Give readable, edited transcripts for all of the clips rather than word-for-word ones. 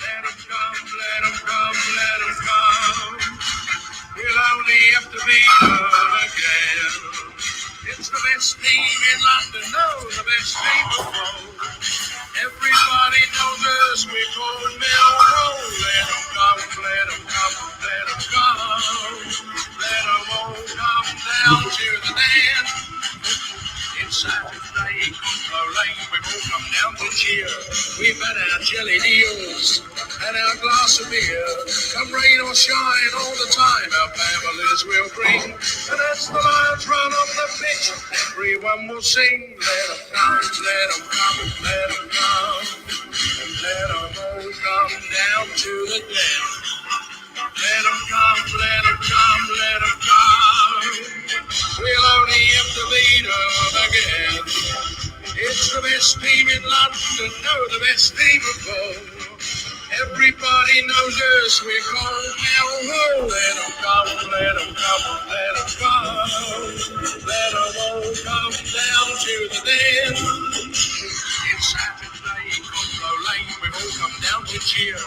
Let 'em come, let 'em come, let 'em come. We'll only have to beat 'em again. It's the best team in London, no, the best team of all. Everybody knows us, we call Millwall. Let 'em come, let 'em come, let 'em come. Let 'em all come down to the dance. It's Saturday, Lane, we've all come down to cheer. We've had our jelly deals and our glass of beer. Come rain or shine, all the time our families will bring. And as the Lions run on the pitch, everyone will sing. Let 'em come, let 'em come, let 'em come. And let 'em all come down to the den. Let 'em come, let 'em come, let 'em come. We'll only have to beat 'em again. It's the best team in London, no, the best team of all. Everybody knows us, we're called Millwall. Let 'em come, let 'em come, let 'em come. Let 'em all come down to the den. It's Saturday, Congo Lane, we've all come down to cheer.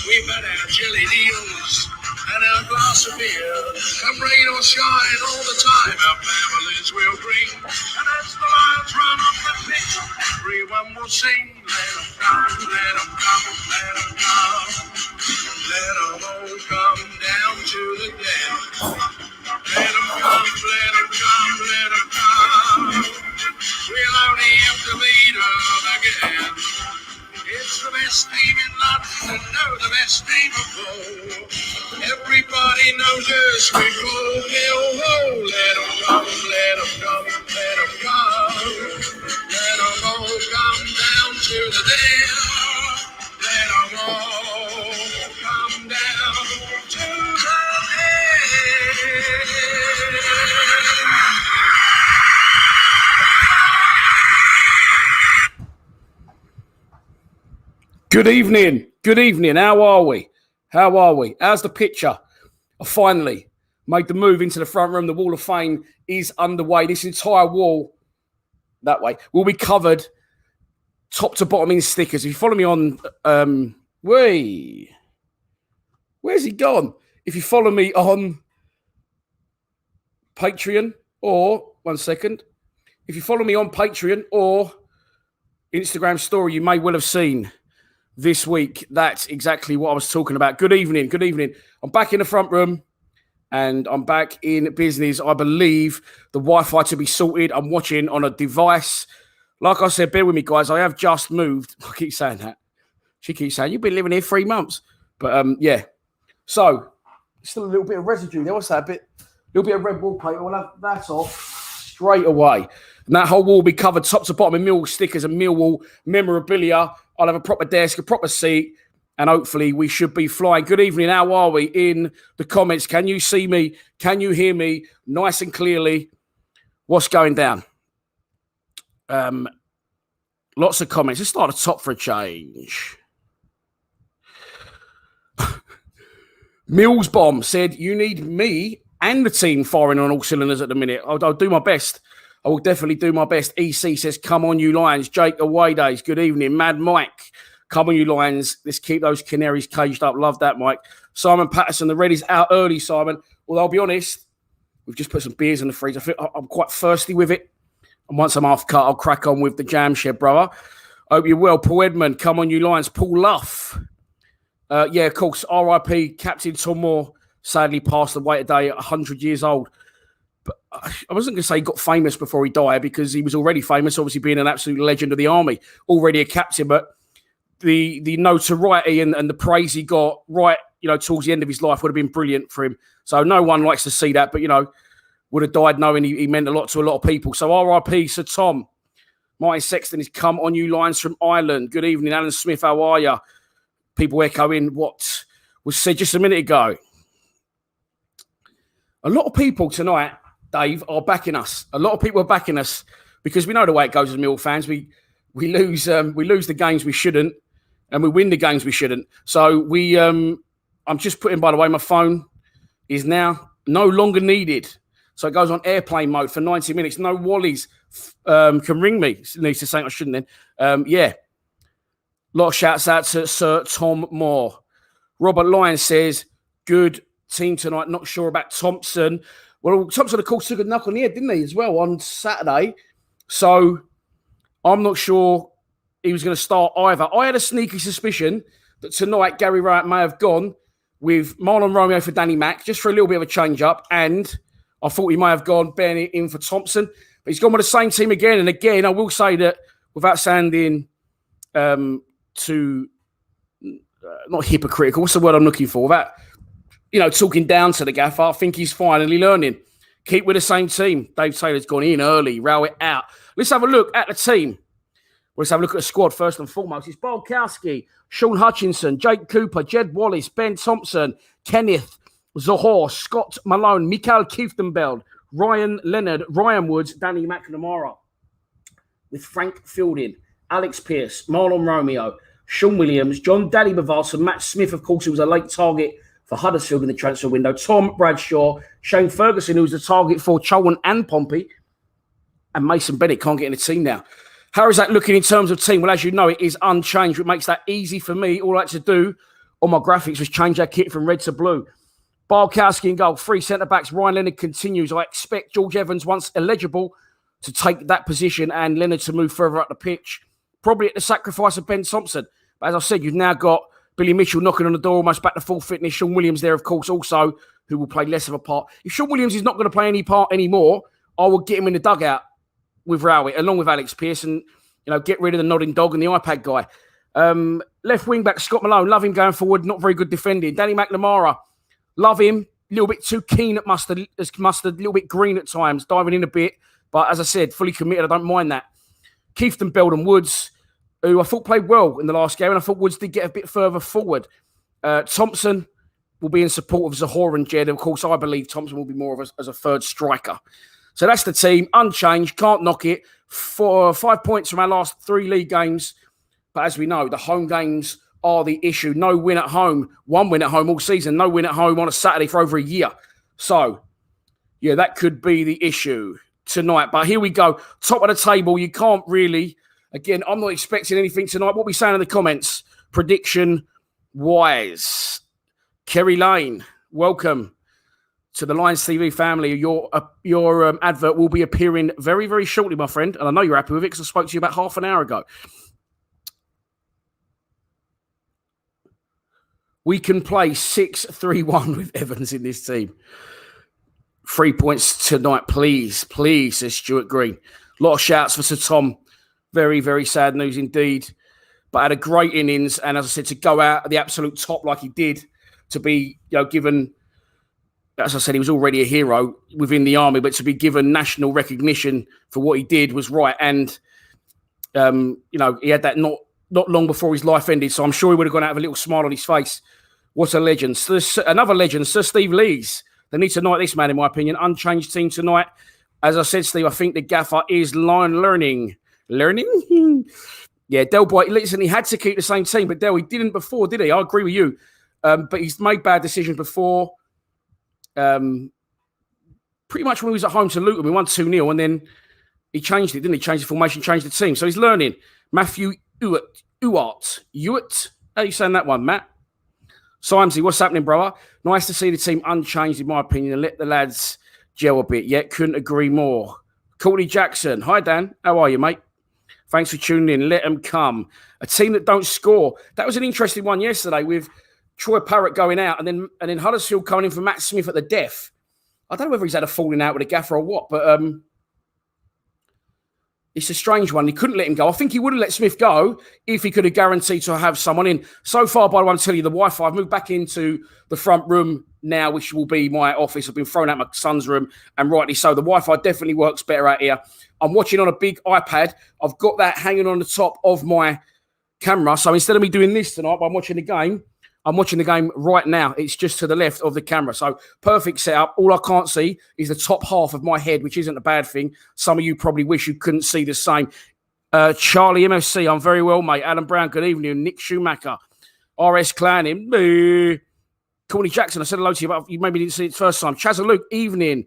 We've had our jelly deals and our glass of beer. Come rain or shine, all the time our families will bring. And as the Lions run on the pitch, everyone will sing. Let 'em come, let 'em come, let 'em come. Let 'em all come down to the den. Let 'em come, let 'em come, let 'em come. We'll only have to beat 'em again. It's the best team in London, no, the best team of all. Everybody knows us, we call Millwall. Let 'em come, let 'em come, let 'em come. Let 'em all come down to the den. Let 'em all come down to the Good evening. How are we? How's the picture? I finally made the move into the front room. The Wall of Fame is underway. This entire wall, that way, will be covered top to bottom in stickers. If you follow me on, where's he gone? If you follow me on Patreon or, if you follow me on Patreon or Instagram story, you may well have seen this week. That's exactly what I was talking about. Good evening. I'm back in the front room and I'm back in business. I believe the Wi-Fi to be sorted. I'm watching on a device. Like I said, bear with me, guys. I have just moved. I keep saying that. She keeps saying, you've been living here 3 months. But, yeah. So, still a little bit of residue there. What's that? Little bit of red wallpaper. We'll have that off straight away. And that whole wall will be covered top to bottom in Millwall stickers and Millwall memorabilia. I'll have a proper desk, a proper seat, and hopefully we should be flying. Good evening. How are we? In the comments, can you see me? Can you hear me nice and clearly? What's going down? Lots of comments. Let's start at the top for a change. Mills Bomb said, you need me and the team firing on all cylinders at the minute. I'll do my best. I will definitely do my best. EC says, come on, you Lions. Jake, away days. Good evening. Mad Mike, come on, you Lions. Let's keep those canaries caged up. Love that, Mike. Simon Patterson, the red is out early, Simon. Although I'll be honest, we've just put some beers in the freezer. I feel I'm quite thirsty with it. And once I'm half cut, I'll crack on with the jam shed, brother. Hope you're well. Paul Edmond, come on, you Lions. Paul Luff. Yeah, of course. RIP, Captain Tom Moore, sadly passed away today at 100 years old. But I wasn't going to say he got famous before he died because he was already famous, obviously being an absolute legend of the army, already a captain. But the notoriety and the praise he got right, towards the end of his life would have been brilliant for him. So no one likes to see that, but, would have died knowing he meant a lot to a lot of people. So RIP, Sir Tom. Martin Sexton has come on you Lions from Ireland. Good evening, Alan Smith. How are you? People echoing what was said just a minute ago. A lot of people tonight, Dave, are backing us. A lot of people are backing us because we know the way it goes as Mill fans. We lose the games we shouldn't, and we win the games we shouldn't. So I'm just putting, by the way, my phone is now no longer needed. So it goes on airplane mode for 90 minutes. No Wallies can ring me. It needs to say I shouldn't then. Yeah. Lot of shouts out to Sir Tom Moore. Robert Lyon says, good team tonight. Not sure about Thompson. Well, Thompson, of course, took a knock on the head, didn't he, as well, on Saturday. So I'm not sure he was going to start either. I had a sneaky suspicion that tonight Gary Rowett may have gone with Marlon Romeo for Danny Mack, just for a little bit of a change-up. And I thought he may have gone Bennett in for Thompson. But he's gone with the same team again. And again, I will say that without sounding too... not hypocritical, what's the word I'm looking for? That, talking down to the gaffer, I think he's finally learning. Keep with the same team. Dave Taylor's gone in early, Rowett out. Let's have a look at the team. Let's have a look at the squad first and foremost. It's Barkowski, Sean Hutchinson, Jake Cooper, Jed Wallace, Ben Thompson, Kenneth Zohor, Scott Malone, Mikael Kieftenbeld, Ryan Leonard, Ryan Woods, Danny McNamara. With Frank Fielding, Alex Pearce, Marlon Romeo, Sean Williams, John Daly Bavas, and Matt Smith, of course, who was a late target for Huddersfield in the transfer window. Tom Bradshaw, Shane Ferguson, who was the target for Cholwan and Pompey. And Mason Bennett can't get in the team now. How is that looking in terms of team? Well, as you know, it is unchanged, which makes that easy for me. All I had to do on my graphics was change that kit from red to blue. Barkowski in goal, 3 centre-backs. Ryan Leonard continues. I expect George Evans, once eligible, to take that position and Leonard to move further up the pitch. Probably at the sacrifice of Ben Thompson. But as I said, you've now got Billy Mitchell knocking on the door, almost back to full fitness. Sean Williams there, of course, also, who will play less of a part. If Sean Williams is not going to play any part anymore, I will get him in the dugout with Rowett, along with Alex Pearce, and get rid of the nodding dog and the iPad guy. Left wing back Scott Malone, love him going forward, not very good defending. Danny McNamara, love him, a little bit too keen at mustard, a little bit green at times, diving in a bit. But as I said, fully committed, I don't mind that. Kieftenbeld and Woods, who I thought played well in the last game, and I thought Woods did get a bit further forward. Thompson will be in support of Zohor and Jed. Of course, I believe Thompson will be more of as a third striker. So that's the team, unchanged, can't knock it. 5 points from our last 3 league games. But as we know, the home games are the issue. No win at home, 1 win at home all season, no win at home on a Saturday for over a year. So, yeah, that could be the issue tonight. But here we go. Top of the table, you can't really... Again, I'm not expecting anything tonight. What we saying in the comments? Prediction-wise. Kerry Lane, welcome to the Lions TV family. Your advert will be appearing very, very shortly, my friend. And I know you're happy with it because I spoke to you about half an hour ago. We can play 6-3-1 with Evans in this team. 3 points tonight, please. Please, says Stuart Green. A lot of shouts for Sir Tom. Very, very sad news indeed. But had a great innings. And as I said, to go out at the absolute top like he did, to be given, as I said, he was already a hero within the army, but to be given national recognition for what he did was right. And, he had that not long before his life ended. So I'm sure he would have gone out with a little smile on his face. What a legend. So another legend, Sir Steve Lees. They need to knight this man, in my opinion. Unchanged team tonight. As I said, Steve, I think the gaffer is learning. Yeah, Del Boy, listen, he had to keep the same team, but Del, he didn't before, did he? I agree with you. But he's made bad decisions before. Pretty much when he was at home to Luton, we won 2-0, and then he changed it, didn't he? Changed the formation, changed the team. So he's learning. Matthew Ewart. How are you saying that one, Matt? Simesy, what's happening, brother? Nice to see the team unchanged, in my opinion, and let the lads gel a bit. Yet couldn't agree more. Courtney Jackson. Hi, Dan. How are you, mate? Thanks for tuning in. Let them come. A team that don't score. That was an interesting one yesterday with Troy Parrott going out and then Huddersfield coming in for Matt Smith at the death. I don't know whether he's had a falling out with a gaffer or what, but it's a strange one. He couldn't let him go. I think he would have let Smith go if he could have guaranteed to have someone in. So far, by the way, I'll tell you, the Wi-Fi, I've moved back into the front room now, which will be my office. I've been thrown out my son's room, and rightly so. The Wi-Fi definitely works better out here. I'm watching on a big iPad. I've got that hanging on the top of my camera. So instead of me doing this tonight, I'm watching the game right now. It's just to the left of the camera. So perfect setup. All I can't see is the top half of my head, which isn't a bad thing. Some of you probably wish you couldn't see the same. Charlie MFC, I'm very well, mate. Adam Brown, good evening. Nick Schumacher. RS Clanning. Courtney Jackson, I said hello to you, but you maybe didn't see it first time. Chazza Luke, evening.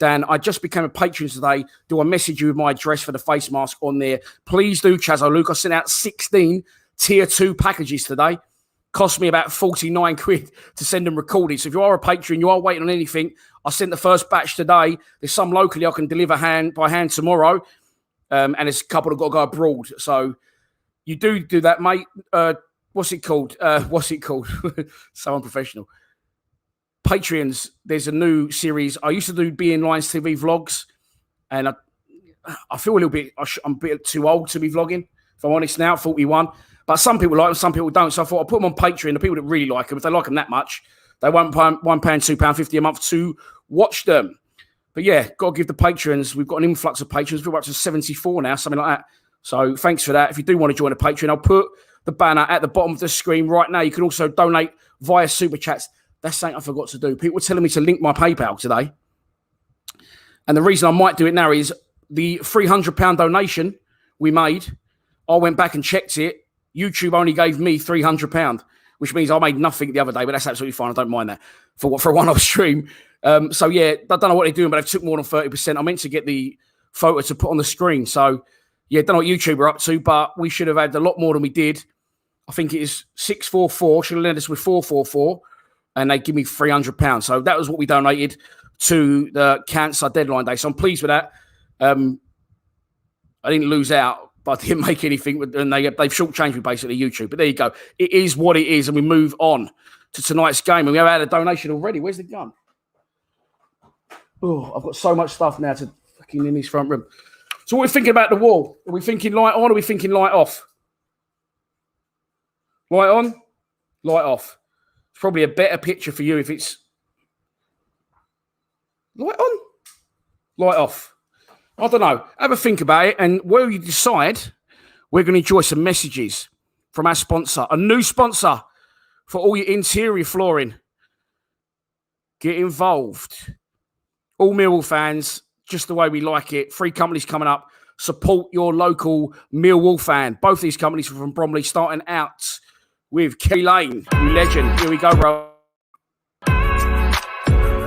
Dan, I just became a patron today. Do I message you with my address for the face mask on there? Please do, Chazza Luke. I sent out 16 tier 2 packages today. Cost me about 49 quid to send them recorded. So if you are a patron, you are waiting on anything, I sent the first batch today. There's some locally I can deliver by hand tomorrow. And there's a couple that got to go abroad. So you do that, mate. What's it called? So unprofessional. Patreons, there's a new series. I used to do Being Lions TV vlogs, and I feel a little bit, I'm a bit too old to be vlogging, if I'm honest now, 41. But some people like them, some people don't. So I thought I'll put them on Patreon. The people that really like them, if they like them that much, they won't pay £1, £2.50 a month to watch them. But yeah, got to give the patrons, we've got an influx of patrons. We're up to 74 now, something like that. So thanks for that. If you do want to join a Patreon, I'll put the banner at the bottom of the screen right now. You can also donate via Super Chats. That's something I forgot to do. People were telling me to link my PayPal today. And the reason I might do it now is the £300 donation we made, I went back and checked it. YouTube only gave me £300, which means I made nothing the other day, but that's absolutely fine. I don't mind that for a one-off stream. So yeah, I don't know what they're doing, but they've took more than 30%. I meant to get the photo to put on the screen. So yeah, don't know what YouTube are up to, but we should have had a lot more than we did. I think it is 644. Should have led us with 444, and they give me £300. So that was what we donated to the cancer deadline day. So I'm pleased with that. I didn't lose out, but I didn't make anything. And they've shortchanged me basically, YouTube. But there you go. It is what it is, and we move on to tonight's game. And we have had a donation already. Where's the gun? Oh, I've got so much stuff now to fucking in this front room. So what are we thinking about the wall? Are we thinking light on or are we thinking light off? Light on, light off. It's probably a better picture for you if it's light on, light off. I don't know. Have a think about it. And where you decide, we're going to enjoy some messages from our sponsor, a new sponsor for all your interior flooring. Get involved. All Millwall fans, just the way we like it. 3 companies coming up. Support your local Millwall fan. Both these companies are from Bromley, starting out with Kerry Lane, new legend. Here we go, bro.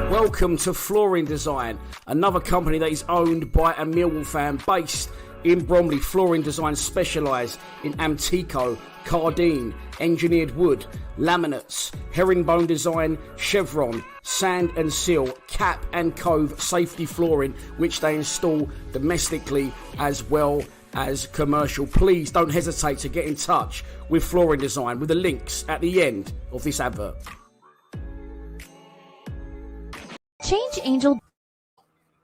Welcome to Flooring Design, another company that is owned by a Millwall fan based in Bromley. Flooring Design specialise in Antico, Cardine, engineered wood, laminates, herringbone design, chevron, sand and seal, cap and cove safety flooring, which they install domestically as well as commercial. Please don't hesitate to get in touch with Flooring Design with the links at the end of this advert.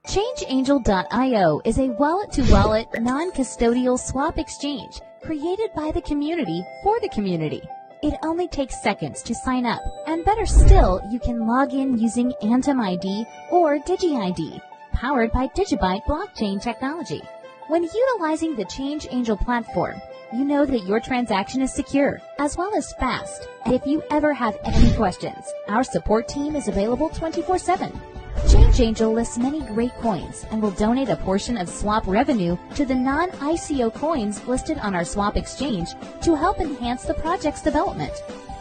ChangeAngel.io is a wallet-to-wallet, non-custodial swap exchange created by the community for the community. It only takes seconds to sign up, and better still, you can log in using Atom ID or DigiID, powered by Digibyte blockchain technology. When utilizing the ChangeAngel platform, you know that your transaction is secure, as well as fast. And if you ever have any questions, our support team is available 24/7. ChangeAngel lists many great coins and will donate a portion of swap revenue to the non-ICO coins listed on our swap exchange to help enhance the project's development.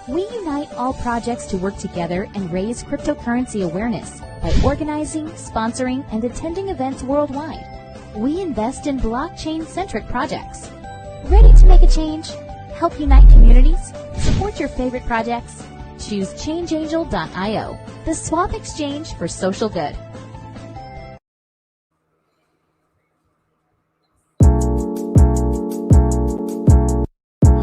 We unite all projects to work together and raise cryptocurrency awareness by organizing, sponsoring, and attending events worldwide. We invest in blockchain-centric projects. Ready to make a change? Help unite communities? Support your favorite projects? Choose ChangeAngel.io, the swap exchange for social good.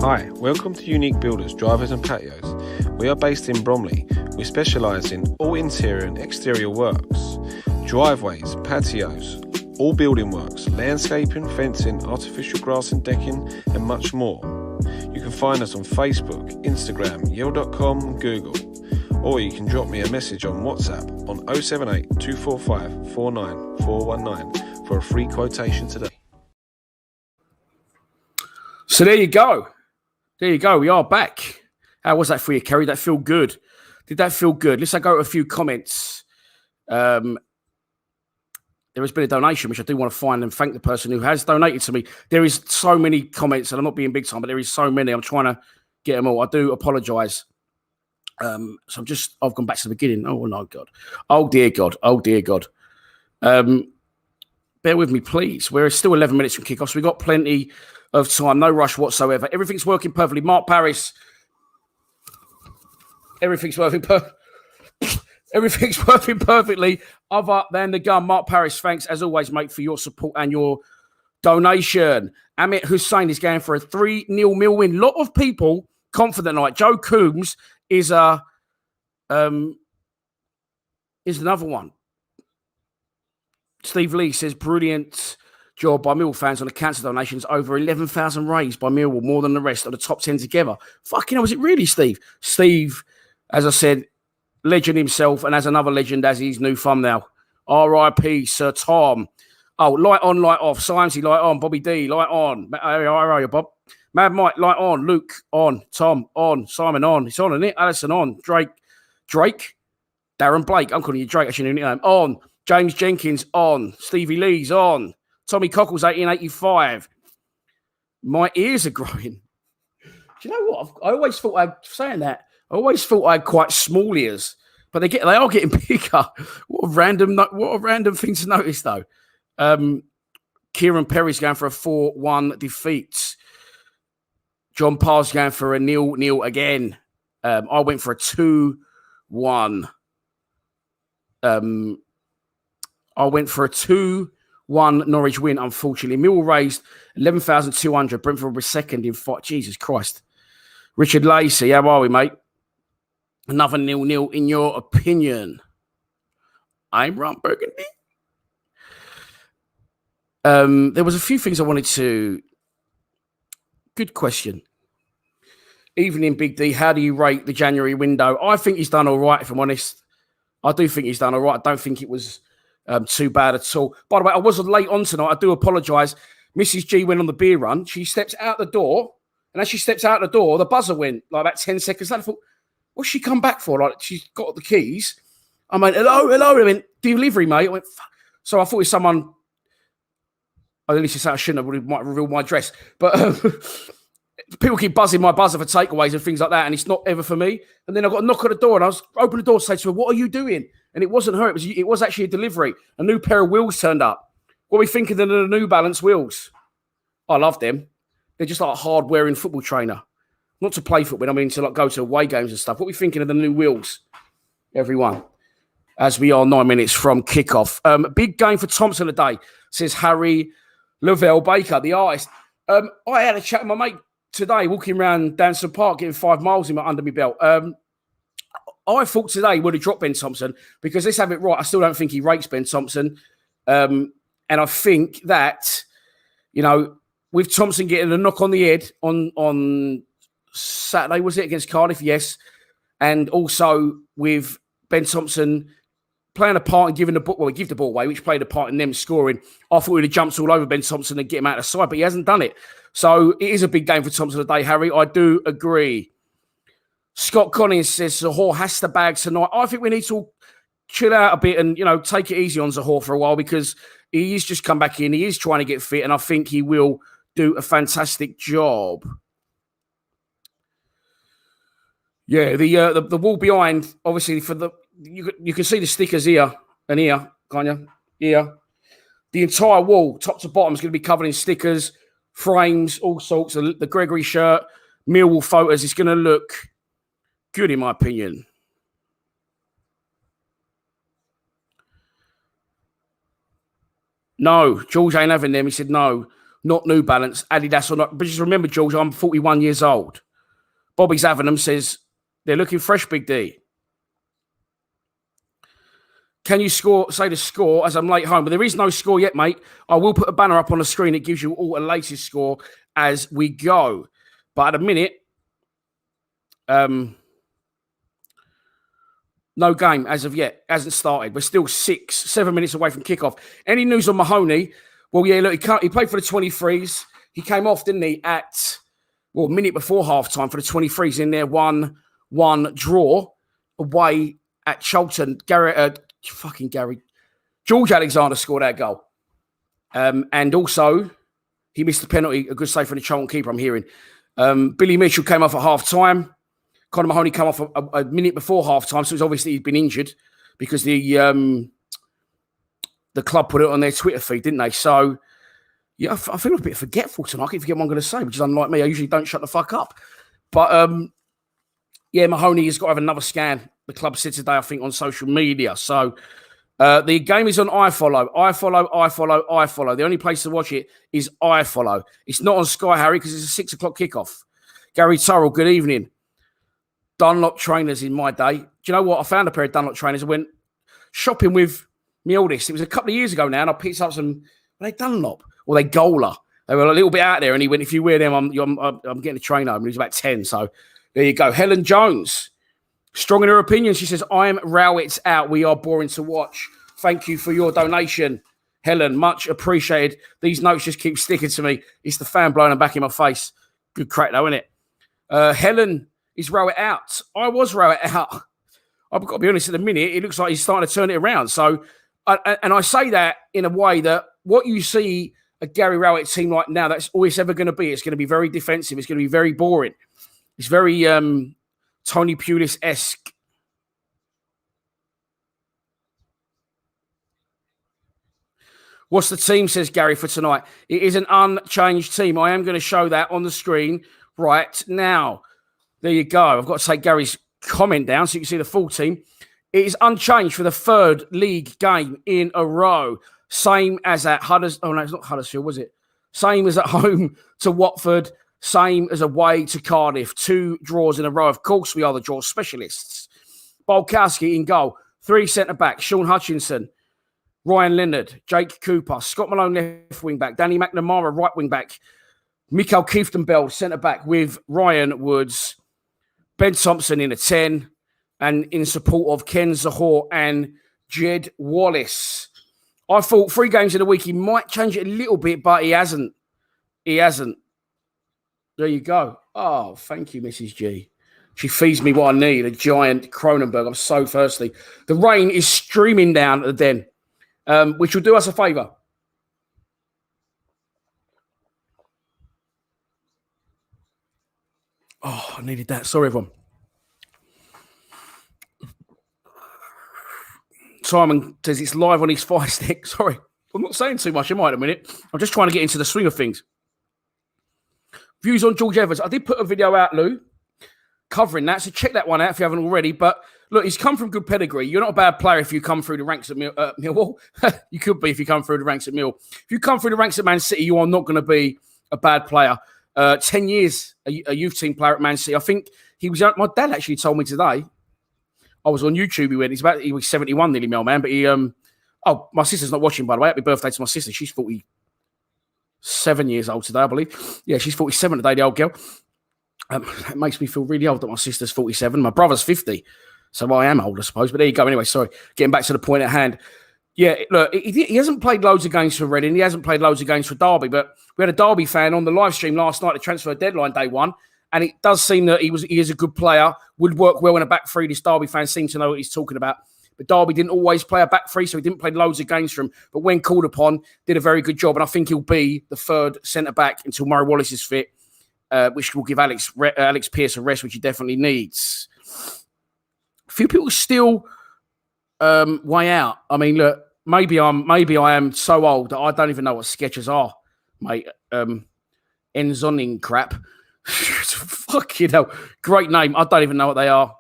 Hi, welcome to Unique Builders, Drivers and Patios. We are based in Bromley. We specialise in all interior and exterior works, driveways, patios, all building works, landscaping, fencing, artificial grass and decking, and much more. You can find us on Facebook, Instagram, yale.com, Google, or you can drop me a message on WhatsApp on 078 245 49419 for a free quotation today. So there you go. There you go. We are back. How was that for you, Kerry? That feel good? Did that feel good? Let's go to a few comments. There has been a donation, which I do want to find and thank the person who has donated to me. There is so many comments, and I'm not being big time, but there is so many. I'm trying to get them all. I do apologise. So I've gone back to the beginning. Oh, no, God. Oh, dear God. Oh, dear God. bear with me, please. We're still 11 minutes from kickoff, so we've got plenty of time. No rush whatsoever. Everything's working perfectly. Mark Paris. Everything's working perfectly other than the gun. Mark Paris, thanks as always, mate, for your support and your donation. Amit Hussein is going for a 3-0 Mill win. A lot of people confident tonight. Joe Coombs is another one. Steve Lee says, brilliant job by Millwall fans on the cancer donations. Over 11,000 raised by Millwall, more than the rest of the top 10 together. Fucking hell, was it really, Steve? Steve, as I said, legend himself, and as another legend as his new thumbnail. R.I.P. Sir Tom. Oh, light on, light off. Simesy, light on. Bobby D, light on. How are you, Bob? Mad Mike, light on. Luke, on. Tom, on. Simon, on. It's on, isn't it? Alison, on. Drake? Darren Blake. I'm calling you Drake. I shouldn't know your name. On. James Jenkins, on. Stevie Lee's on. Tommy Cockles, 1885. My ears are growing. Do you know what? I always thought I always thought I had quite small ears, but they are getting bigger. What a random thing to notice, though. Kieran Perry's going for a 4-1 defeat. John Parr's going for a 0-0 again. I went for a 2-1. I went for a 2-1 Norwich win, unfortunately. Millwall raised 11,200. Brentford was second in fight. Jesus Christ. Richard Lacey, how are we, mate? Another 0-0 in your opinion. I'm Ron Burgundy. There was a few things I wanted to... Good question. Evening, Big D. How do you rate the January window? I think he's done all right, if I'm honest. I do think he's done all right. I don't think it was too bad at all. By the way, I was late on tonight. I do apologise. Mrs. G went on the beer run. She steps out the door, and as she steps out the door, the buzzer went like about 10 seconds later. I thought, what's she come back for? Like, she's got the keys. I went, hello. I went, delivery, mate. I went, fuck. So I thought it was someone... At least I shouldn't have might reveal my address. But people keep buzzing my buzzer for takeaways and things like that, and it's not ever for me. And then I got a knock on the door, and I was open the door to say to her, what are you doing? And it wasn't her. It was actually a delivery. A new pair of wheels turned up. What are we thinking of the New Balance wheels? I love them. They're just like a hard-wearing football trainer. Not to play football, I mean to like go to away games and stuff. What are we thinking of the new wheels? Everyone. As we are 9 minutes from kickoff. Big game for Thompson today, says Harry Lavelle Baker, the artist. I had a chat with my mate today, walking around Danson Park, getting 5 miles under my belt. I thought today would have dropped Ben Thompson because let's have it right. I still don't think he rates Ben Thompson. And I think that, you know, with Thompson getting a knock on the head on Saturday, was it, against Cardiff? Yes. And also with Ben Thompson playing a part and giving the ball, well, he gave the ball away, which played a part in them scoring. I thought he'd have jumped all over Ben Thompson and get him out of the side, but he hasn't done it. So it is a big game for Thompson today, Harry. I do agree. Scott Collins says Zahor has to bag tonight. I think we need to chill out a bit and, you know, take it easy on Zahor for a while because he is just come back in. He is trying to get fit, and I think he will do a fantastic job. Yeah, the wall behind, obviously, for the you can see the stickers here and here, can't you? Here. The entire wall, top to bottom, is going to be covered in stickers, frames, all sorts. The Gregory shirt, Millwall photos. It's going to look good, in my opinion. No, George ain't having them. He said, no, not New Balance, Adidas or not. But just remember, George, I'm 41 years old. Bobby's having them, says they're looking fresh, Big D. Can you say the score as I'm late home? But there is no score yet, mate. I will put a banner up on the screen. It gives you all the latest score as we go. But at a minute, no game as of yet. Hasn't started. We're still 7 minutes away from kickoff. Any news on Mahoney? Well, yeah, look, he played for the 23s. He came off, didn't he, at, well, a minute before half-time for the 23s in their 1-1 draw away at Charlton. George Alexander scored that goal. And also, he missed the penalty, a good save from the Charlton keeper, I'm hearing. Billy Mitchell came off at half-time. Conor Mahoney came off a minute before half-time, so it's obviously he'd been injured because the the club put it on their Twitter feed, didn't they? So, yeah, I feel a bit forgetful tonight. I keep forgetting what I'm going to say, which is unlike me. I usually don't shut the fuck up. But, yeah, Mahoney has got to have another scan. The club said today, I think, on social media. So, the game is on iFollow. iFollow. The only place to watch it is iFollow. It's not on Sky, Harry, because it's a 6 o'clock kickoff. Gary Turrell, good evening. Dunlop trainers in my day. Do you know what? I found a pair of Dunlop trainers. I went shopping with my oldest. It was a couple of years ago now, and I picked up some, were they Dunlop? Or they Gola? They were a little bit out there, and he went, if you wear them, I'm getting a trainer. And he was about 10, so there you go. Helen Jones, strong in her opinion. She says, I'm Rowitz out. We are boring to watch. Thank you for your donation, Helen. Much appreciated. These notes just keep sticking to me. It's the fan blowing them back in my face. Good crack, though, isn't it? Helen is Rowett out. I was Rowett out. I've got to be honest, at the minute, it looks like he's starting to turn it around. So, and I say that in a way that what you see a Gary Rowett team like now, that's all it's ever going to be. It's going to be very defensive. It's going to be very boring. It's very Tony Pulis-esque. What's the team, says Gary, for tonight? It is an unchanged team. I am going to show that on the screen right now. There you go. I've got to take Gary's comment down so you can see the full team. It is unchanged for the third league game in a row. Same as at Huddersfield. Oh, no, it's not Huddersfield, was it? Same as at home to Watford. Same as away to Cardiff. 2 draws in a row. Of course, we are the draw specialists. Bolkowski in goal. 3 centre-backs. Sean Hutchinson. Ryan Leonard. Jake Cooper. Scott Malone left wing-back. Danny McNamara right wing-back. Mikael Kieftenbeld centre-back with Ryan Woods. Ben Thompson in a 10. And in support of Ken Zahor and Jed Wallace. I thought 3 games in a week, he might change it a little bit, but he hasn't. He hasn't. There you go. Oh, thank you, Mrs. G. She feeds me what I need, a giant Kronenberg. I'm so thirsty. The rain is streaming down at the den, which will do us a favour. Oh, I needed that. Sorry, everyone. Simon says it's live on his Fire Stick. Sorry, I'm not saying too much, am I, in a minute? I'm just trying to get into the swing of things. Views on George Evans. I did put a video out, Lou, covering that, so check that one out if you haven't already. But look, he's come from good pedigree. You're not a bad player if you come through the ranks at Millwall. You could be if you come through the ranks at Mill. If you come through the ranks at Man City, you are not going to be a bad player. 10 years, a youth team player at Man City. I think he was. My dad actually told me today. I was on YouTube. He was 71 nearly, Mel, man. But he, my sister's not watching, by the way. Happy birthday to my sister. She's 47 years old today, I believe. Yeah, she's 47 today, the old girl. It makes me feel really old that my sister's 47. My brother's 50. So I am old, I suppose. But there you go. Anyway, sorry. Getting back to the point at hand. Yeah, look, he hasn't played loads of games for Reading. He hasn't played loads of games for Derby. But we had a Derby fan on the live stream last night, the transfer deadline day 1. And it does seem that he is a good player, would work well in a back 3. This Derby fan seems to know what he's talking about. But Derby didn't always play a back 3, so he didn't play loads of games for him. But when called upon, did a very good job. And I think he'll be the 3rd centre-back until Murray Wallace is fit, which will give Alex Pearce a rest, which he definitely needs. A few people still way out. I mean, look, maybe I am so old that I don't even know what sketches are, mate. Enzoning crap. Fucking hell. Great name. I don't even know what they are.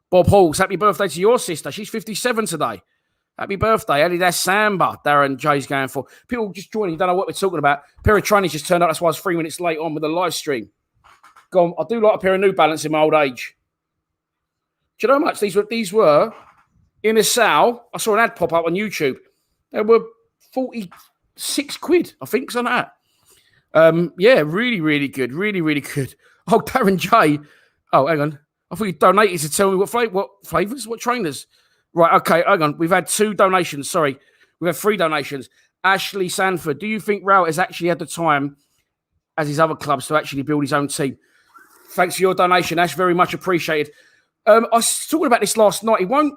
Bob Halls, happy birthday to your sister. She's 57 today. Happy birthday. Adidas Samba. Darren J's going for. People just joining, don't know what we're talking about. A pair of trainers just turned up. That's why I was 3 minutes late on with the live stream. Go on. I do like a pair of New Balance in my old age. Do you know how much these were in a sale? I saw an ad pop up on YouTube. They were 46 quid, I think, something like that. Yeah, really, really good. Really, really good. Oh, Darren J. Oh, hang on. I thought you donated to tell me what flavours, what trainers. Right, okay, hang on. We've had 2 donations. Sorry. We've had 3 donations. Ashley Sanford, do you think Rowett has actually had the time as his other clubs to actually build his own team? Thanks for your donation, Ash. Very much appreciated. I was talking about this last night. He won't,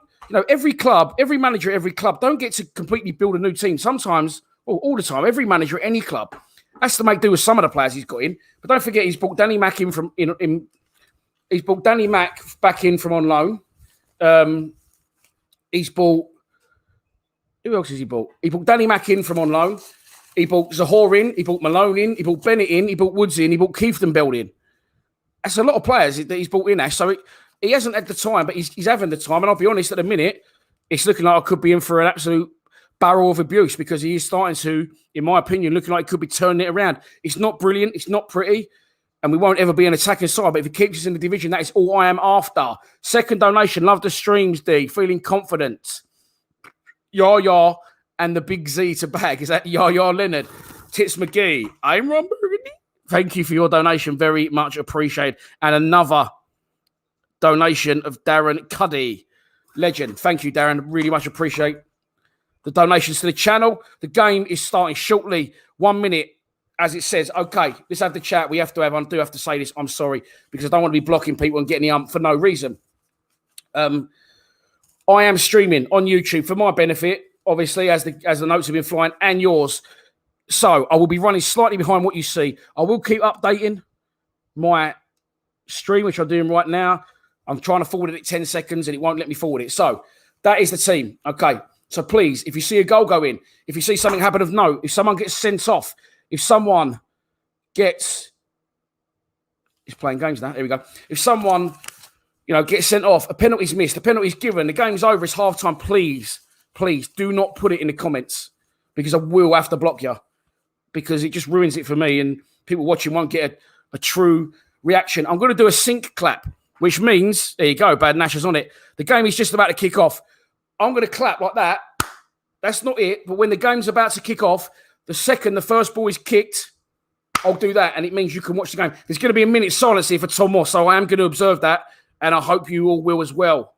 every club, every manager at every club don't get to completely build a new team. Sometimes, all the time, every manager at any club has to make do with some of the players he's got in. But don't forget, he's brought Danny Mack he's brought Danny Mack back in from on loan. He's brought Who else has he bought? He bought Danny Mack in from on loan. He bought Zahor in. He bought Malone in. He bought Bennett in. He bought Woods in. He bought Keefton-Beld in. That's a lot of players that he's bought in, Ash. So he hasn't had the time, but he's having the time. And I'll be honest, at the minute, it's looking like I could be in for an absolute barrel of abuse because he is starting to, in my opinion, looking like he could be turning it around. It's not brilliant. It's not pretty. And we won't ever be an attacking side. But if he keeps us in the division, that is all I am after. Second donation. Love the streams, D. Feeling confident. Yah, and the big Z to bag. Is that Yah Leonard? Tits McGee. I'm Ron Burgundy. Thank you for your donation. Very much appreciated. And another donation of Darren Cuddy. Legend. Thank you, Darren. Really much appreciate the donations to the channel. The game is starting shortly. 1 minute, as it says. Okay, let's have the chat. I do have to say this. I'm sorry, because I don't want to be blocking people and getting the for no reason. I am streaming on YouTube for my benefit, obviously, as the notes have been flying, and yours. So I will be running slightly behind what you see. I will keep updating my stream, which I'm doing right now. I'm trying to forward it at 10 seconds, and it won't let me forward it. So that is the team. Okay. So please, if you see a goal go in, if you see something happen of note, if someone gets sent off, if someone gets... He's playing games now. There we go. If someone... gets sent off, a penalty's missed, a penalty's given, the game's over, it's half-time, please do not put it in the comments because I will have to block you because it just ruins it for me and people watching won't get a true reaction. I'm going to do a sync clap, which means, there you go, Bad Nash is on it. The game is just about to kick off. I'm going to clap like that. That's not it, but when the game's about to kick off, the second the first ball is kicked, I'll do that and it means you can watch the game. There's going to be a minute silence here for Tom Moss, so I am going to observe that. And I hope you all will as well.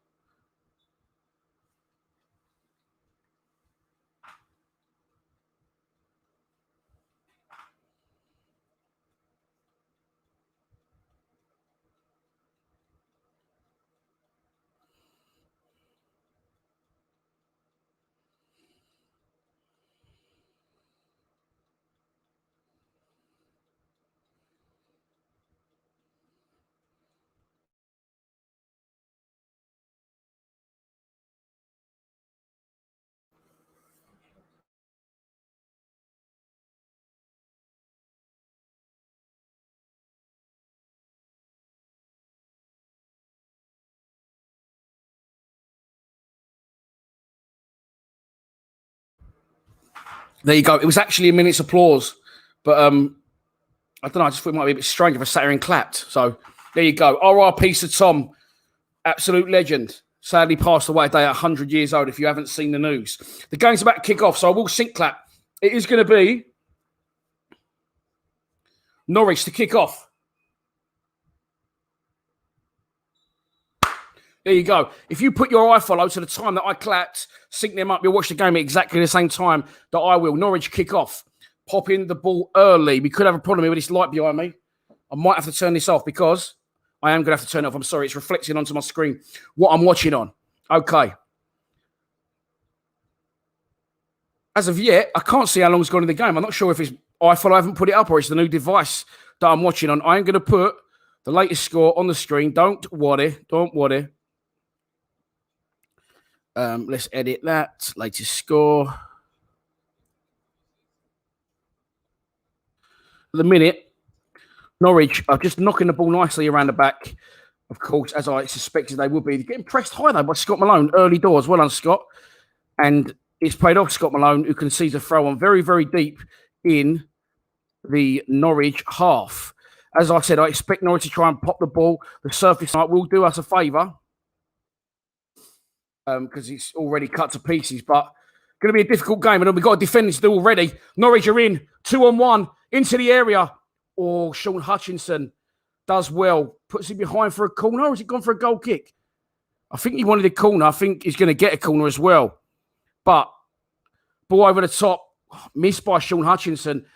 There you go. It was actually a minute's applause. But I don't know. I just thought it might be a bit strange if I sat here and clapped. So there you go. R.I.P. to Tom. Absolute legend. Sadly passed away today at 100 years old if you haven't seen the news. The game's about to kick off, so I will sync clap. It is going to be Norwich to kick off. There you go. If you put your iFollow to the time that I clapped, sync them up, you'll watch the game at exactly the same time that I will. Norwich kick off. Pop in the ball early. We could have a problem here with this light behind me. I might have to turn this off because I am going to have to turn it off. I'm sorry. It's reflecting onto my screen what I'm watching on. Okay. As of yet, I can't see how long it's gone in the game. I'm not sure if it's iFollow, I haven't put it up, or it's the new device that I'm watching on. I am going to put the latest score on the screen. Don't worry. Let's edit that. Latest score. At the minute, Norwich are just knocking the ball nicely around the back, of course, as I suspected they would be. They're getting pressed high, though, by Scott Malone. Early doors. Well done, Scott. And it's played off Scott Malone, who concedes a throw on very, very deep in the Norwich half. As I said, I expect Norwich to try and pop the ball. The surface tonight will do us a favour. Because it's already cut to pieces, but going to be a difficult game. And we've got a defending to do already. Norwich are in 2-on-1 into the area. Oh, Sean Hutchinson does well. Puts it behind for a corner. Or has it gone for a goal kick? I think he wanted a corner. I think he's going to get a corner as well. But ball over the top, missed by Sean Hutchinson.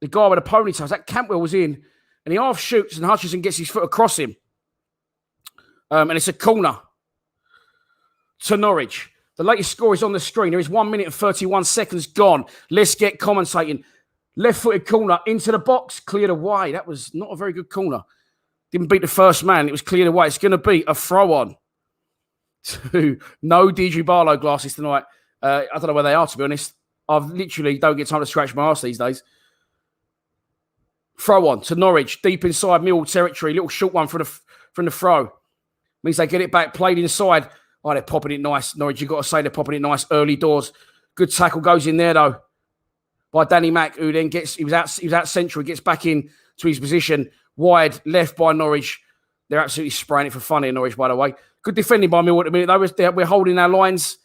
The guy with the ponytails, that Cantwell was in, and he half shoots and Hutchinson gets his foot across him. And it's a corner to Norwich. The latest score is on the screen. There is 1 minute and 31 seconds gone. Let's get commentating. Left-footed corner into the box, cleared away. That was not a very good corner. Didn't beat the first man. It was cleared away. It's going to be a throw-on to no DJ Barlow glasses tonight. I don't know where they are, to be honest. I've literally don't get time to scratch my arse these days. Throw on to Norwich, deep inside Millwall territory. Little short one from the throw. Means they get it back, played inside. Oh, they're popping it nice. Norwich, you've got to say they're popping it nice early doors. Good tackle goes in there, though, by Danny Mack, who then he was out central, gets back in to his position. Wide, left by Norwich. They're absolutely spraying it for fun in Norwich, by the way. Good defending by Millwall at the minute, though. We're holding our lines.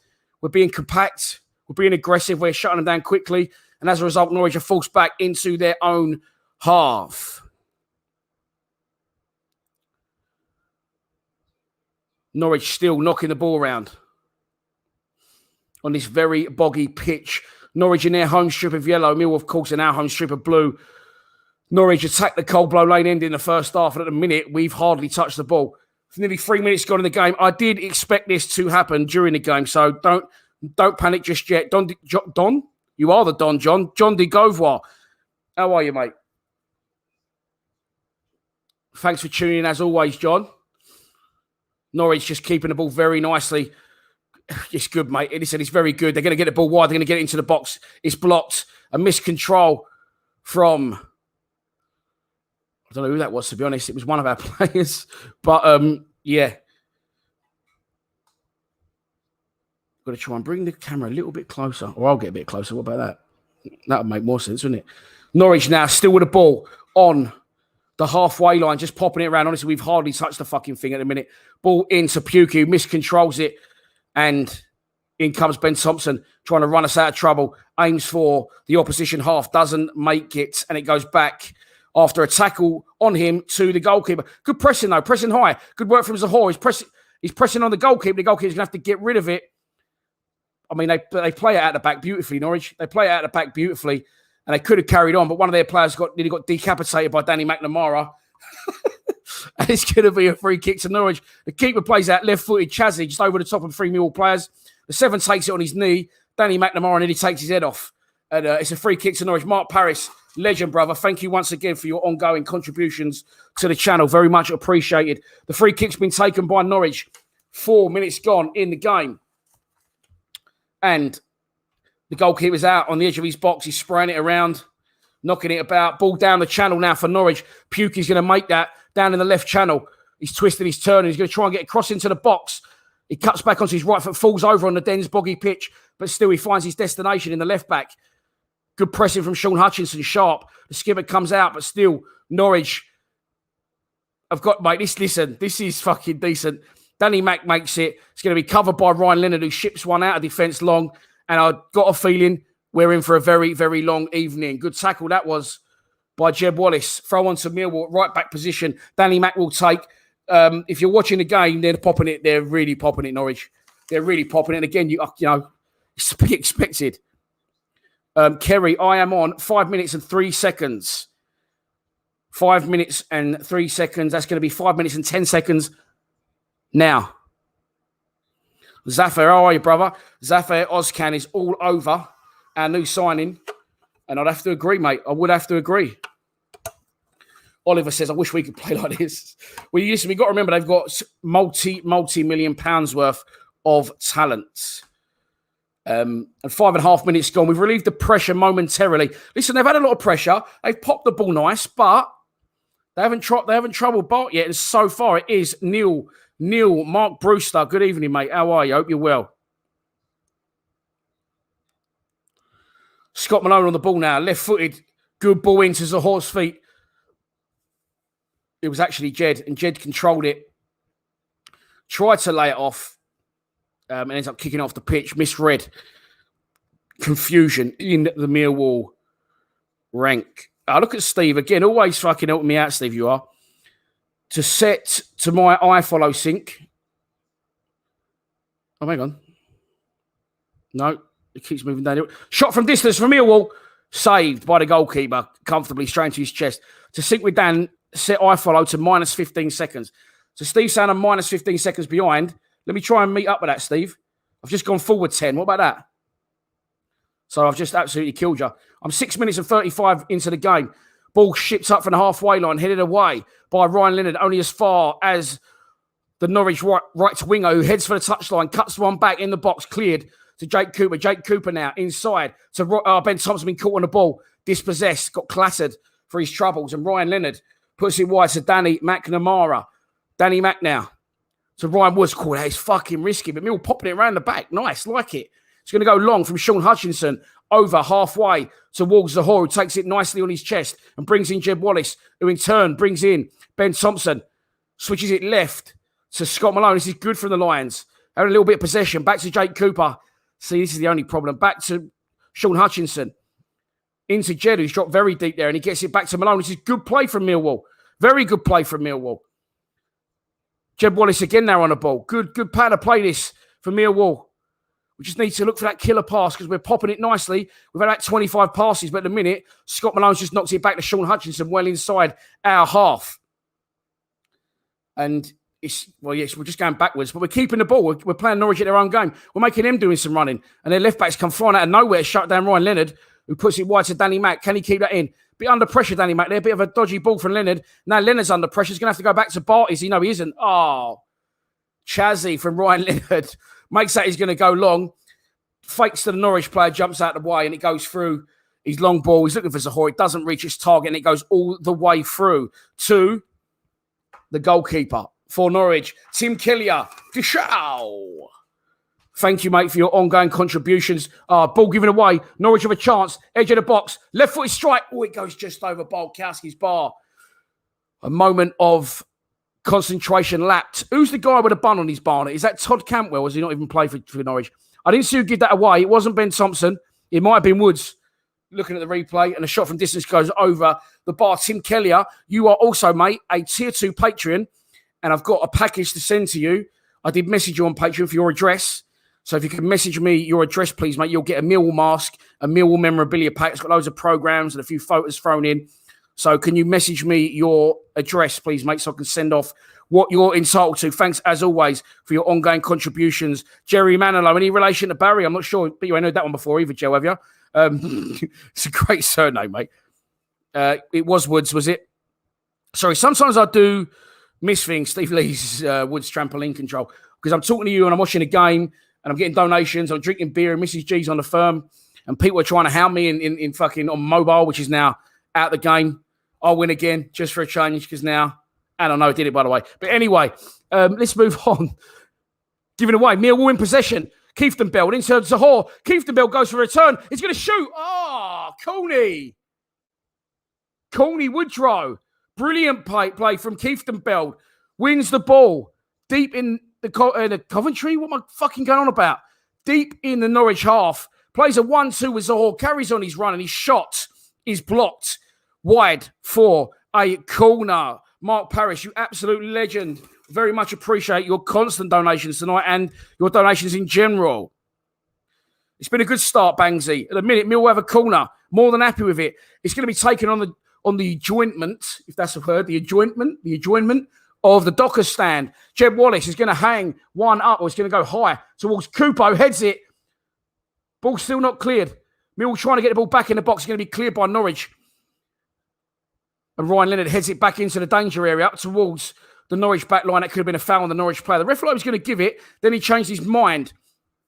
We're being compact. We're being aggressive. We're shutting them down quickly. And as a result, Norwich are forced back into their own half. Norwich still knocking the ball around on this very boggy pitch. Norwich in their home strip of yellow. Millwall, of course, in our home strip of blue. Norwich attacked the Cold Blow Lane end in the first half, and at the minute, we've hardly touched the ball. It's nearly 3 minutes gone in the game. I did expect this to happen during the game, so don't panic just yet. Don, you are the Don, John. John de Govoir. How are you, mate? Thanks for tuning in, as always, John. Norwich just keeping the ball very nicely. It's good, mate. Listen, it's very good. They're going to get the ball wide. They're going to get it into the box. It's blocked. A miscontrol from... I don't know who that was, to be honest. It was one of our players. But, yeah. Got to try and bring the camera a little bit closer. Or I'll get a bit closer. What about that? That would make more sense, wouldn't it? Norwich now still with the ball on the halfway line, just popping it around. Honestly, we've hardly touched the fucking thing at the minute. Ball into Pukki, miscontrols it. And in comes Ben Thompson, trying to run us out of trouble. Aims for the opposition half, doesn't make it. And it goes back after a tackle on him to the goalkeeper. Good pressing, though. Pressing high. Good work from Zahor. He's pressing on the goalkeeper. The goalkeeper's going to have to get rid of it. I mean, they play it out the back beautifully, Norwich. They play it out the back beautifully, and they could have carried on, but one of their players nearly got decapitated by Danny McNamara. And it's going to be a free kick to Norwich. The keeper plays out left-footed Chazzy, just over the top of 3 Millwall players. The 7 takes it on his knee. Danny McNamara nearly takes his head off. And it's a free kick to Norwich. Mark Parris, legend, brother. Thank you once again for your ongoing contributions to the channel. Very much appreciated. The free kick's been taken by Norwich. 4 minutes gone in the game. And the goalkeeper's out on the edge of his box. He's spraying it around, knocking it about. Ball down the channel now for Norwich. Pukki's going to make that down in the left channel. He's twisting his turn. He's going to try and get across into the box. He cuts back onto his right foot, falls over on the Dens boggy pitch, but still he finds his destination in the left back. Good pressing from Sean Hutchinson, sharp. The skipper comes out, but still Norwich have got, mate, this is fucking decent. Danny Mack makes it. It's going to be covered by Ryan Leonard, who ships one out of defence long. And I've got a feeling we're in for a very, very long evening. Good tackle that was by Jeb Wallace. Throw on to Millwall, right back position. Danny Mack will take. If you're watching the game, they're popping it. They're really popping it, Norwich. They're really popping it. And again, you know, it's to be expected. Kerry, I am on 5 minutes and 3 seconds. 5 minutes and 3 seconds. That's going to be 5 minutes and 10 seconds now. Zafar, how are you, brother? Zafar Ozcan is all over our new signing. And I'd have to agree, mate. I would have to agree. Oliver says, I wish we could play like this. Well, listen, we've got to remember they've got multi-million pounds worth of talent. And 5.5 minutes gone. We've relieved the pressure momentarily. Listen, they've had a lot of pressure. They've popped the ball nice, but they haven't troubled Bart yet. And so far, it is nil. Mark Brewster, good evening, mate. How are you? Hope you're well. Scott Malone on the ball now. Left-footed. Good ball into Zahor's feet. It was actually Jed, and Jed controlled it. Tried to lay it off. And ends up kicking off the pitch. Misread. Confusion in the Millwall rank. Look at Steve. Again, always fucking helping me out, Steve, you are. To set to my iFollow sync. Oh, hang on. No, it keeps moving down. Shot from distance from Millwall. Saved by the goalkeeper. Comfortably straight into his chest. To sync with Dan, set iFollow to minus 15 seconds. So Steve's saying I'm minus 15 seconds behind. Let me try and meet up with that, Steve. I've just gone forward 10. What about that? So I've just absolutely killed you. I'm 6 minutes and 35 into the game. Ball shipped up from the halfway line, headed away by Ryan Leonard, only as far as the Norwich right winger, who heads for the touchline, cuts one back in the box, cleared to Jake Cooper. Jake Cooper now inside to Ben Thompson, been caught on the ball, dispossessed, got clattered for his troubles. And Ryan Leonard puts it wide to Danny McNamara. Danny Mac now. So Ryan Woods called out. It's fucking risky, but Mill popping it around the back. Nice, like it. It's going to go long from Sean Hutchinson over halfway towards Zahor, who takes it nicely on his chest and brings in Jeb Wallace, who in turn brings in Ben Thompson. Switches it left to Scott Malone. This is good from the Lions. Having a little bit of possession. Back to Jake Cooper. See, this is the only problem. Back to Sean Hutchinson. Into Jed, who's dropped very deep there, and he gets it back to Malone. This is good play from Millwall. Very good play from Millwall. Jed Wallace again now on the ball. Good pattern to play this for Millwall. We just need to look for that killer pass because we're popping it nicely. We've had like 25 passes, but at the minute, Scott Malone's just knocked it back to Sean Hutchinson well inside our half. And we're just going backwards, but we're keeping the ball. We're playing Norwich at their own game. We're making them doing some running. And their left backs come flying out of nowhere to shut down Ryan Leonard, who puts it wide to Danny Mack. Can he keep that in? Bit under pressure, Danny Mack there. Bit of a dodgy ball from Leonard. Now Leonard's under pressure. He's going to have to go back to Barty. He isn't. Oh, Chazzy from Ryan Leonard. Makes that he's going to go long. Fakes to the Norwich player, jumps out of the way, and it goes through his long ball. He's looking for Zahor. It doesn't reach its target, and it goes all the way through to the goalkeeper for Norwich, Tim Killier. Dishow. Thank you, mate, for your ongoing contributions. Ball given away. Norwich have a chance. Edge of the box. Left-footed strike. Oh, it goes just over Bolkowski's bar. A moment of concentration lapped. Who's the guy with a bun on his bar? Is that Todd Cantwell? Has he not even played for Norwich? I didn't see who give that away. It wasn't Ben Thompson. It might have been Woods. Looking at the replay, and a shot from distance goes over the bar. Tim Kellier, you are also, mate, a Tier 2 Patreon, and I've got a package to send to you. I did message you on Patreon for your address. So if you can message me your address, please, mate, you'll get a Millwall mask, a Millwall memorabilia pack. It's got loads of programs and a few photos thrown in. So can you message me your address, please, mate, so I can send off what you're entitled to. Thanks, as always, for your ongoing contributions. Jerry Manilow, any relation to Barry? I'm not sure, but you ain't heard that one before either, Joe, have you? It's a great surname, mate. It was Woods, was it? Sorry, sometimes I do miss things. Steve Lee's Woods trampoline control. Because I'm talking to you and I'm watching a game and I'm getting donations. I'm drinking beer and Mrs. G's on the firm. And people are trying to hound me in fucking on mobile, which is now out the game. I'll win again just for a change because now, I don't know, I did it by the way. But anyway, let's move on. Giving away, Millwall in possession. Kieftenbeld into Zahor. Kieftenbeld goes for a return. He's going to shoot. Cooney Woodrow. Brilliant play from Kieftenbeld. Wins the ball deep in the Coventry. What am I fucking going on about? Deep in the Norwich half. Plays a 1-2 with Zahor. Carries on his run and his shot is blocked wide for a corner. Mark Parrish, you absolute legend. Very much appreciate your constant donations tonight and your donations in general. It's been a good start, Bangsy. At the minute, Mill will have a corner. More than happy with it. It's going to be taken on the adjointment, if that's a word, the adjointment of the Dockers stand. Jeb Wallace is going to hang one up, or it's going to go high towards Kupo. Heads it. Ball still not cleared. Mill trying to get the ball back in the box. It's going to be cleared by Norwich. And Ryan Leonard heads it back into the danger area up towards the Norwich back line. That could have been a foul on the Norwich player. The referee was going to give it. Then he changed his mind.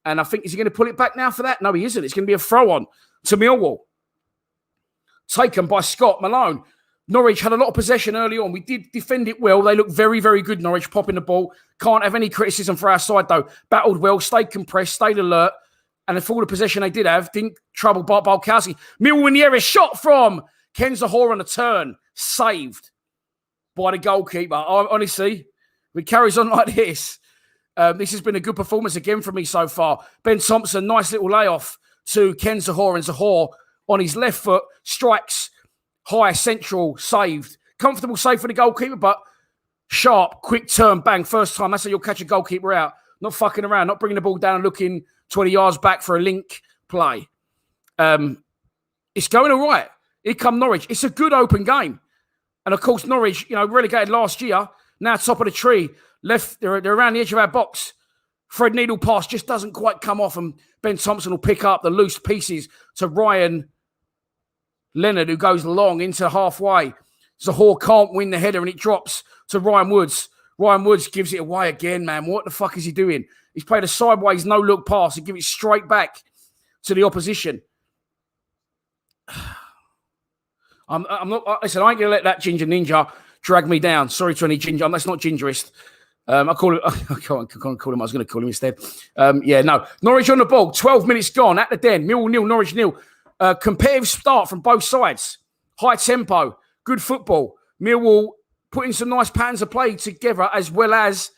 And I think, is he going to pull it back now for that? No, he isn't. It's going to be a throw on to Millwall. Taken by Scott Malone. Norwich had a lot of possession early on. We did defend it well. They looked very, very good, Norwich, popping the ball. Can't have any criticism for our side, though. Battled well, stayed compressed, stayed alert. And for all the possession they did have, didn't trouble Bolkowski. Millwall in the area. Shot from Ken Zahor on a turn. Saved by the goalkeeper. Honestly, if it carries on like this, this has been a good performance again from me so far. Ben Thompson, nice little layoff to Ken Zahor, and Zahor on his left foot strikes high central, saved. Comfortable save for the goalkeeper, but sharp, quick turn, bang, first time. That's how you'll catch a goalkeeper out. Not fucking around, not bringing the ball down and looking 20 yards back for a link play. It's going all right. Here come Norwich. It's a good open game. And of course, Norwich, relegated last year, now top of the tree. They're around the edge of our box. Fred Needle pass just doesn't quite come off, and Ben Thompson will pick up the loose pieces to Ryan Leonard, who goes long into halfway. Zahor can't win the header, and it drops to Ryan Woods. Ryan Woods gives it away again, man. What the fuck is he doing? He's played a sideways, no-look pass and give it straight back to the opposition. I'm not. Listen, I ain't gonna let that ginger ninja drag me down. Sorry to any ginger. That's not gingerist. I call him. I can't call him. I was going to call him instead. No. Norwich on the ball. 12 minutes gone at the Den. Millwall 0, Norwich 0. Competitive start from both sides. High tempo. Good football. Millwall putting some nice patterns of play together as well as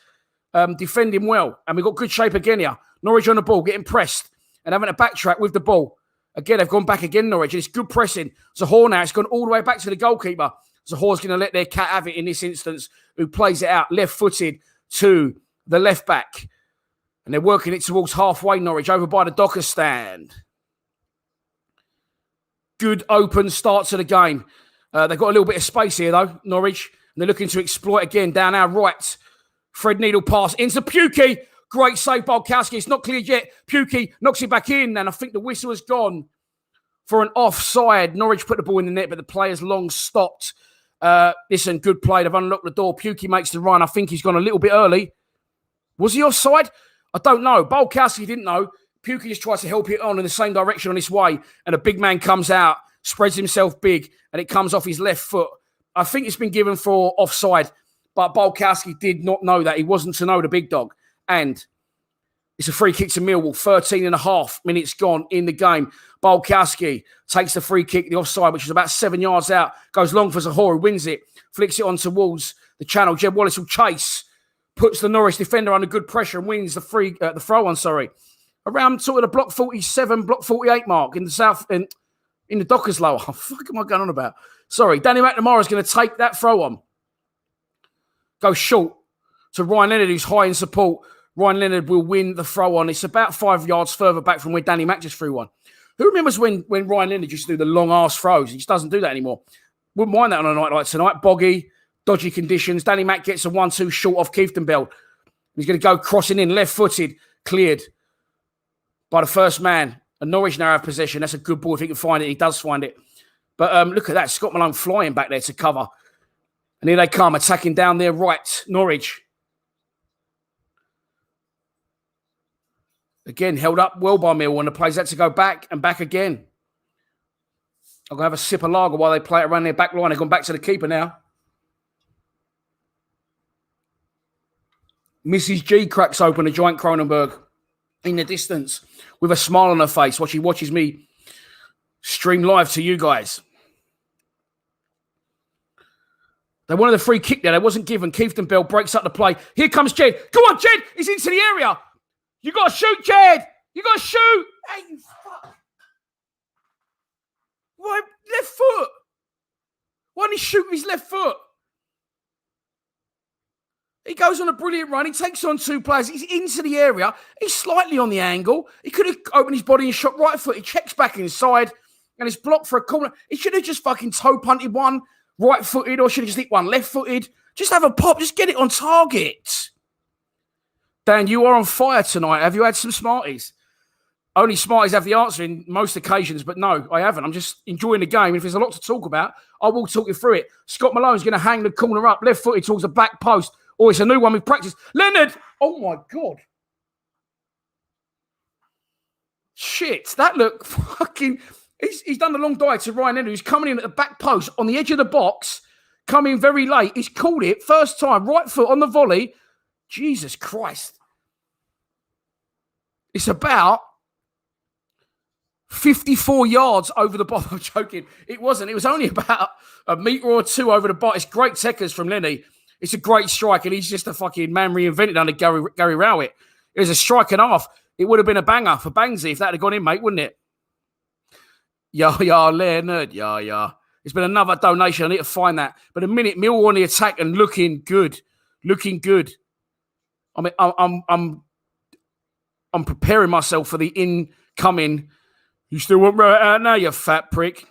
defending well. And we've got good shape again here. Norwich on the ball, getting pressed and having to backtrack with the ball. Again, they've gone back again, Norwich. And it's good pressing. Zahor now, it's gone all the way back to the goalkeeper. Zahor's going to let their cat have it in this instance, who plays it out left-footed to the left back. And they're working it towards halfway, Norwich, over by the Docker stand. Good open start to the game. They've got a little bit of space here, though, Norwich. And they're looking to exploit again down our right. Fred Needle pass into Pukey. Great save, Bulkowski. It's not cleared yet. Pukey knocks it back in, and I think the whistle has gone for an offside. Norwich put the ball in the net, but the player's long stopped. Listen, good play. They've unlocked the door. Pukey makes the run. I think he's gone a little bit early. Was he offside? I don't know. Bulkowski didn't know. Pukey just tries to help it on in the same direction on this way, and a big man comes out, spreads himself big, and it comes off his left foot. I think it's been given for offside, but Bulkowski did not know that. He wasn't to know, the big dog. And it's a free kick to Millwall. 13 and a half minutes gone in the game. Bulkowski takes the free kick, the offside, which is about 7 yards out. Goes long for Zahor, who wins it. Flicks it on towards the channel. Jed Wallace will chase. Puts the Norwich defender under good pressure and wins the throw on, around sort of the block 47, block 48 mark in the south, in the Dockers lower. What the fuck am I going on about? Sorry. Danny McNamara is going to take that throw on. Go short to Ryan Leonard, who's high in support. Ryan Leonard will win the throw on. It's about 5 yards further back from where Danny Mack just threw one. Who remembers when Ryan Leonard used to do the long arse throws? He just doesn't do that anymore. Wouldn't mind that on a night like tonight. Boggy, dodgy conditions. Danny Mack gets a 1-2 short off Kieftenbeld. He's going to go crossing in, left-footed, cleared by the first man. And Norwich now have possession. That's a good ball if he can find it. He does find it. But look at that. Scott Malone flying back there to cover. And here they come, attacking down their right. Norwich. Again, held up well by Millwall, and the players had to go back and back again. I'm going to have a sip of lager while they play it around their back line. They've gone back to the keeper now. Mrs. G cracks open a giant Cronenberg in the distance with a smile on her face while she watches me stream live to you guys. They wanted a free kick there. It wasn't given. Kieftenbeld breaks up the play. Here comes Jed. Go on, Jed. He's into the area. You got to shoot, Jed. You got to shoot. Hey, you fuck. Why, left foot. Why didn't he shoot with his left foot? He goes on a brilliant run. He takes on two players. He's into the area. He's slightly on the angle. He could have opened his body and shot right foot. He checks back inside and it's blocked for a corner. He should have just fucking toe punted one right-footed, or should have just hit one left-footed. Just have a pop. Just get it on target. Dan, you are on fire tonight. Have you had some Smarties? Only Smarties have the answer in most occasions, but no, I haven't. I'm just enjoying the game. If there's a lot to talk about, I will talk you through it. Scott Malone's going to hang the corner up, left-footed towards the back post. Oh, it's a new one we've practiced. Leonard! Oh, my God. Shit, that looked fucking... He's done the long dive to Ryan Leonard, who's coming in at the back post on the edge of the box, coming very late. He's called it. First time, right foot on the volley. Jesus Christ. It's about 54 yards over the bottom. I'm joking. It wasn't. It was only about a metre or two over the bottom. It's great techers from Lenny. It's a great strike, and he's just a fucking man reinvented under Gary Rowett. It was a strike and a half. It would have been a banger for Bangsy if that had gone in, mate, wouldn't it? Yeah, Leonard. Yeah. It's been another donation. I need to find that. But a minute, Millwall on the attack and looking good. I mean, I'm preparing myself for the incoming. You still want Rowett out now, you fat prick.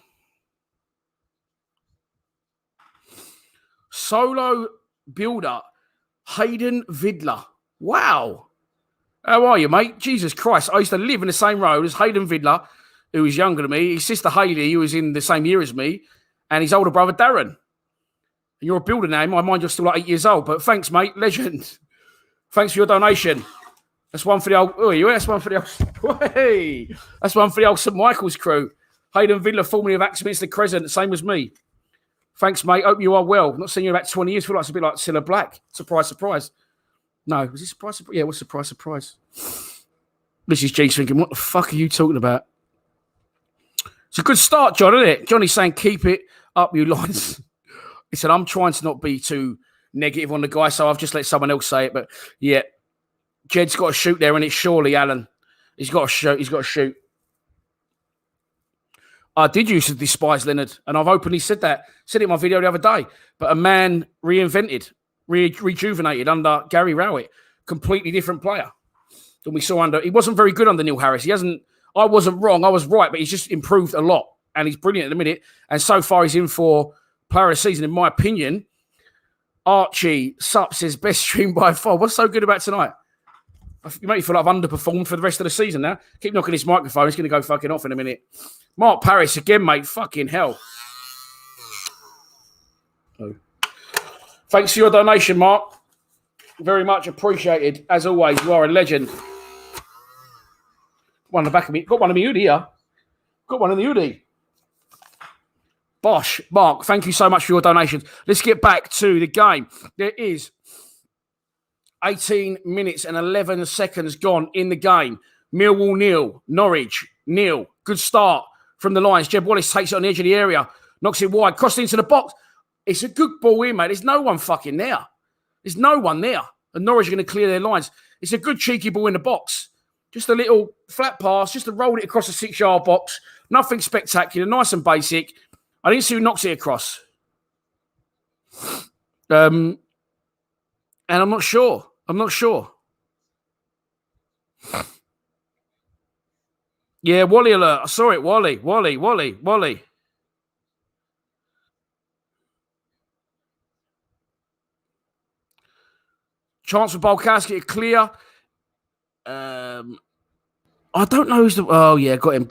Solo builder, Hayden Vidler. Wow. How are you, mate? Jesus Christ. I used to live in the same road as Hayden Vidler, who was younger than me, his sister Hayley, who was in the same year as me, and his older brother Darren. And you're a builder now. In my mind, you're still like 8 years old. But thanks, mate. Legend. Thanks for your donation. That's one for the old... Oh, you? That's one for the old... Hey! That's one for the old St Michael's crew. Hayden Villa, formerly of Axminster Crescent, same as me. Thanks, mate. Hope you are well. Not seen you in about 20 years. Feel like it's a bit like Cilla Black. Surprise, surprise. No, was it surprise, surprise? Yeah, what's surprise, surprise? This is G's thinking, what the fuck are you talking about? It's a good start, John, isn't it? Johnny's saying, keep it up, you lines. He said, I'm trying to not be too negative on the guy, so I've just let someone else say it. But yeah, Jed's got to shoot there, and it's surely Alan. He's got to shoot. He's got to shoot. I did used to despise Leonard, and I've openly said that. Said it in my video the other day. But a man reinvented, rejuvenated under Gary Rowett. Completely different player than we saw under. He wasn't very good under Neil Harris. He hasn't. I wasn't wrong. I was right, but he's just improved a lot, and he's brilliant at the minute. And so far, he's in for player of the season, in my opinion. Archie Sup says best stream by far. What's so good about tonight? You make me feel like I've underperformed for the rest of the season now. Keep knocking his microphone. He's going to go fucking off in a minute. Mark Parris again, mate. Fucking hell. Oh. Thanks for your donation, Mark. Very much appreciated. As always, you are a legend. One in the back of me. Got one in the hoodie here. Got one in the hoodie. Bosh. Mark, thank you so much for your donations. Let's get back to the game. There is 18 minutes and 11 seconds gone in the game. Millwall nil. Norwich nil. Good start from the Lions. Jeb Wallace takes it on the edge of the area. Knocks it wide. Crossed into the box. It's a good ball in, mate. There's no one fucking there. There's no one there. And Norwich are going to clear their lines. It's a good cheeky ball in the box. Just a little flat pass. Just to roll it across the 6-yard box. Nothing spectacular. Nice and basic. I didn't see who knocks it across. And I'm not sure. Yeah, Wally alert. I saw it. Wally. Chance for Bolkowski to clear. I don't know who's the... Oh, yeah, got him.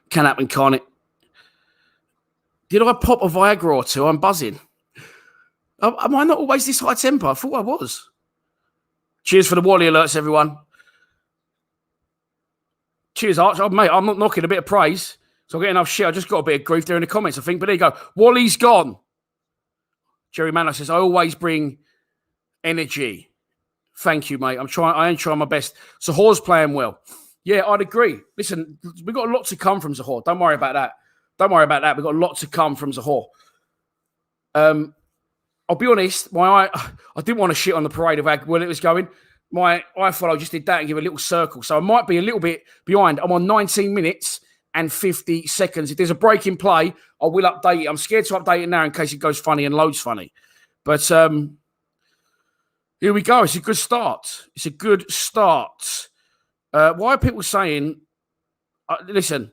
Can happen, can't it? Did I pop a Viagra or two? I'm buzzing. Am I not always this high temper? I thought I was. Cheers for the Wally alerts, everyone. Cheers, Arch. Oh, mate, I'm not knocking a bit of praise. So I get enough shit. I just got a bit of grief there in the comments, I think. But there you go. Wally's gone. Jerry Manor says, I always bring energy. Thank you, mate. I am trying my best. Zahor's playing well. Yeah, I'd agree. Listen, we've got a lot to come from Zahor. Don't worry about that. We've got a lot to come from Zahor. I'll be honest, I didn't want to shit on the parade of when it was going. My iFollow just did that and give a little circle. So I might be a little bit behind. I'm on 19 minutes and 50 seconds. If there's a break in play, I will update it. I'm scared to update it now in case it goes funny and loads funny. But here we go. It's a good start. Why are people saying... listen,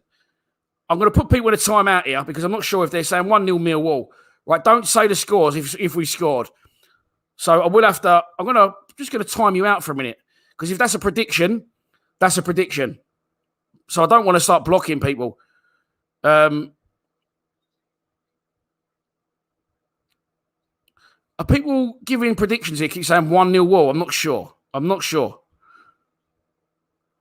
I'm going to put people in a timeout here because I'm not sure if they're saying 1-0 Millwall. Right, don't say the scores if we scored. So I will have to... just going to time you out for a minute. Because if that's a prediction, that's a prediction. So I don't want to start blocking people. Are people giving predictions here? Keep saying 1-0 Wall. I'm not sure.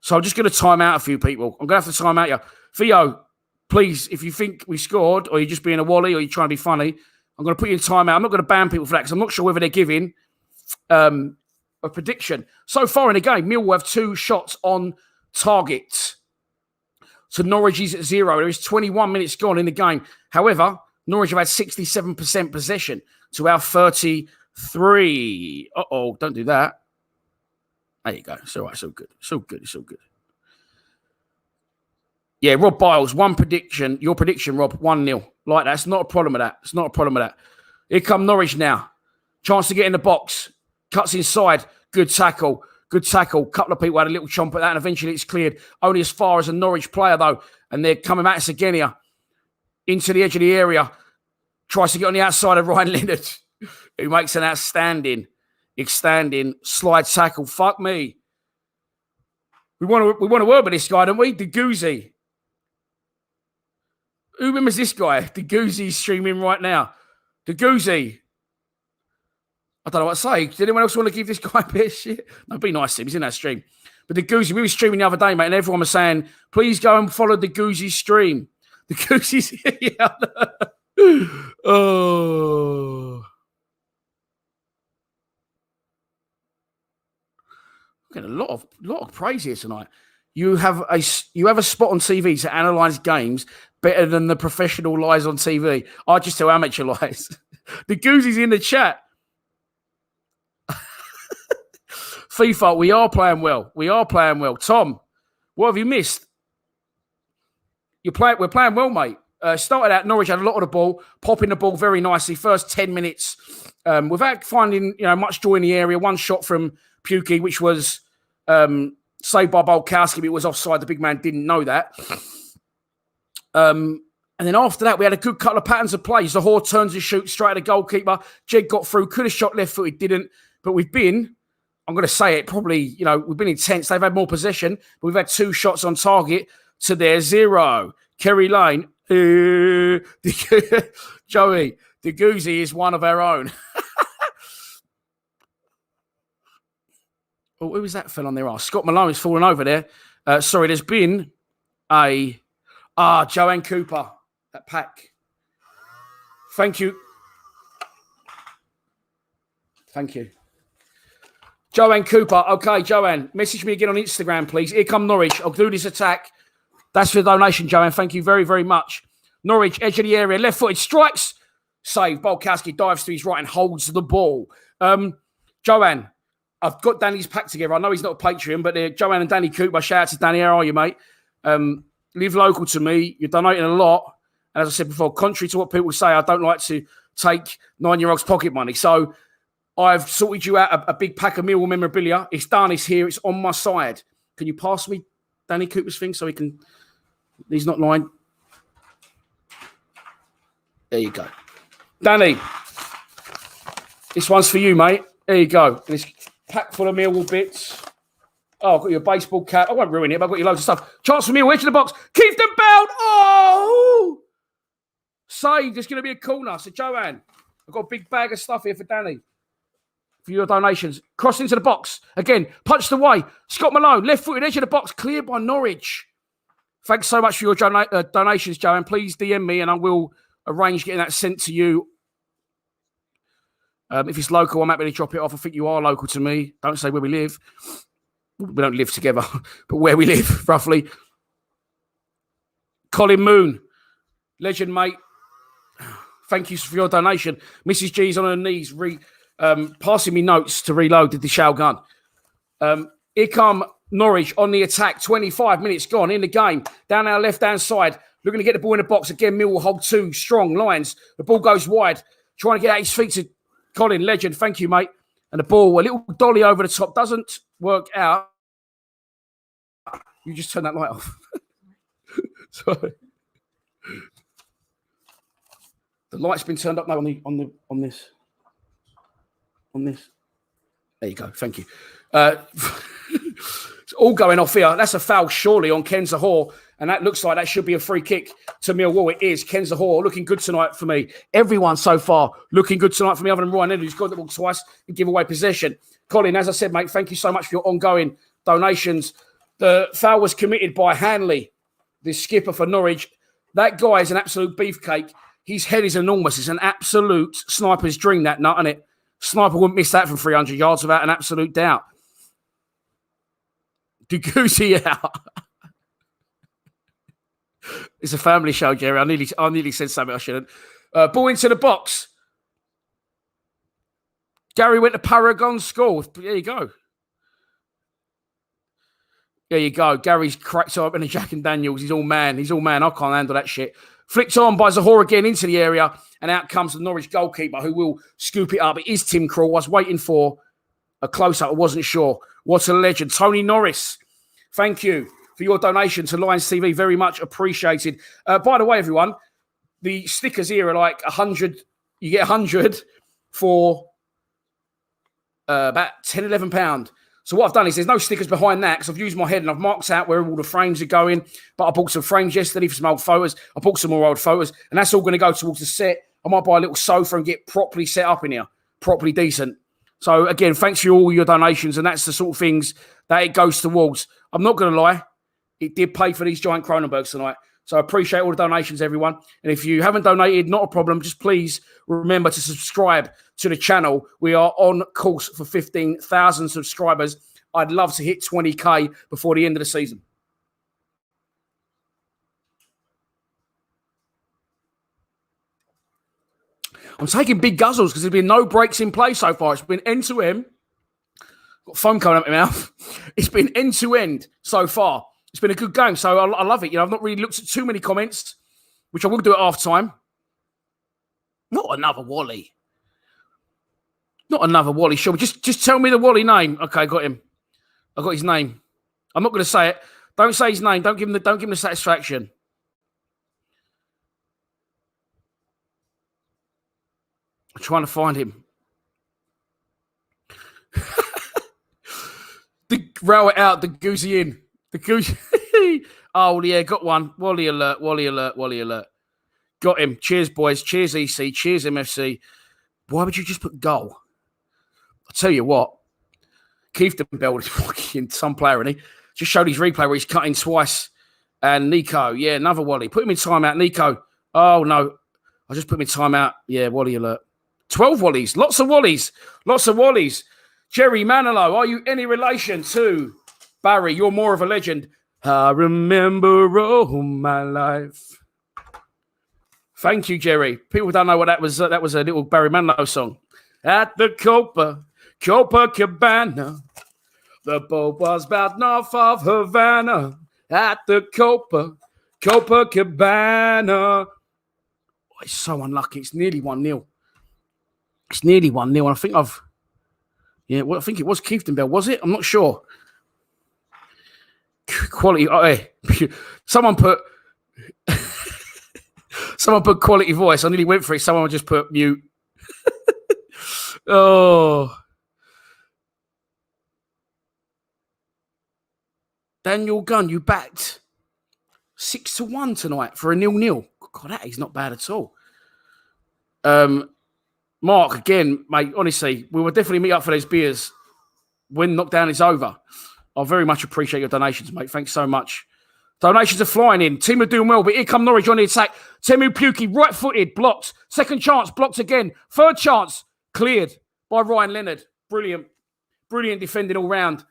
So I'm just going to time out a few people. I'm going to have to time out you. Theo, please, if you think we scored or you're just being a Wally or you're trying to be funny, I'm going to put you in timeout. I'm not going to ban people for that because I'm not sure whether they're giving a prediction. So far in the game, Millwall have 2 shots on target. So Norwich is at 0. There is 21 minutes gone in the game. However, Norwich have had 67% possession to our 33. Uh-oh, don't do that. There you go. It's all right. It's all good. It's all good. Yeah, Rob Biles, one prediction. Your prediction, Rob, 1-0. Like that. It's not a problem with that. Here come Norwich now. Chance to get in the box. Cuts inside. Good tackle. Couple of people had a little chomp at that, and eventually it's cleared. Only as far as a Norwich player, though. And they're coming at us again here. Into the edge of the area. Tries to get on the outside of Ryan Leonard, who makes an outstanding slide tackle. Fuck me. We want to work with this guy, don't we? The Goozy. Who remembers this guy? The Goozy's streaming right now. The Goozy. I don't know what to say. Did anyone else want to give this guy a bit of shit? No, be nice to him. He's in that stream. But the Goozy, we were streaming the other day, mate, and everyone was saying, please go and follow the Goozy's stream. The Goozy's here. Oh. Getting a lot of praise here tonight. You have a spot on TV to analyse games better than the professional lies on TV. I just tell amateur lies. The Goozy's in the chat. FIFA, we are playing well. We are playing well. Tom, what have you missed? We're playing well, mate. Started out, Norwich had a lot of the ball, popping the ball very nicely. First 10 minutes, without finding much joy in the area. One shot from Pukey, which was saved by Bolkowski, but it was offside. The big man didn't know that. And then after that, we had a good couple of patterns of play. Zahor turns and shoots straight at the goalkeeper. Jed got through, could have shot left-footed, didn't. But we've been, I'm going to say it, probably, we've been intense. They've had more possession, but we've had 2 shots on target to their 0. Kerry Lane, Joey, the Goozy is one of our own. Oh, who was that fell on their arse? Scott Malone is falling over there. Sorry, there's been Joanne Cooper, that pack. Thank you. Thank you. Joanne Cooper. Okay, Joanne, message me again on Instagram, please. Here come Norwich. I'll do this attack. That's for the donation, Joanne. Thank you very, very much. Norwich, edge of the area, left-footed, strikes. Save. Bolkowski dives to his right and holds the ball. Joanne, I've got Danny's pack together. I know he's not a Patreon, but Joanne and Danny Cooper. Shout out to Danny. How are you, mate? Live local to me. You're donating a lot. And as I said before, contrary to what people say, I don't like to take 9-year-olds' pocket money. So I've sorted you out a big pack of Millwall memorabilia. It's done. It's here. It's on my side. Can you pass me Danny Cooper's thing so he can... He's not lying. There you go. Danny, this one's for you, mate. There you go. And it's packed full of Millwall bits. Oh, I've got your baseball cap. I won't ruin it, but I've got you loads of stuff. Chance for Millwall, edge of the box. Keith the belt. Oh! Saved. There's going to be a corner. So, Joanne, I've got a big bag of stuff here for Danny. For your donations. Cross into the box. Again, punched away. Scott Malone, left-footed, edge of the box. Cleared by Norwich. Thanks so much for your donations, Joanne. Please DM me and I will arrange getting that sent to you. If it's local, I'm happy to drop it off. I think you are local to me. Don't say where we live. We don't live together, but where we live, roughly. Colin Moon, legend, mate. Thank you for your donation. Mrs. G's on her knees, passing me notes to reload the Dishal gun. Here come Norwich on the attack. 25 minutes gone in the game. Down our left-hand side. Looking to get the ball in the box. Again, Millwall hold 2 strong lines. The ball goes wide. Trying to get at his feet to Colin. Legend. Thank you, mate. And the ball, a little dolly over the top. Doesn't work out. You just turn that light off. Sorry. The light's been turned up now on this. There you go. Thank you. It's all going off here. That's a foul, surely, on Ken Zahor. And that looks like that should be a free kick to Millwall. It is. Ken Zahor looking good tonight for me. Everyone so far looking good tonight for me, other than Ryan Edwards, who's got the ball twice and give away possession. Colin, as I said, mate, thank you so much for your ongoing donations. The foul was committed by Hanley, the skipper for Norwich. That guy is an absolute beefcake. His head is enormous. It's an absolute sniper's dream, that nut, isn't it? Sniper wouldn't miss that from 300 yards without an absolute doubt. Degusi out. It's a family show, Jerry. I nearly said something I shouldn't. Ball into the box. Gary went to Paragon School. There you go. There you go. Gary's cracked open a Jack and Daniels. He's all man. I can't handle that shit. Flicked on by Zahor again into the area. And out comes the Norwich goalkeeper who will scoop it up. It is Tim Krul. I was waiting for a close-up. I wasn't sure. What a legend. Tony Norris, thank you for your donation to Lions TV. Very much appreciated. By the way, everyone, the stickers here are like 100. You get 100 for about £10, £11. So what I've done is there's no stickers behind that because I've used my head and I've marked out where all the frames are going. But I bought some frames yesterday for some old photos. I bought some more old photos, and that's all going to go towards the set. I might buy a little sofa and get properly set up in here, properly decent. So again, thanks for all your donations, and that's the sort of things that it goes towards. I'm not going to lie, it did pay for these giant Cronenbergs tonight. So I appreciate all the donations, everyone. And if you haven't donated, not a problem. Just please remember to subscribe to the channel. We are on course for 15,000 subscribers. I'd love to hit 20K before the end of the season. I'm taking big guzzles because there's been no breaks in play so far. It's been end to end. Got foam coming out my mouth. It's been end to end so far. It's been a good game, so I love it. You know, I've not really looked at too many comments, which I will do at half time. Not another Wally. Not another Wally. Sure, just tell me the Wally name. Okay, got him. I got his name. I'm not going to say it. Don't say his name. Don't give him the satisfaction. I'm trying to find him. Row it out. The goosey in. The goose. Oh, yeah, got one. Wally alert, Wally alert, Wally alert. Got him. Cheers, boys. Cheers, EC. Cheers, MFC. Why would you just put goal? I'll tell you what. Keefton is fucking some player, isn't he? Just showed his replay where he's cutting twice. And Nico, yeah, another Wally. Put him in timeout. Nico. Oh, no. I just put him in timeout. Yeah, Wally alert. 12 Wallies. Lots of Wallies. Lots of Wallies. Jerry Manilow, are you any relation to Barry? You're more of a legend. I remember all my life. Thank you, Jerry. People don't know what that was. That was a little Barry Manilow song. At the Copacabana, the boat was about north of Havana. At the Copacabana. Oh, it's so unlucky. It's nearly 1-0. It's nearly 1-0. I think I think it was Keefton Bell, was it? I'm not sure. Quality. Oh, hey. Someone put quality voice. I nearly went for it. Someone just put mute. Oh. Daniel Gunn, you backed 6-1 tonight for a 0-0. God, that is not bad at all. Mark, again, mate, honestly, we will definitely meet up for those beers when knockdown is over. I very much appreciate your donations, mate. Thanks so much. Donations are flying in. Team are doing well, but here come Norwich on the attack. Teemu Pukki, right-footed, blocked. Second chance, blocked again. Third chance, cleared by Ryan Leonard. Brilliant. Brilliant defending all round.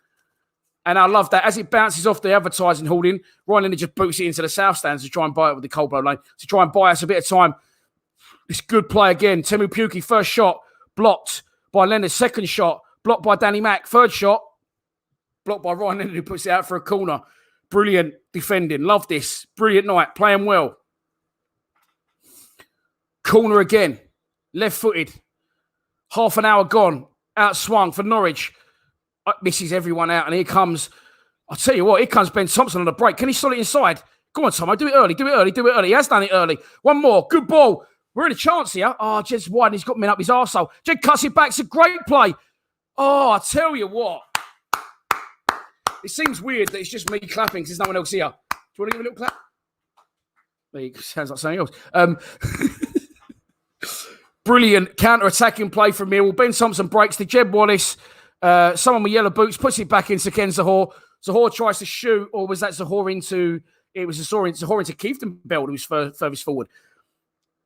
And I love that. As it bounces off the advertising hoarding, Ryan Leonard just boots it into the south stands to try and buy it with the cold blow lane, to try and buy us a bit of time. It's good play again. Teemu Pukki, first shot, blocked by Leonard. Second shot, blocked by Danny Mack. Third shot, blocked by Ryan Leonard, who puts it out for a corner. Brilliant defending. Love this. Brilliant night. Playing well. Corner again. Left-footed. Half an hour gone. Outswung for Norwich. Misses everyone out. And here comes, I'll tell you what, here comes Ben Thompson on the break. Can he slot it inside? Go on, Tomo. Do it early. Do it early. Do it early. He has done it early. One more. Good ball. We're in a chance here. Oh, Jed's wide and he's got men up his arsehole. Jed cuts it back. It's a great play. Oh, I tell you what. It seems weird that it's just me clapping because there's no one else here. Do you want to give a little clap? Sounds like something else. Brilliant counter-attacking play from Millwall. Ben Thompson breaks to Jed Wallace. Someone with yellow boots puts it back into Ken Zahor. Zahor tries to shoot, or was that Zahor into... It was Zahor into Keefton Bell, who was furthest forward.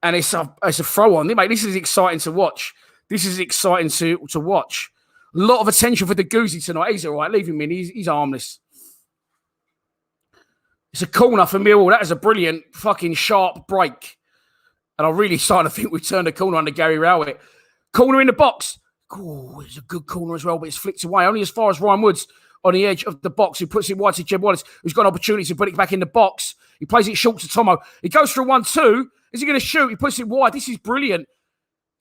And it's a throw on. Mate, this is exciting to watch. This is exciting to watch. A lot of attention for the Goozy tonight. He's all right. Leave him in. He's harmless. It's a corner for Millwall. That is a brilliant fucking sharp break. And I'm really starting to think we've turned a corner under Gary Rowett. Corner in the box. Oh, it's a good corner as well, but it's flicked away. Only as far as Ryan Woods on the edge of the box, who puts it wide to Jed Wallace, who's got an opportunity to put it back in the box. He plays it short to Tomo. He goes for a 1-2. Is he going to shoot? He puts it wide. This is brilliant.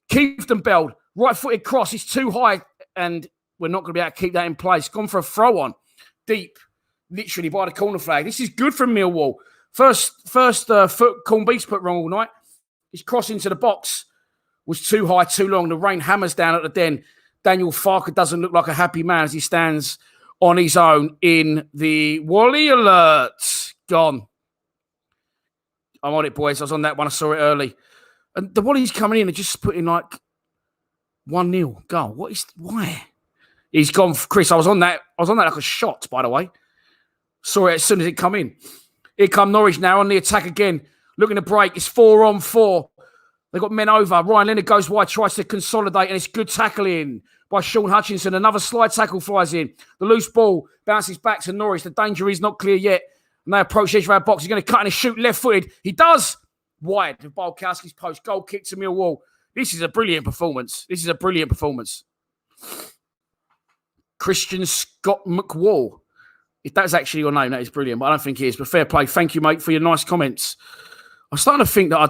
Keefton Bell, right-footed cross. It's too high, and we're not going to be able to keep that in place. Gone for a throw-on. Deep, literally by the corner flag. This is good from Millwall. First foot Corn Beast put wrong all night. His cross into the box was too high, too long. The rain hammers down at the den. Daniel Farker doesn't look like a happy man as he stands on his own in the Wally Alert. Gone. I'm on it, boys. I was on that one. I saw it early. And the Wally's coming in and just putting like 1-0 goal. Why? He's gone, Chris. I was on that like a shot, by the way. Saw it as soon as it come in. Here come Norwich now on the attack again. Looking to break. It's 4-on-4. They've got men over. Ryan Leonard goes wide, tries to consolidate, and it's good tackling by Sean Hutchinson. Another slide tackle flies in. The loose ball bounces back to Norwich. The danger is not clear yet. And they approach the edge of our box. He's going to cut and shoot left-footed. He does. Wide of Bulkowski's post. Goal kick to Millwall. This is a brilliant performance. Christian Scott McWall. If that's actually your name, that is brilliant. But I don't think it is. But fair play. Thank you, mate, for your nice comments. I'm starting to think that I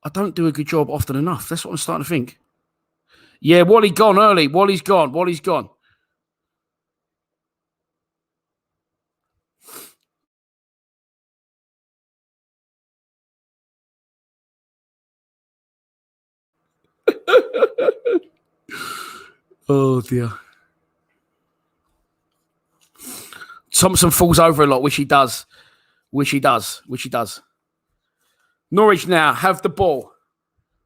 don't do a good job often enough. That's what I'm starting to think. Yeah, Wally gone early. Wally's gone. Oh, dear. Thompson falls over a lot, which he does. Norwich now have the ball.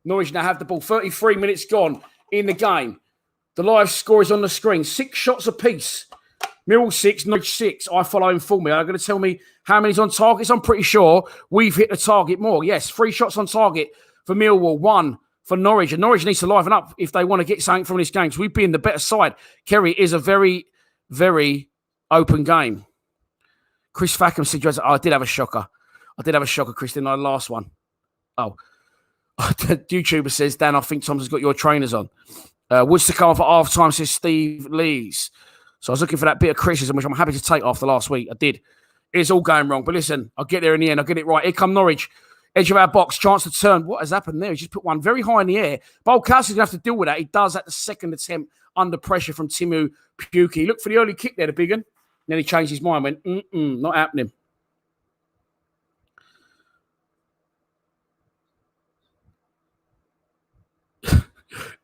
33 minutes gone in the game. The live score is on the screen. 6 shots apiece. Millwall 6, Norwich 6. I follow him for me. Are you going to tell me how many's on targets? I'm pretty sure we've hit the target more. Yes, 3 shots on target for Millwall, 1 for Norwich. And Norwich needs to liven up if they want to get something from this game. So we've been the better side. Kerry, is a very, very open game. Chris Fackham said, I did have a shocker, Chris, didn't I? Last one. Oh. The YouTuber says, Dan, I think Thompson's got your trainers on. Woods to come off at half-time, says Steve Lees. So I was looking for that bit of criticism, which I'm happy to take after last week. I did. It's all going wrong. But listen, I'll get there in the end. I'll get it right. Here come Norwich. Edge of our box. Chance to turn. What has happened there? He just put one very high in the air. Bulkowski's going to have to deal with that. He does at the second attempt under pressure from Timu Pukki. Look for the early kick there, the big one. Then he changed his mind, went, not happening.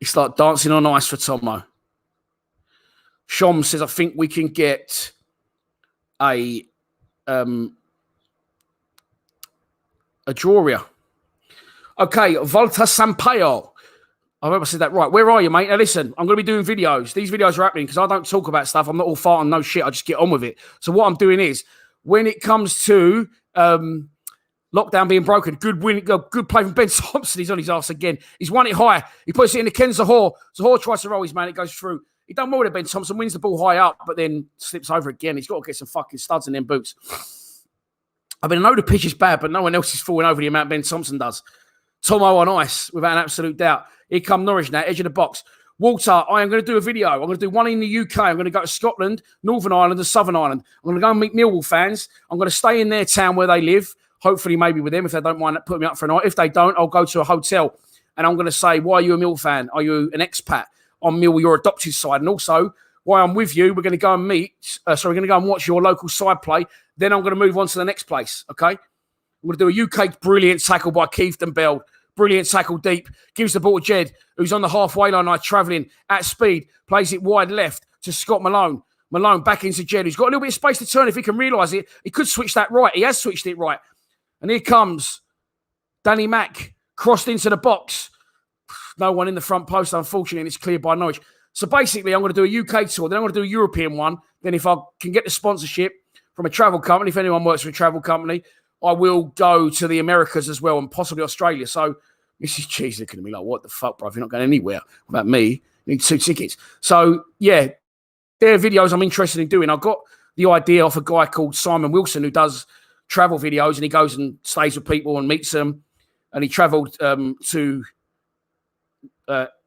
It's like dancing on ice for Tomo. Shom says, I think we can get a draw here. Okay, Volta Sampaio. I hope I said that right. Where are you, mate? Now, listen, I'm going to be doing videos. These videos are happening because I don't talk about stuff. I'm not all farting, no shit. I just get on with it. So what I'm doing is, when it comes to lockdown being broken, good play from Ben Thompson. He's on his arse again. He's won it high. He puts it into Ken Zahor. Zahor tries to roll his man. It goes through. He done well with it, Ben Thompson. Wins the ball high up, but then slips over again. He's got to get some fucking studs in them boots. I mean, I know the pitch is bad, but no one else is falling over the amount Ben Thompson does. Tomo on ice, without an absolute doubt. Here come Norwich now, edge of the box. Walter, I am going to do a video. I'm going to do one in the UK. I'm going to go to Scotland, Northern Ireland, and Southern Ireland. I'm going to go and meet Millwall fans. I'm going to stay in their town where they live. Hopefully, maybe with them, if they don't mind putting me up for a night. If they don't, I'll go to a hotel. And I'm going to say, why are you a Mill fan? Are you an expat on Mill, your adopted side? And also, why I'm with you, we're going to go and we're going to go and watch your local side play. Then I'm going to move on to the next place, okay? I'm going to do a UK brilliant tackle by Keith Bell. Brilliant tackle deep. Gives the ball to Jed, who's on the halfway line, travelling at speed. Plays it wide left to Scott Malone. Malone back into Jed, who's got a little bit of space to turn if he can realise it. He could switch that right. He has switched it right. And here comes Danny Mack, crossed into the box. No one in the front post, unfortunately, and it's cleared by Norwich. So basically, I'm going to do a UK tour. Then I'm going to do a European one. Then if I can get the sponsorship from a travel company, if anyone works for a travel company, I will go to the Americas as well and possibly Australia. So Mrs. Cheese looking at me like, what the fuck, bro? You're not going anywhere without me. You need 2 tickets. So, yeah, they're videos I'm interested in doing. I got the idea off a guy called Simon Wilson who does travel videos, and he goes and stays with people and meets them. And he travelled to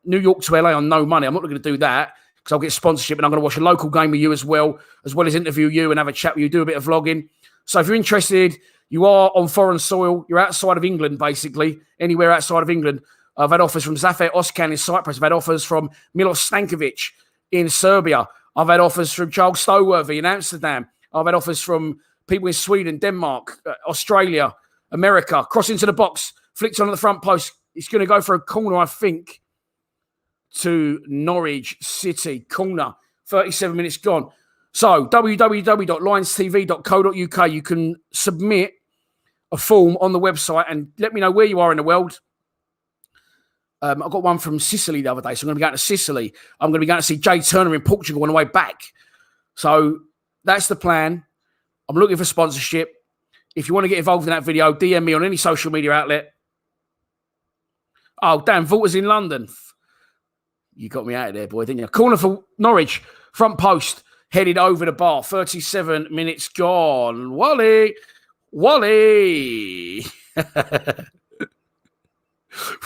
New York to LA on no money. I'm not going to do that because I'll get sponsorship, and I'm going to watch a local game with you as well as interview you and have a chat with you, do a bit of vlogging. So if you're interested, you are on foreign soil, you're outside of England, basically, anywhere outside of England. I've had offers from Zafer Oskan in Cyprus. I've had offers from Milos Stankovic in Serbia. I've had offers from Charles Stoworthy in Amsterdam. I've had offers from people in Sweden, Denmark, Australia, America. Cross into the box Flicked on at the front post. It's going to go for a corner, I think, to Norwich City. Corner. 37 minutes gone. So, www.lionstv.co.uk. You can submit a form on the website and let me know where you are in the world. I got one from Sicily the other day, so I'm going to be going to Sicily. I'm going to be going to see Jay Turner in Portugal on the way back. So that's the plan. I'm looking for sponsorship. If you want to get involved in that video, DM me on any social media outlet. Oh, damn, Vaulter's in London. You got me out of there, boy, didn't you? Corner for Norwich, front post, headed over the bar. 37 minutes gone. Wally.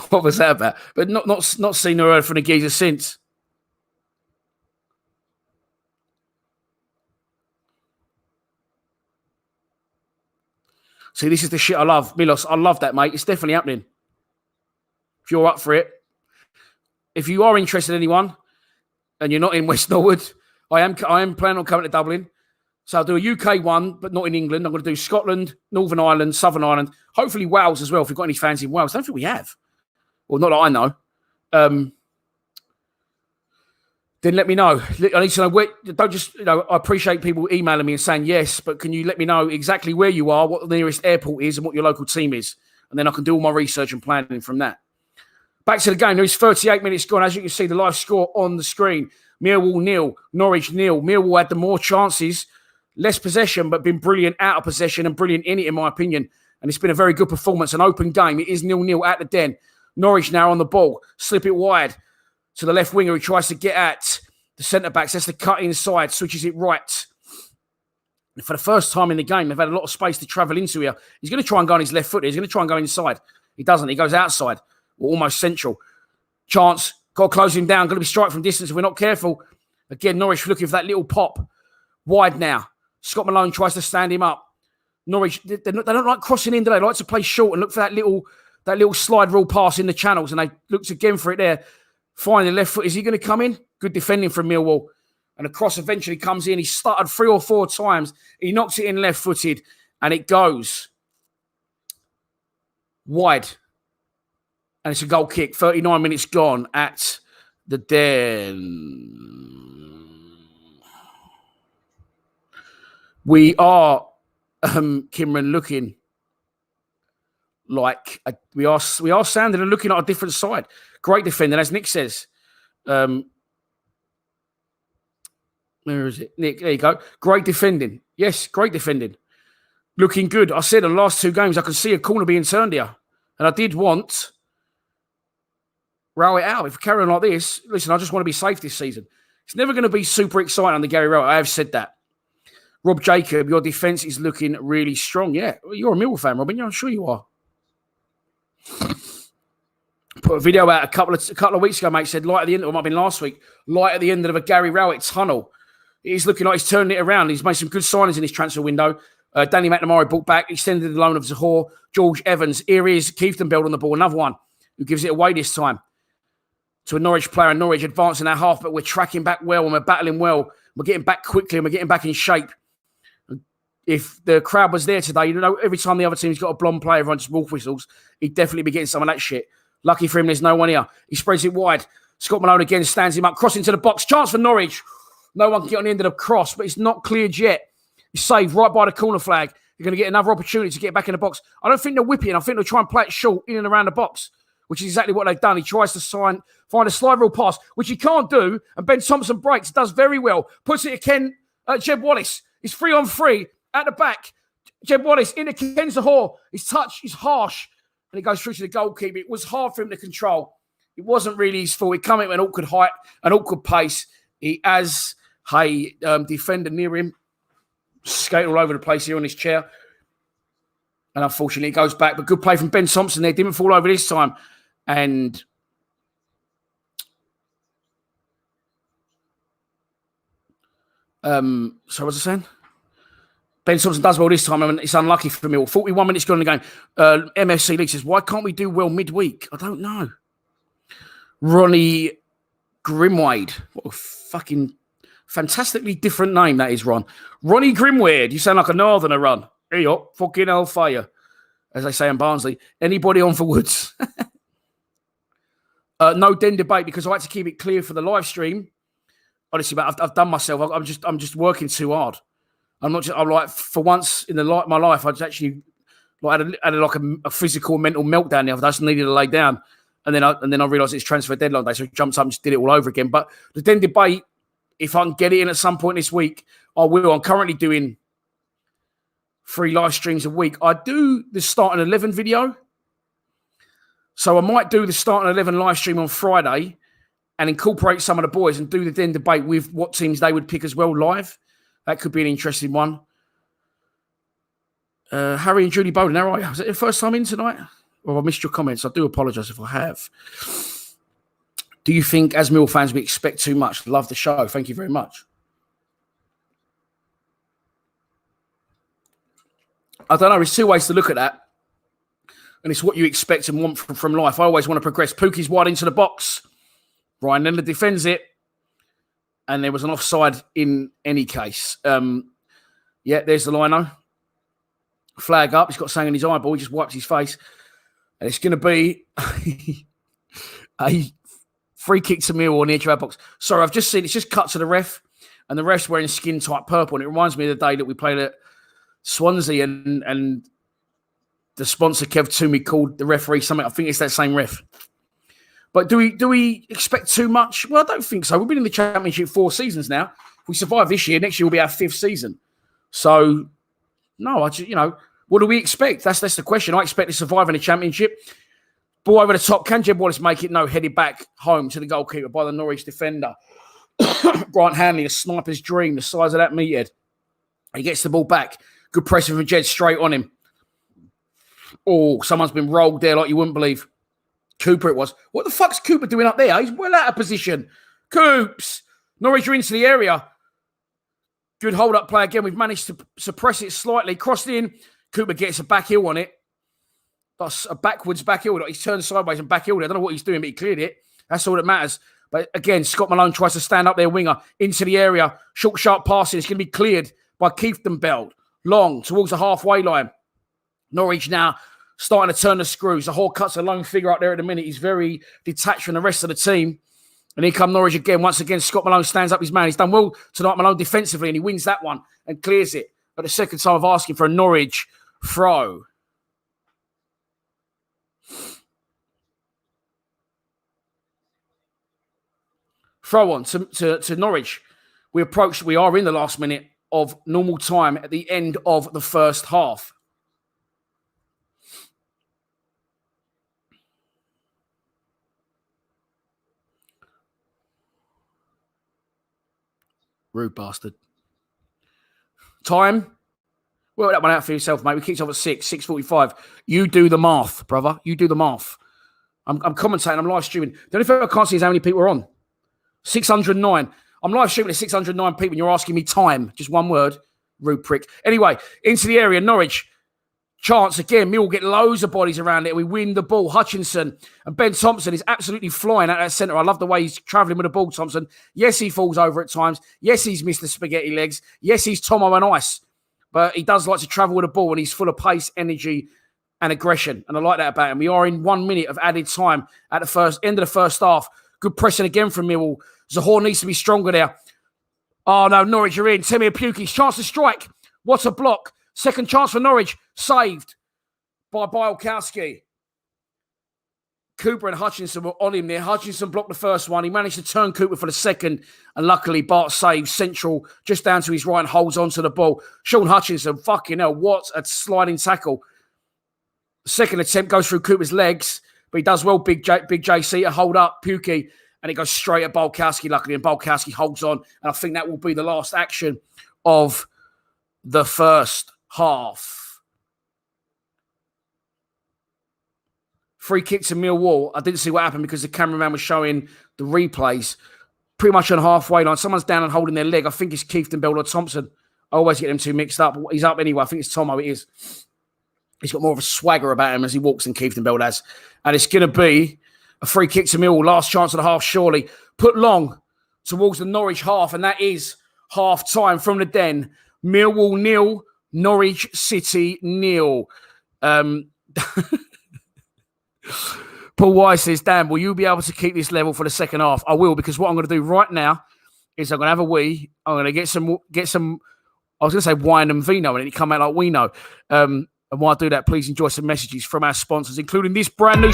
What was that about? But not seen or heard from the geezer since. See, this is the shit I love. Milos, I love that, mate. It's definitely happening. If you're up for it. If you are interested in anyone and you're not in West Norwood, I am planning on coming to Dublin. So I'll do a UK one, but not in England. I'm going to do Scotland, Northern Ireland, Southern Ireland, hopefully Wales as well, if you've got any fans in Wales. I don't think we have. Well, not that I know. Then let me know. I need to know where. Don't just, I appreciate people emailing me and saying yes, but can you let me know exactly where you are, what the nearest airport is, and what your local team is? And then I can do all my research and planning from that. Back to the game. There is 38 minutes gone. As you can see, the live score on the screen. Millwall 0, Norwich 0. Millwall had the more chances, less possession, but been brilliant out of possession and brilliant in it, in my opinion. And it's been a very good performance, an open game. It is 0-0 at the Den. Norwich now on the ball. Slip it wide to the left winger who tries to get at the centre-backs. That's the cut inside, switches it right. And for the first time in the game, they've had a lot of space to travel into here. He's going to try and go on his left foot. He's going to try and go inside. He doesn't. He goes outside, or almost central. Chance, got to close him down. Going to be strike from distance if we're not careful. Again, Norwich looking for that little pop. Wide now. Scott Malone tries to stand him up. Norwich, they don't like crossing in, do they? They like to play short and look for that little slide rule pass in the channels. And they looked again for it there. Finally, left foot. Is he going to come in? Good defending from Millwall. And the cross eventually comes in. He started 3 or 4 times. He knocks it in left-footed. And it goes wide. And it's a goal kick. 39 minutes gone at the Den. We are, Kimran, looking like we are sounding and looking at a different side. Great defending, as Nick says. Where is it? Nick, there you go. Great defending. Yes, great defending. Looking good. I said in the last 2 games, I could see a corner being turned here. And I did want Rowett out. If we carry on like this, listen, I just want to be safe this season. It's never going to be super exciting under Gary Rowett. I have said that. Rob Jacob, your defence is looking really strong. Yeah, you're a Millwall fan, Robin. Yeah, I'm sure you are. Put a video out a couple of weeks ago, mate. Said light at the end, or it might have been last week. Light at the end of a Gary Rowett tunnel. He's looking like he's turning it around. He's made some good signings in his transfer window. Danny McNamara brought back, extended the loan of Zahor. George Evans. Here he is, Keefton on the ball. Another one who gives it away this time to a Norwich player. And Norwich advancing our half, but we're tracking back well and we're battling well. We're getting back quickly and we're getting back in shape. If the crowd was there today, every time the other team's got a blonde player, everyone just wolf whistles. He'd definitely be getting some of that shit. Lucky for him, there's no one here. He spreads it wide. Scott Malone again stands him up, crossing to the box. Chance for Norwich. No one can get on the end of the cross, but it's not cleared yet. He's saved right by the corner flag. You're going to get another opportunity to get back in the box. I don't think they'll whip it. I think they'll try and play it short in and around the box, which is exactly what they've done. He tries to find a slide rule pass, which he can't do, and Ben Thompson breaks, does very well. Puts it to Jeb Wallace. He's 3-on-3 at the back. Jeb Wallace into Ken Zahor. His touch is harsh, and it goes through to the goalkeeper. It was hard for him to control. It wasn't really his fault. He came in at an awkward height, an awkward pace. He has a defender near him, skating all over the place here on his chair. And unfortunately, it goes back. But good play from Ben Thompson there. Didn't fall over this time. And so what was I saying? Ben Thompson does well this time, and it's unlucky for Millwall. 41 minutes gone in the game. MSC League says, why can't we do well midweek? I don't know. Ronnie Grimwade. What a fucking fantastically different name that is, Ron. Ronnie Grimwade. You sound like a northerner, Ron. Here you are. Fucking hellfire. as they say in Barnsley. Anybody on for Woods? No den debate because I like to keep it clear for the live stream. Honestly, but I've done myself. I'm just working too hard. I'm like for once in my life, I just actually had a physical mental meltdown the other day. I just needed to lay down, and then I realised it's transfer deadline day, so I jumped up and just did it all over again. But the den debate, if I can get it in at some point this week, I will. I'm currently doing 3 live streams a week. I do the starting 11 video, so I might do the starting 11 live stream on Friday and incorporate some of the boys and do the den debate with what teams they would pick as well live. That could be an interesting one. Harry and Julie Bowden, how are you? Was it your first time in tonight? Or I missed your comments. I do apologise if I have. Do you think, as Mill fans, we expect too much? Love the show. Thank you very much. I don't know. There's 2 ways to look at that. And it's what you expect and want from life. I always want to progress. Pookie's wide into the box. Ryan Leonard defends it. And there was an offside in any case. Yeah, there's the lino. Flag up. He's got something in his eyeball. He just wipes his face. And it's going to be a free kick to Millwall near to our box. Sorry, I've just seen it's just cut to the ref. And the ref's wearing skin-tight purple. And it reminds me of the day that we played at Swansea and the sponsor, Kev Toomey, called the referee something. I think it's that same ref. But do we expect too much? Well, I don't think so. We've been in the Championship 4 seasons now. If we survive this year, next year will be our 5th season. So, no, what do we expect? That's the question. I expect to survive in the Championship. Ball over the top. Can Jeb Wallace make it? No, headed back home to the goalkeeper by the Norwich defender. Grant Hanley, a sniper's dream, the size of that meathead. He gets the ball back. Good pressing from Jed straight on him. Oh, someone's been rolled there like you wouldn't believe. Cooper it was. What the fuck's Cooper doing up there? He's well out of position. Coops. Norwich are into the area. Good hold-up play again. We've managed to suppress it slightly. Crossed in. Cooper gets a back heel on it. That's a backwards back heel. He's turned sideways and back heel. I don't know what he's doing, but he cleared it. That's all that matters. But again, Scott Malone tries to stand up their winger into the area. Short, sharp passing. It's going to be cleared by Keithdenbeld. Long towards the halfway line. Norwich now starting to turn the screws. The Hall cuts a lone figure out there at the minute. He's very detached from the rest of the team. And here come Norwich again. Once again, Scott Malone stands up his man. He's done well tonight, Malone, defensively, and he wins that one and clears it. But the second time of asking for a Norwich throw. Throw on to Norwich. We are in the last minute of normal time at the end of the first half. Rude bastard. Time. Work that one out for yourself, mate. We kicked off at 6:45. You do the math, brother. You do the math. I'm commentating. I'm live streaming. The only thing I can't see is how many people are on. 609. I'm live streaming at 609 people and you're asking me time. Just one word. Rude prick. Anyway, into the area. Norwich. Chance again. Mill get loads of bodies around it. We win the ball. Hutchinson and Ben Thompson is absolutely flying at that centre. I love the way he's travelling with the ball, Thompson. Yes, he falls over at times. Yes, he's missed the spaghetti legs. Yes, he's Tomo and Ice. But he does like to travel with the ball and he's full of pace, energy and aggression. And I like that about him. We are in 1 minute of added time at the end of the first half. Good pressing again from Millwall. Zahor needs to be stronger there. Oh, no, Norwich are in. Temir Pukki's chance to strike. What a block. Second chance for Norwich. Saved by Bielkowski. Cooper and Hutchinson were on him there. Hutchinson blocked the first one. He managed to turn Cooper for the second. And luckily, Bart saves central just down to his right and holds on to the ball. Sean Hutchinson, fucking hell, what a sliding tackle. The second attempt goes through Cooper's legs. But he does well, Big JC, to hold up Pukki. And it goes straight at Bielkowski, luckily. And Bielkowski holds on. And I think that will be the last action of the first half. Free kick to Millwall. I didn't see what happened because the cameraman was showing the replays pretty much on halfway line. Someone's down and holding their leg. I think it's Keithdenbeld or Thompson. I always get them two mixed up. He's up anyway. I think it's Tomo. It is. He's got more of a swagger about him as he walks than Keithdenbeld has. And it's going to be a free kick to Millwall. Last chance of the half, surely. Put long towards the Norwich half. And that is half time from the Den. Millwall 0, Norwich City 0. Paul Wise says, Dan, will you be able to keep this level for the second half? I will, because what I'm going to do right now is I'm going to have a wee. I'm going to get some. I was going to say wine and vino, and it come out like we know. And while I do that, please enjoy some messages from our sponsors, including this brand new.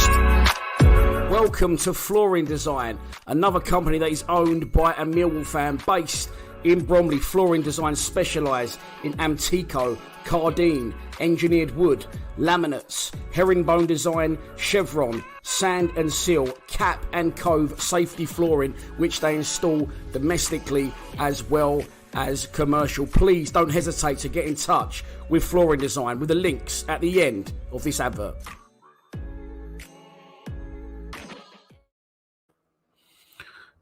Welcome to Flooring Design, another company that is owned by a Millwall fan based in Bromley. Flooring Design specialise in Antico, Cardine, engineered wood, laminates, herringbone design, chevron, sand and seal, cap and cove safety flooring, which they install domestically as well as commercial. Please don't hesitate to get in touch with Flooring Design with the links at the end of this advert.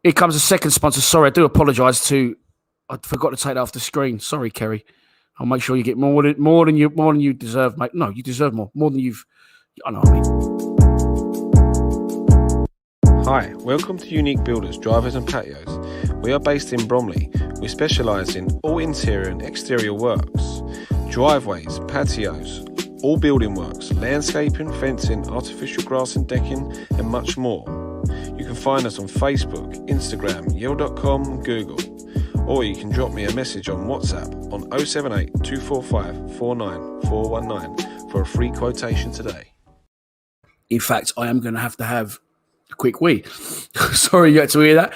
Here comes a second sponsor. Sorry, I do apologise I forgot to take that off the screen. Sorry, Kerry. I'll make sure you get more than you deserve, mate. No, you deserve more than you've. I know what I mean. Hi, welcome to Unique Builders, Drivers and Patios. We are based in Bromley. We specialise in all interior and exterior works, driveways, patios, all building works, landscaping, fencing, artificial grass and decking, and much more. You can find us on Facebook, Instagram, yale.com, Google, or you can drop me a message on WhatsApp on 078 245 49419 for a free quotation today. In fact, I am going to have a quick wee. Sorry you had to hear that.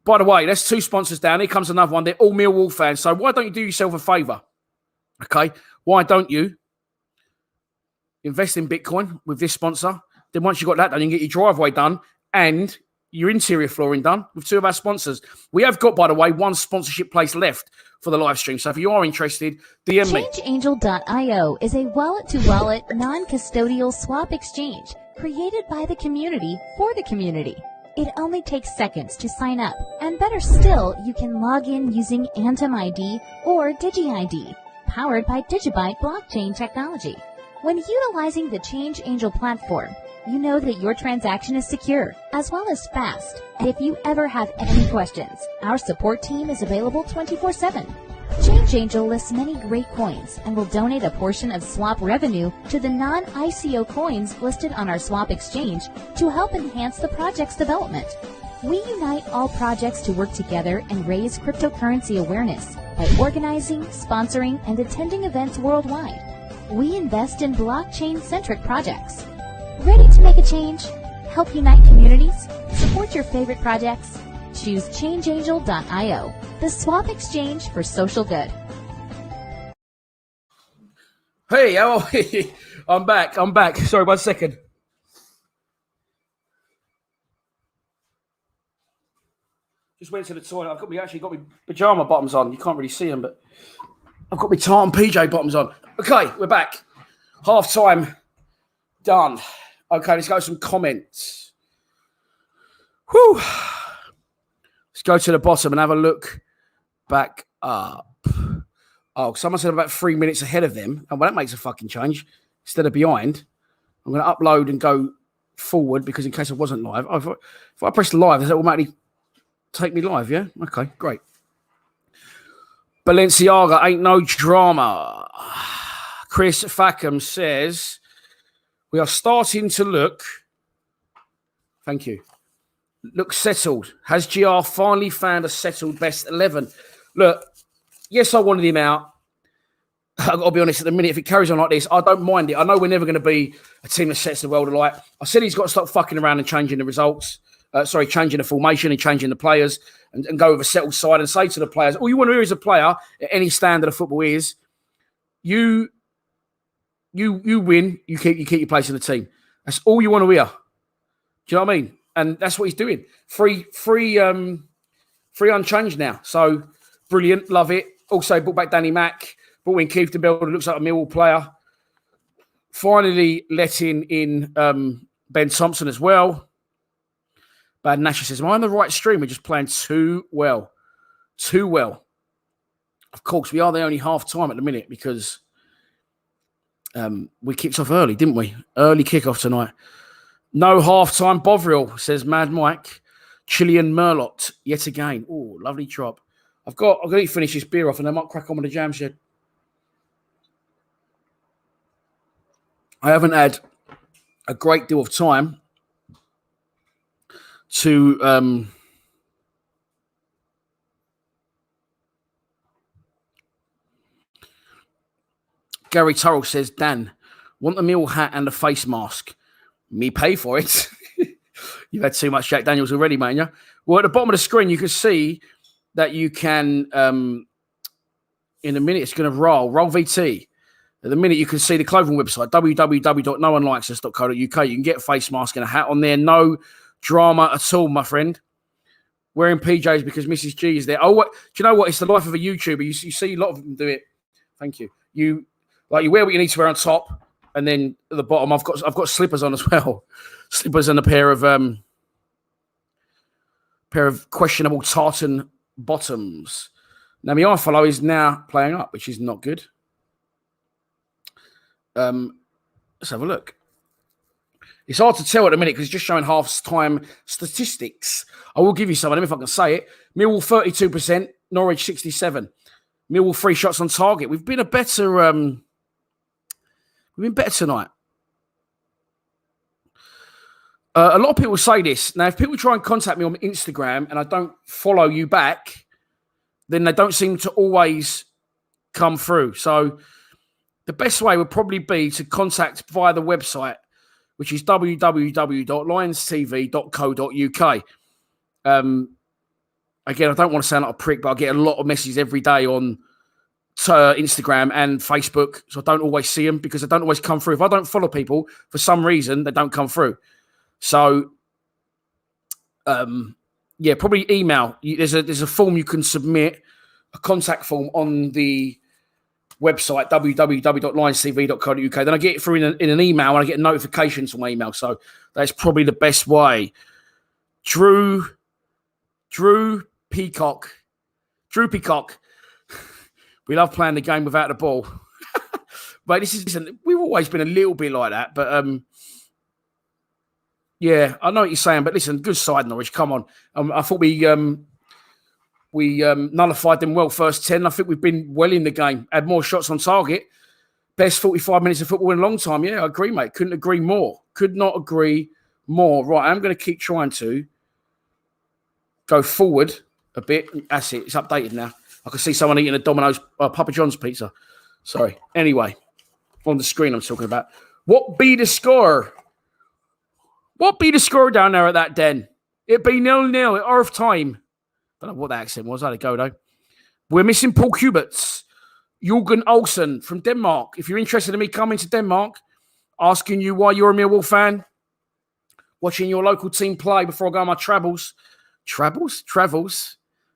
By the way, that's two sponsors down. Here comes another one. They're all Millwall fans. So why don't you do yourself a favour? Okay? Why don't you invest in Bitcoin with this sponsor? Then once you've got that done, you can get your driveway done and your interior flooring done with two of our sponsors. We have got, by the way, one sponsorship place left for the live stream. So if you are interested, DM me. ChangeAngel.io is a wallet-to-wallet, non-custodial swap exchange created by the community for the community. It only takes seconds to sign up, and better still, you can log in using Atom ID or DigiID, powered by Digibyte blockchain technology. When utilizing the ChangeAngel platform, you know that your transaction is secure, as well as fast. And if you ever have any questions, our support team is available 24/7. ChangeAngel lists many great coins and will donate a portion of swap revenue to the non-ICO coins listed on our swap exchange to help enhance the project's development. We unite all projects to work together and raise cryptocurrency awareness by organizing, sponsoring, and attending events worldwide. We invest in blockchain-centric projects. Ready to make a change? Help unite communities? Support your favorite projects? Choose ChangeAngel.io, the swap exchange for social good. Hey, how are we? I'm back. Sorry, 1 second. Just went to the toilet. I've got my pajama bottoms on. You can't really see them, but I've got my tartan PJ bottoms on. Okay, we're back. Half time done. Okay, let's go to some comments. Whew. Let's go to the bottom and have a look back up. Oh, someone said about 3 minutes ahead of them. And well, that makes a fucking change. Instead of behind, I'm going to upload and go forward because in case I wasn't live. If I press live, does it automatically take me live, yeah? Okay, great. Balenciaga ain't no drama. Chris Fackham says, we are starting to look settled. Has GR finally found a settled best 11? Look, yes, I wanted him out. I've got to be honest, at the minute, if it carries on like this, I don't mind it. I know we're never going to be a team that sets the world alight. I said he's got to stop fucking around and changing the results. Changing the formation and changing the players and go with a settled side and say to the players, all you want to hear as a player at any standard of football is you win, you keep your place in the team. That's all you want to hear. Do you know what I mean? And that's what he's doing. Free unchanged now. So brilliant, love it. Also brought back Danny Mack, brought in Keith DeBell, who looks like a Millwall player. Finally letting in Ben Thompson as well. Bad Nasher says, am I on the right stream? We're just playing too well. Too well. Of course, we are the only half time at the minute because we kicked off early, didn't we? Early kickoff tonight. No half time. Bovril says Mad Mike. Chilean Merlot yet again. Oh, lovely drop. I've got to finish this beer off and I might crack on with the jam shed. I haven't had a great deal of time to Gary Turrell says, Dan, want the Mill hat and the face mask? Me pay for it. You've had too much Jack Daniels already, mate. Yeah. Well, at the bottom of the screen, you can see that you can, in a minute, it's going to roll VT. At the minute, you can see the clothing website, www.noonelikes.co.uk. You can get a face mask and a hat on there. No drama at all, my friend. Wearing PJs because Mrs. G is there. Oh, what, do you know what? It's the life of a YouTuber. You see a lot of them do it. Thank you. You wear what you need to wear on top, and then at the bottom, I've got slippers on as well. Slippers and a pair of questionable tartan bottoms. Now, my iFollow is now playing up, which is not good. Let's have a look. It's hard to tell at the minute because it's just showing half-time statistics. I will give you some of them if I can say it. Millwall 32%, Norwich 67%. Millwall 3 shots on target. We've been better tonight. A lot of people say this. Now, if people try and contact me on Instagram and I don't follow you back, then they don't seem to always come through. So the best way would probably be to contact via the website, which is www.lionstv.co.uk. Again, I don't want to sound like a prick, but I get a lot of messages every day on Instagram and Facebook, so I don't always see them because they don't always come through. If I don't follow people, for some reason, they don't come through. So, probably email. There's a form you can submit, a contact form on the website, www.lionstv.co.uk. Then I get it through in an email and I get notifications from my email. So that's probably the best way. Drew Peacock. We love playing the game without the ball. But we've always been a little bit like that. But yeah, I know what you're saying. But listen, good side, Norwich. Come on. I thought we nullified them well first 10. I think we've been well in the game. Had more shots on target. Best 45 minutes of football in a long time. Yeah, I agree, mate. Couldn't agree more. Could not agree more. Right, I'm going to keep trying to go forward a bit. That's it. It's updated now. I can see someone eating a Domino's, Papa John's pizza. Sorry. Anyway, on the screen I'm talking about. What be the score? What be the score down there at that den? It'd be 0-0 at half time. Don't know what that accent was. How'd it go, though? We're missing Paul Kuberts. Jürgen Olsen from Denmark. If you're interested in me coming to Denmark, asking you why you're a Millwall fan, watching your local team play before I go on my travels. Travels?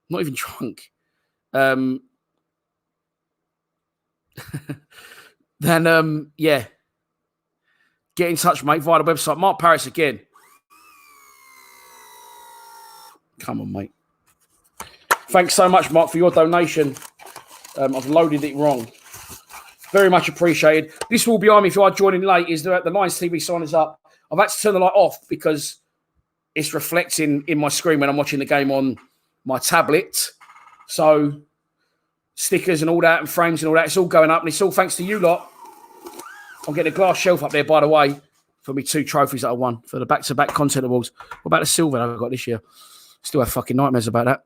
Not even drunk. Then, yeah. Get in touch, mate, via the website. Mark Paris again. Come on, mate. Thanks so much, Mark, for your donation. I've loaded it wrong. Very much appreciated. This will be on me if you are joining late. Is the Lions TV sign is up. I've had to turn the light off because it's reflecting in my screen when I'm watching the game on my tablet. So stickers and all that and frames and all that, it's all going up. And it's all thanks to you lot. I'm getting a glass shelf up there, by the way, for me 2 trophies that I won for the back-to-back content awards. What about the silver that I got this year? Still have fucking nightmares about that.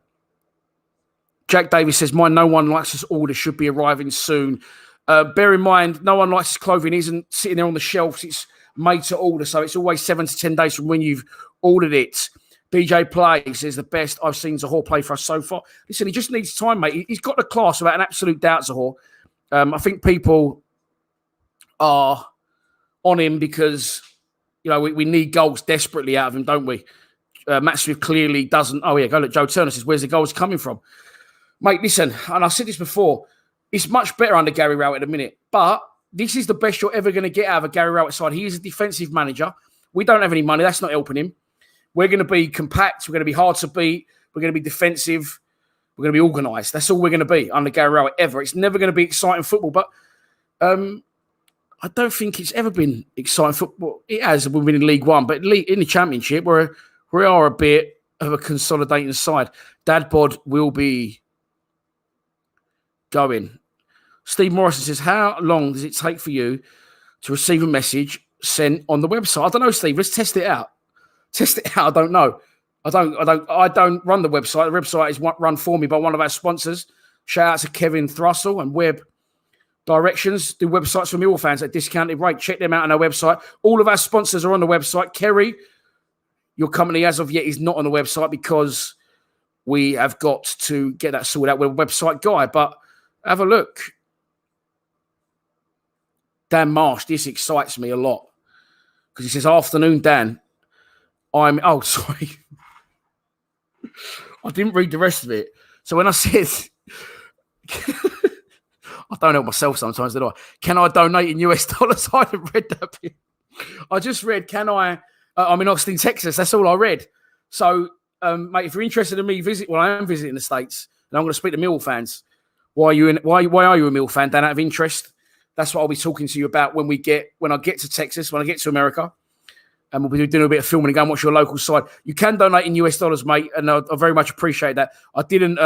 Jack Davis says, my No One Likes Us order should be arriving soon. Bear in mind, No One Likes Us clothing isn't sitting there on the shelves. It's made to order, so it's always 7 to 10 days from when you've ordered it. BJ Plays is the best I've seen Zahor play for us so far. Listen, he just needs time, mate. He's got the class without an absolute doubt, Zahor. I think people are on him because, you know, we need goals desperately out of him, don't we? Matt Smith clearly doesn't. Oh, yeah, go look. Joe Turner says, where's the goals coming from? Mate, listen, and I said this before, it's much better under Gary Rowett at the minute, but this is the best you're ever going to get out of a Gary Rowett side. He is a defensive manager. We don't have any money. That's not helping him. We're going to be compact. We're going to be hard to beat. We're going to be defensive. We're going to be organised. That's all we're going to be under Gary Rowett ever. It's never going to be exciting football, but I don't think it's ever been exciting football. It has. We've been in League One, but in the Championship, we are a bit of a consolidating side. Dad Bod will be going. Steve Morrison says, how long does it take for you to receive a message sent on the website. I don't know, Steve. Let's test it out. I don't know. I don't run the website. The website is run for me by one of our sponsors. Shout out to Kevin Thrussell and Web Directions. Do websites for Millwall fans at discounted rate. Check them out on our website. All of our sponsors are on the website. Kerry, your company as of yet is not on the website because we have got to get that sorted out with a website guy. But have a look. Dan Marsh, this excites me a lot. Because he says, afternoon, Dan. Oh, sorry. I didn't read the rest of it. So when I said, I don't help myself sometimes, do I? Can I donate in US dollars? I haven't read that bit. I just read, can I? I'm in Austin, Texas. That's all I read. So, mate, if you're interested in me I am visiting the States, and I'm going to speak to Millwall fans. Why are you a Millwall fan, Dan? Out of interest, that's what I'll be talking to you about when I get to Texas, when I get to America. And we'll be doing a bit of filming and go and watch your local side. You can donate in US dollars, mate, and I very much appreciate that. I didn't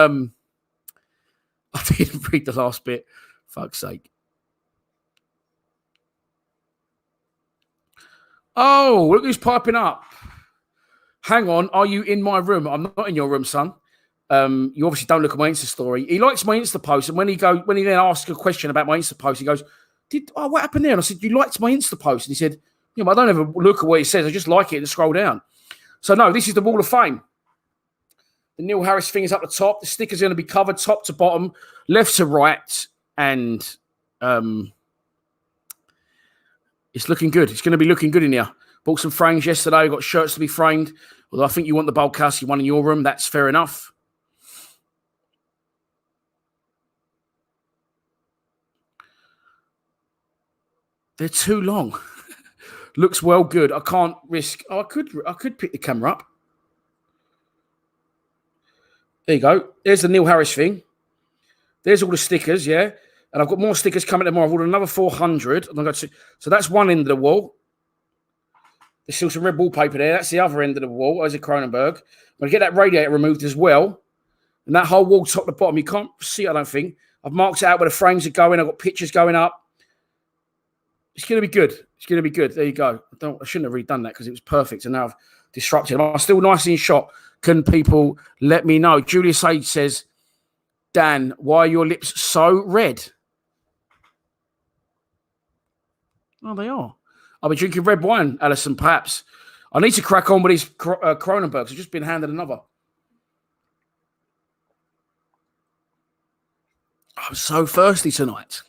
read the last bit. Fuck's sake. Oh, look who's piping up. Hang on, are you in my room? I'm not in your room, son. You obviously don't look at my Insta story. He likes my Insta post, and when he then asks a question about my Insta post, he goes, what happened there? And I said, you liked my Insta post. And he said, yeah, but I don't ever look at what he says. I just like it and scroll down. So, no, this is the Wall of Fame. The Neil Harris thing is up the top. The stickers are going to be covered top to bottom, left to right. And it's looking good. It's going to be looking good in here. Bought some frames yesterday. Got shirts to be framed. Although I think you want the Bolkowski one in your room. That's fair enough. They're too long. Looks well good. I can't risk. Oh, I could pick the camera up. There you go. There's the Neil Harris thing. There's all the stickers, yeah. And I've got more stickers coming tomorrow. I've ordered another 400. So that's one end of the wall. There's still some red wallpaper there. That's the other end of the wall. There's a Cronenberg. I'm going to get that radiator removed as well. And that whole wall top to bottom, you can't see it, I don't think. I've marked it out where the frames are going. I've got pictures going up. It's going to be good. It's going to be good. There you go. I shouldn't have redone that because it was perfect. And now I've disrupted. Am I still nicely in shot? Can people let me know? Julius Sage says, Dan, why are your lips so red? Oh, they are. I'll be drinking red wine, Alison, perhaps. I need to crack on with these Cronenbergs. I've just been handed another. I'm so thirsty tonight.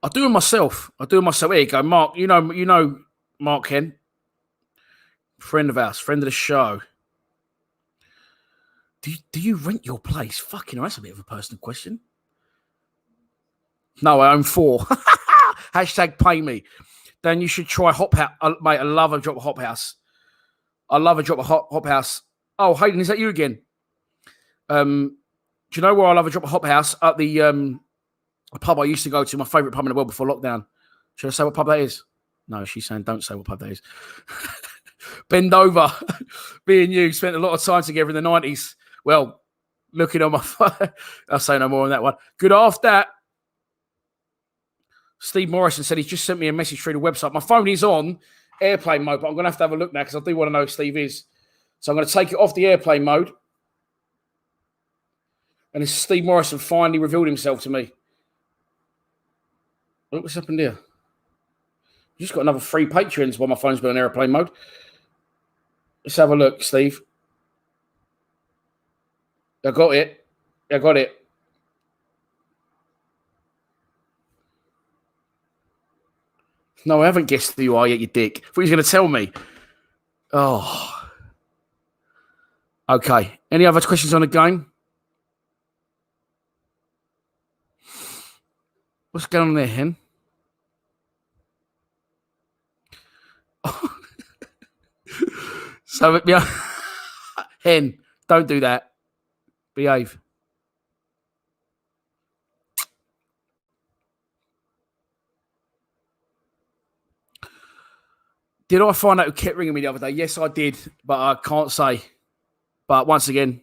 I do it myself. Here you go, Mark. You know Mark Ken. Friend of ours, friend of the show. Do you rent your place? Fucking hell, that's a bit of a personal question. No, I own 4. Hashtag pay me. Then you should try Hop House. Mate, I love a drop of Hop House. Hop House. Oh, Hayden, is that you again? Do you know where I love a drop of Hop House? At the pub I used to go to, my favourite pub in the world before lockdown. Should I say what pub that is? No, she's saying don't say what pub that is. Bend over. Me and you spent a lot of time together in the 90s. Well, looking on my phone. I'll say no more on that one. Good after that. Steve Morrison said he's just sent me a message through the website. My phone is on airplane mode, but I'm going to have a look now because I do want to know who Steve is. So I'm going to take it off the airplane mode. And Steve Morrison finally revealed himself to me. Look what's happened here. You just got another 3 Patreons while my phone's been on airplane mode. Let's have a look, Steve. I got it. No, I haven't guessed who you are yet, you dick. I thought you were going to tell me. Oh. Okay. Any other questions on the game? What's going on there, Hen? So, yeah. Hen, don't do that. Behave. Did I find out who kept ringing me the other day? Yes, I did, but I can't say. But once again,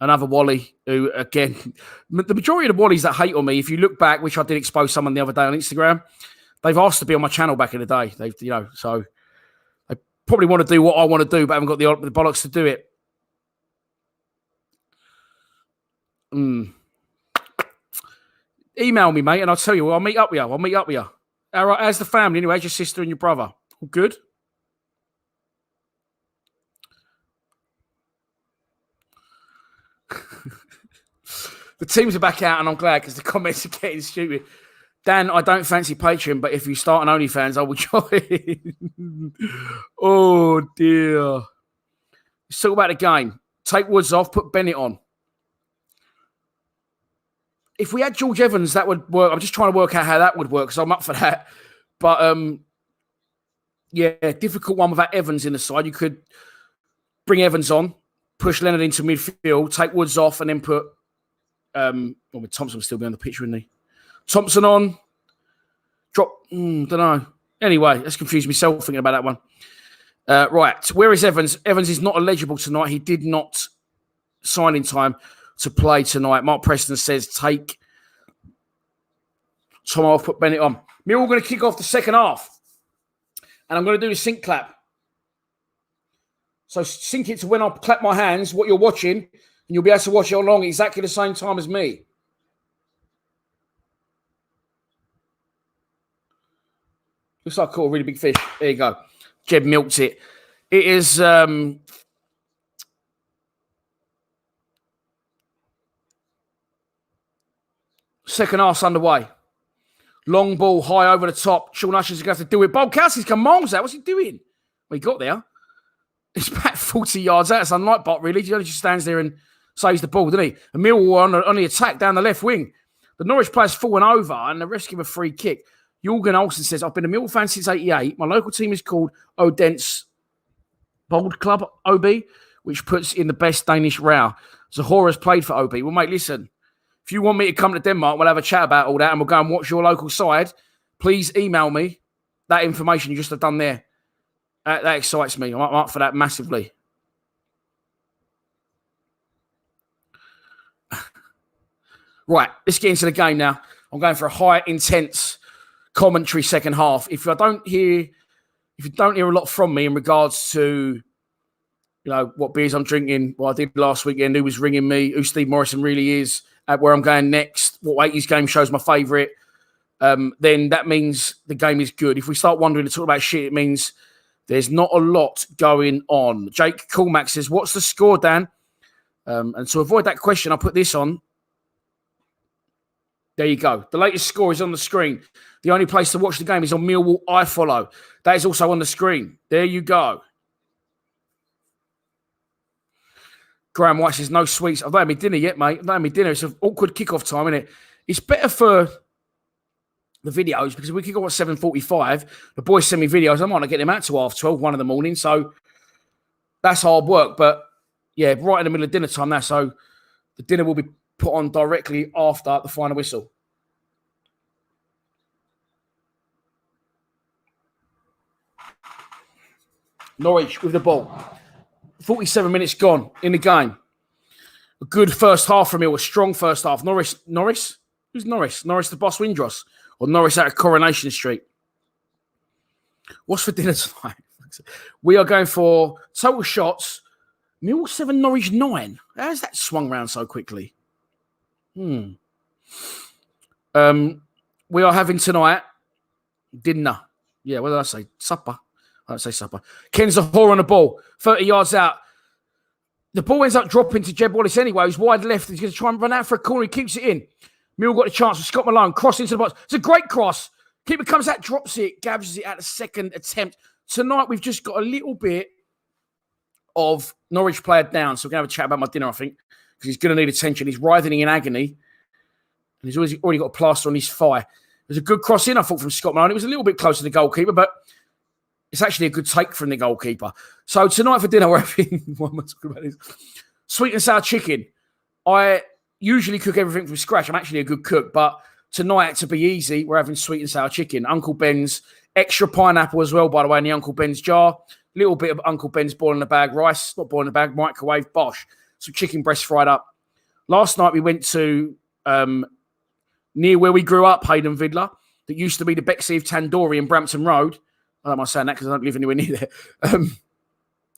another Wally who, again, the majority of the Wallies that hate on me, if you look back, which I did expose someone the other day on Instagram, they've asked to be on my channel back in the day. They've, so they probably want to do what I want to do, but haven't got the bollocks to do it. Email me, mate, and I'll tell you. I'll meet up with you. All right, how's the family anyway? How's your sister and your brother? All good? The teams are back out, and I'm glad because the comments are getting stupid. Dan, I don't fancy Patreon, but if you start an OnlyFans, I will join. Oh, dear. Let's talk about the game. Take Woods off, put Bennett on. If we had George Evans, that would work. I'm just trying to work out how that would work because I'm up for that. But, yeah, difficult one without Evans in the side. You could bring Evans on, push Leonard into midfield, take Woods off, and then put Thompson will still be on the picture, isn't he? Thompson on, drop, don't know. Anyway, that's confused myself thinking about that one. Right, where is Evans? Evans is not eligible tonight. He did not sign in time to play tonight. Mark Preston says take Tom off, put Bennett on. Millwall going to kick off the second half. And I'm going to do the sync clap. So sync it to when I clap my hands, what you're watching, and you'll be able to watch it along exactly the same time as me. Looks like I caught a really big fish. There you go. Jeb milked it. It is second half's underway. Long ball high over the top. Sean Usher's going to have to do it. Bolkowski's come miles out. What's he doing? Well, he got there. He's back 40 yards out. It's unlike Bot, really. He only just stands there and saves the ball, doesn't he? And Millwall on the attack down the left wing. The Norwich player's fallen over and the rest give a free kick. Jorgen Olsen says, I've been a Millwall fan since 88. My local team is called Odense Bold Club, OB, which puts in the best Danish row. Zahora's played for OB. Well, mate, listen. If you want me to come to Denmark, we'll have a chat about all that and we'll go and watch your local side. Please email me that information you just have done there. That excites me. I'm up for that massively. Right, let's get into the game now. I'm going for a high, intense commentary second half. If you don't hear a lot from me in regards to, what beers I'm drinking, what I did last weekend, who was ringing me, who Steve Morrison really is, where I'm going next, what 80s game show's my favourite, then that means the game is good. If we start wondering to talk about shit, it means there's not a lot going on. Jake Coolmack says, what's the score, Dan? And to avoid that question, I'll put this on. There you go. The latest score is on the screen. The only place to watch the game is on Millwall iFollow. That is also on the screen. There you go. Graham White says, no sweets. I've not had my dinner yet, mate. I've not had my dinner. It's an awkward kickoff time, isn't it? It's better for the videos because we kick off at 7:45. The boys send me videos. I might not get them out till 12:30, 1 in the morning. So that's hard work. But yeah, right in the middle of dinner time now. So the dinner will be put on directly after the final whistle. Norwich with the ball. 47 minutes gone in the game. A good first half from here. A strong first half. Norris? Who's Norris? Norris the Boss Windros? Or Norris out of Coronation Street? What's for dinner tonight? We are going for total shots. Millwall 7, Norwich 9. How's that swung round so quickly? We are having tonight dinner. Yeah, what did I say? Supper. I don't say supper. Ken Zahor on the ball. 30 yards out. The ball ends up dropping to Jeb Wallace anyway. He's wide left. He's going to try and run out for a corner. He keeps it in. Mill got a chance with Scott Malone. Cross into the box. It's a great cross. Keeper comes out, drops it, gabs it at the second attempt. Tonight, we've just got a little bit of Norwich player down. So we're going to have a chat about my dinner, I think, because he's going to need attention. He's writhing in agony. And he's already got a plaster on his thigh. It was a good cross in, I thought, from Scott Malone. It was a little bit close to the goalkeeper, but it's actually a good take from the goalkeeper. So tonight for dinner, we're having, what am I talking about this? Sweet and sour chicken. I usually cook everything from scratch. I'm actually a good cook, but tonight, to be easy, we're having sweet and sour chicken. Uncle Ben's, extra pineapple as well, by the way, in the Uncle Ben's jar. Little bit of Uncle Ben's boil in the bag rice, not boil in the bag, microwave, bosh. Some chicken breast fried up. Last night we went to near where we grew up, Hayden Vidler, that used to be the Bexley of Tandoori in Brampton Road. I don't mind saying that because I don't live anywhere near there.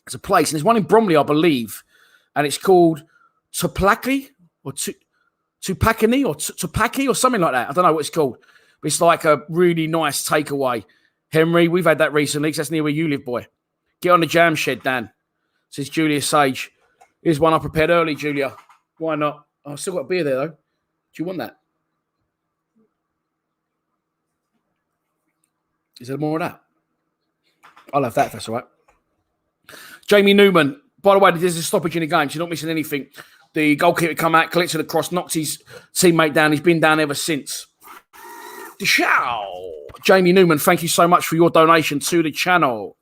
It's a place, and there's one in Bromley, I believe, and it's called Tupaki or Tupakini or Tupaki or something like that. I don't know what it's called, but it's like a really nice takeaway. Henry, we've had that recently because that's near where you live, boy. Get on the jam shed, Dan, says Julia Sage. Here's one I prepared early, Julia. Why not? Oh, I've still got a beer there, though. Do you want that? Is there more of that? I'll have that if that's all right. Jamie Newman. By the way, there's a stoppage in the game, so you're not missing anything. The goalkeeper come out, collected the cross, knocked his teammate down. He's been down ever since. Ciao. Jamie Newman, thank you so much for your donation to the channel.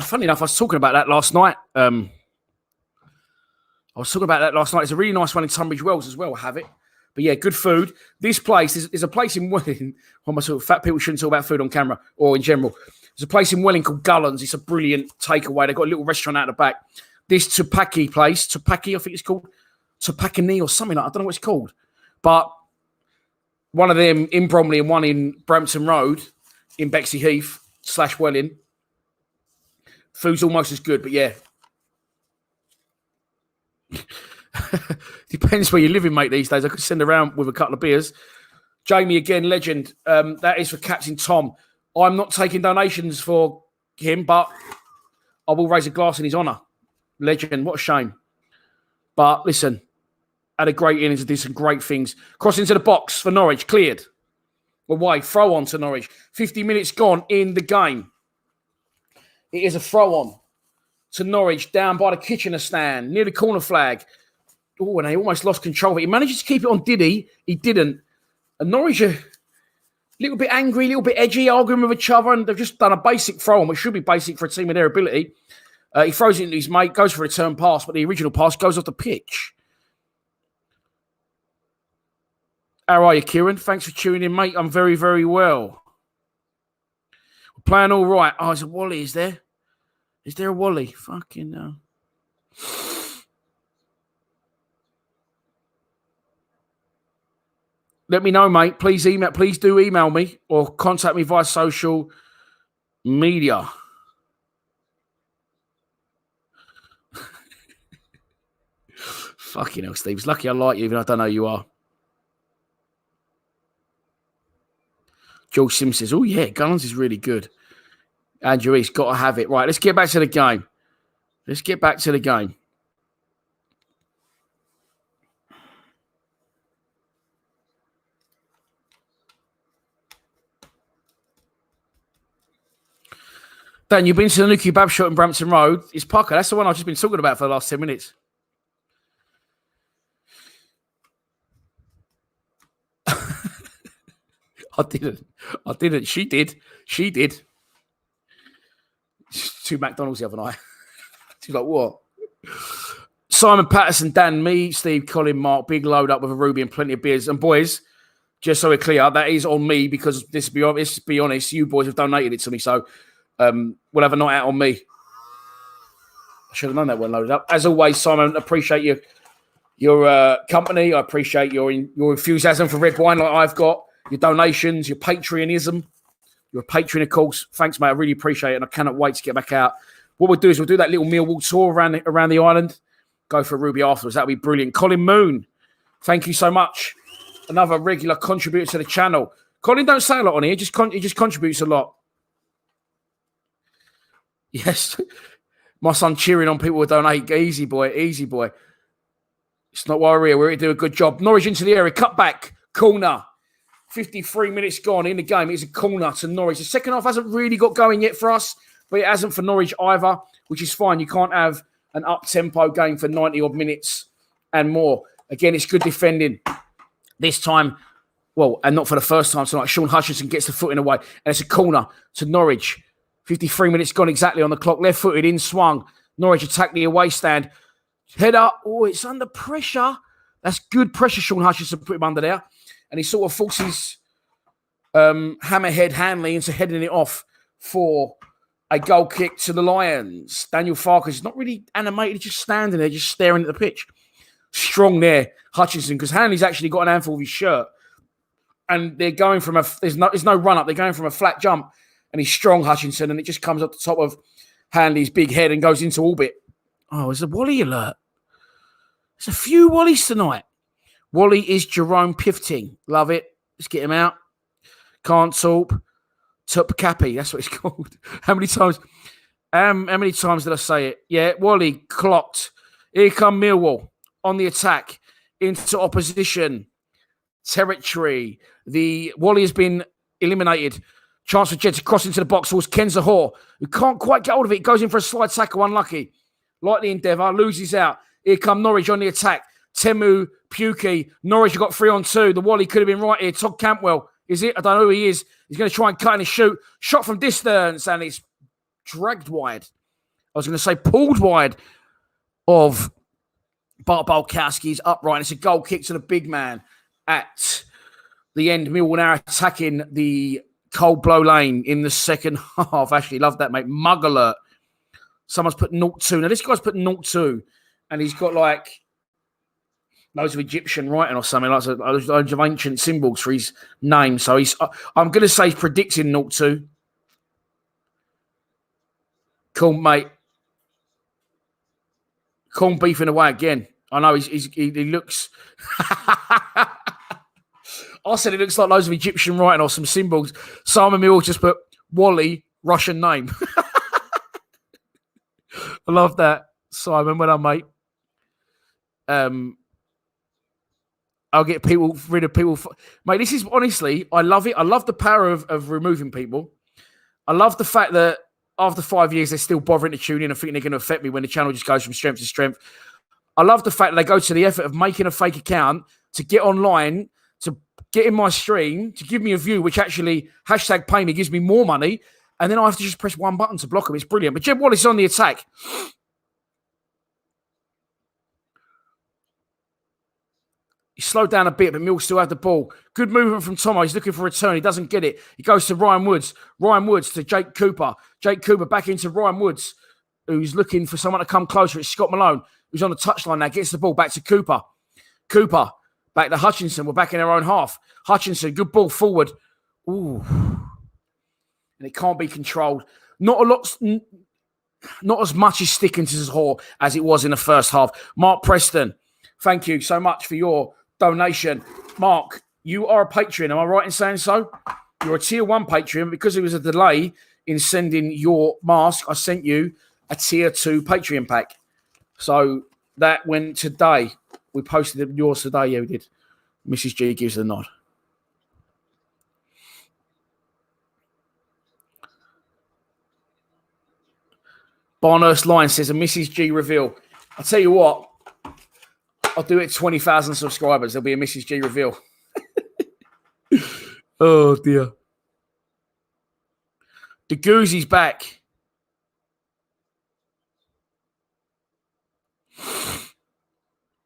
Funny enough, I was talking about that last night. It's a really nice one in Tunbridge Wells as well, have it. But yeah, good food. This place is a place in Welling. Fat people shouldn't talk about food on camera or in general. There's a place in Welling called Gullens. It's a brilliant takeaway. They've got a little restaurant out the back. This Tupaki place, Tupaki, I think it's called, Tupakini or something like that. I don't know what it's called. But one of them in Bromley and one in Brampton Road in Bexley Heath / Welling. Food's almost as good, but yeah. Depends where you're living, mate, these days. I could send around with a couple of beers. Jamie, again, legend. That is for Captain Tom. I'm not taking donations for him, but I will raise a glass in his honour. Legend. What a shame. But listen, had a great innings and did some great things. Cross into the box for Norwich. Cleared. Away. Throw on to Norwich. 50 minutes gone in the game. It is a throw on to Norwich down by the Kitchener stand near the corner flag. Oh, and they almost lost control of it. He managed to keep it on Diddy. He didn't. And Norwich are a little bit angry, a little bit edgy, arguing with each other, and they've just done a basic throw on, which should be basic for a team of their ability. He throws it into his mate, goes for a return pass, but the original pass goes off the pitch. How are you, Kieran? Thanks for tuning in, mate. I'm very, very well. We're playing all right. Oh, there's a Wally, is there? Is there a Wally? Fucking no. Let me know, mate. Please do email me or contact me via social media. Fucking hell, Steve. It's lucky I like you, even though I don't know who you are. George Sims says, oh, yeah, Gullens is really good. Andrew East, got to have it. Right, let's get back to the game. Dan, you've been to the new kebab shop in Brampton Road. It's Parker. That's the one I've just been talking about for the last 10 minutes. I didn't. She did. To McDonald's the other night. She's like, what? Simon Patterson, Dan, me, Steve, Colin, Mark, big load up with a Ruby and plenty of beers. And boys, just so we're clear, that is on me because let's be honest, you boys have donated it to me. So we'll have a night out on me. I should have known that one loaded up. As always, Simon, appreciate your company. I appreciate your enthusiasm for red wine like I've got. Your donations, your patrionism. You're a patron, of course. Thanks, mate. I really appreciate it, and I cannot wait to get back out. What we'll do is we'll do that little Millwall tour around the island. Go for a Ruby afterwards. That'll be brilliant. Colin Moon, thank you so much. Another regular contributor to the channel. Colin don't say a lot on here. He just contributes a lot. Yes. My son cheering on people who donate. Easy boy. It's not why we're here. We're here to do a good job. Norwich into the area. Cut back. Corner. 53 minutes gone in the game. It's a corner to Norwich. The second half hasn't really got going yet for us, but it hasn't for Norwich either, which is fine. You can't have an up-tempo game for 90-odd minutes and more. Again, it's good defending. This time, well, and not for the first time tonight, Sean Hutchinson gets the foot in the way, and it's a corner to Norwich. 53 minutes gone exactly on the clock. Left-footed, in swung. Norwich attack the away stand. Header. Oh, it's under pressure. That's good pressure, Sean Hutchinson put him under there. And he sort of forces hammerhead Hanley into heading it off for A goal kick to the Lions. Daniel Farkas is not really animated, just standing there, just staring at the pitch. Strong there, Hutchinson, because Hanley's actually got an handful of his shirt. And they're going from there's no run up, they're going from a flat jump. And he's strong, Hutchinson, and it just comes up the top of Hanley's big head and goes into orbit. Oh, it's a Wally alert. There's a few Wallies tonight. Wally is Jerome Pifting. Love it. Let's get him out. Can't talk. Tup Cappy. That's what it's called. How many times did I say it? Yeah, Wally clocked. Here come Millwall on the attack into opposition territory. The Wally has been eliminated. Chance for Jed to cross into the box towards Ken Zahor, who can't quite get hold of it. Goes in for a slide tackle, unlucky. Likely endeavour, loses out. Here come Norwich on the attack. Temu Pukey. Norwich have got 3-on-2. The Wally could have been right here. Todd Campbell, is it? I don't know who he is. He's going to try and cut in and shoot. Shot from distance, and it's dragged wide. I was going to say pulled wide of Bart Balkowski's upright. It's a goal kick to the big man at the end. Millwall now attacking the cold blow lane in the second half. Actually, love that, mate. Mug alert. Someone's put 0-2. Now, this guy's put 0-2, and he's got like loads of Egyptian writing or something, like loads of ancient symbols for his name. So I'm going to say he's predicting 0-2. Cool, mate. Corn beefing away again. I know he looks... I said it looks like loads of Egyptian writing or some symbols. Simon Mill just put Wally, Russian name. I love that, Simon. Well done, mate. I'll get rid of people. Mate, this is honestly, I love it. I love the power of removing people. I love the fact that after 5 years, they're still bothering to tune in and thinking they're going to affect me when the channel just goes from strength to strength. I love the fact that they go to the effort of making a fake account to get online, to get in my stream, to give me a view, which actually, #pay me, gives me more money. And then I have to just press one button to block them. It's brilliant. But Jeb Wallace is on the attack. He slowed down a bit, but Mills still had the ball. Good movement from Tomo. He's looking for a return. He doesn't get it. He goes to Ryan Woods. Ryan Woods to Jake Cooper. Jake Cooper back into Ryan Woods, who's looking for someone to come closer. It's Scott Malone, who's on the touchline now. Gets the ball back to Cooper. Cooper back to Hutchinson. We're back in our own half. Hutchinson, good ball forward. Ooh. And it can't be controlled. Not as much as sticking to his whore as it was in the first half. Mark Preston, thank you so much for your donation. Mark, you are a Patreon. Am I right in saying so? You're a tier 1 Patreon. Because there was a delay in sending your mask, I sent you a tier 2 Patreon pack. So that went today. We posted yours today. Yeah, we did. Mrs. G gives the nod. Barnhurst Line says a Mrs. G reveal. I'll tell you what, I'll do it 20,000 subscribers. There'll be a Mrs. G reveal. Oh, dear. The Goozy's back.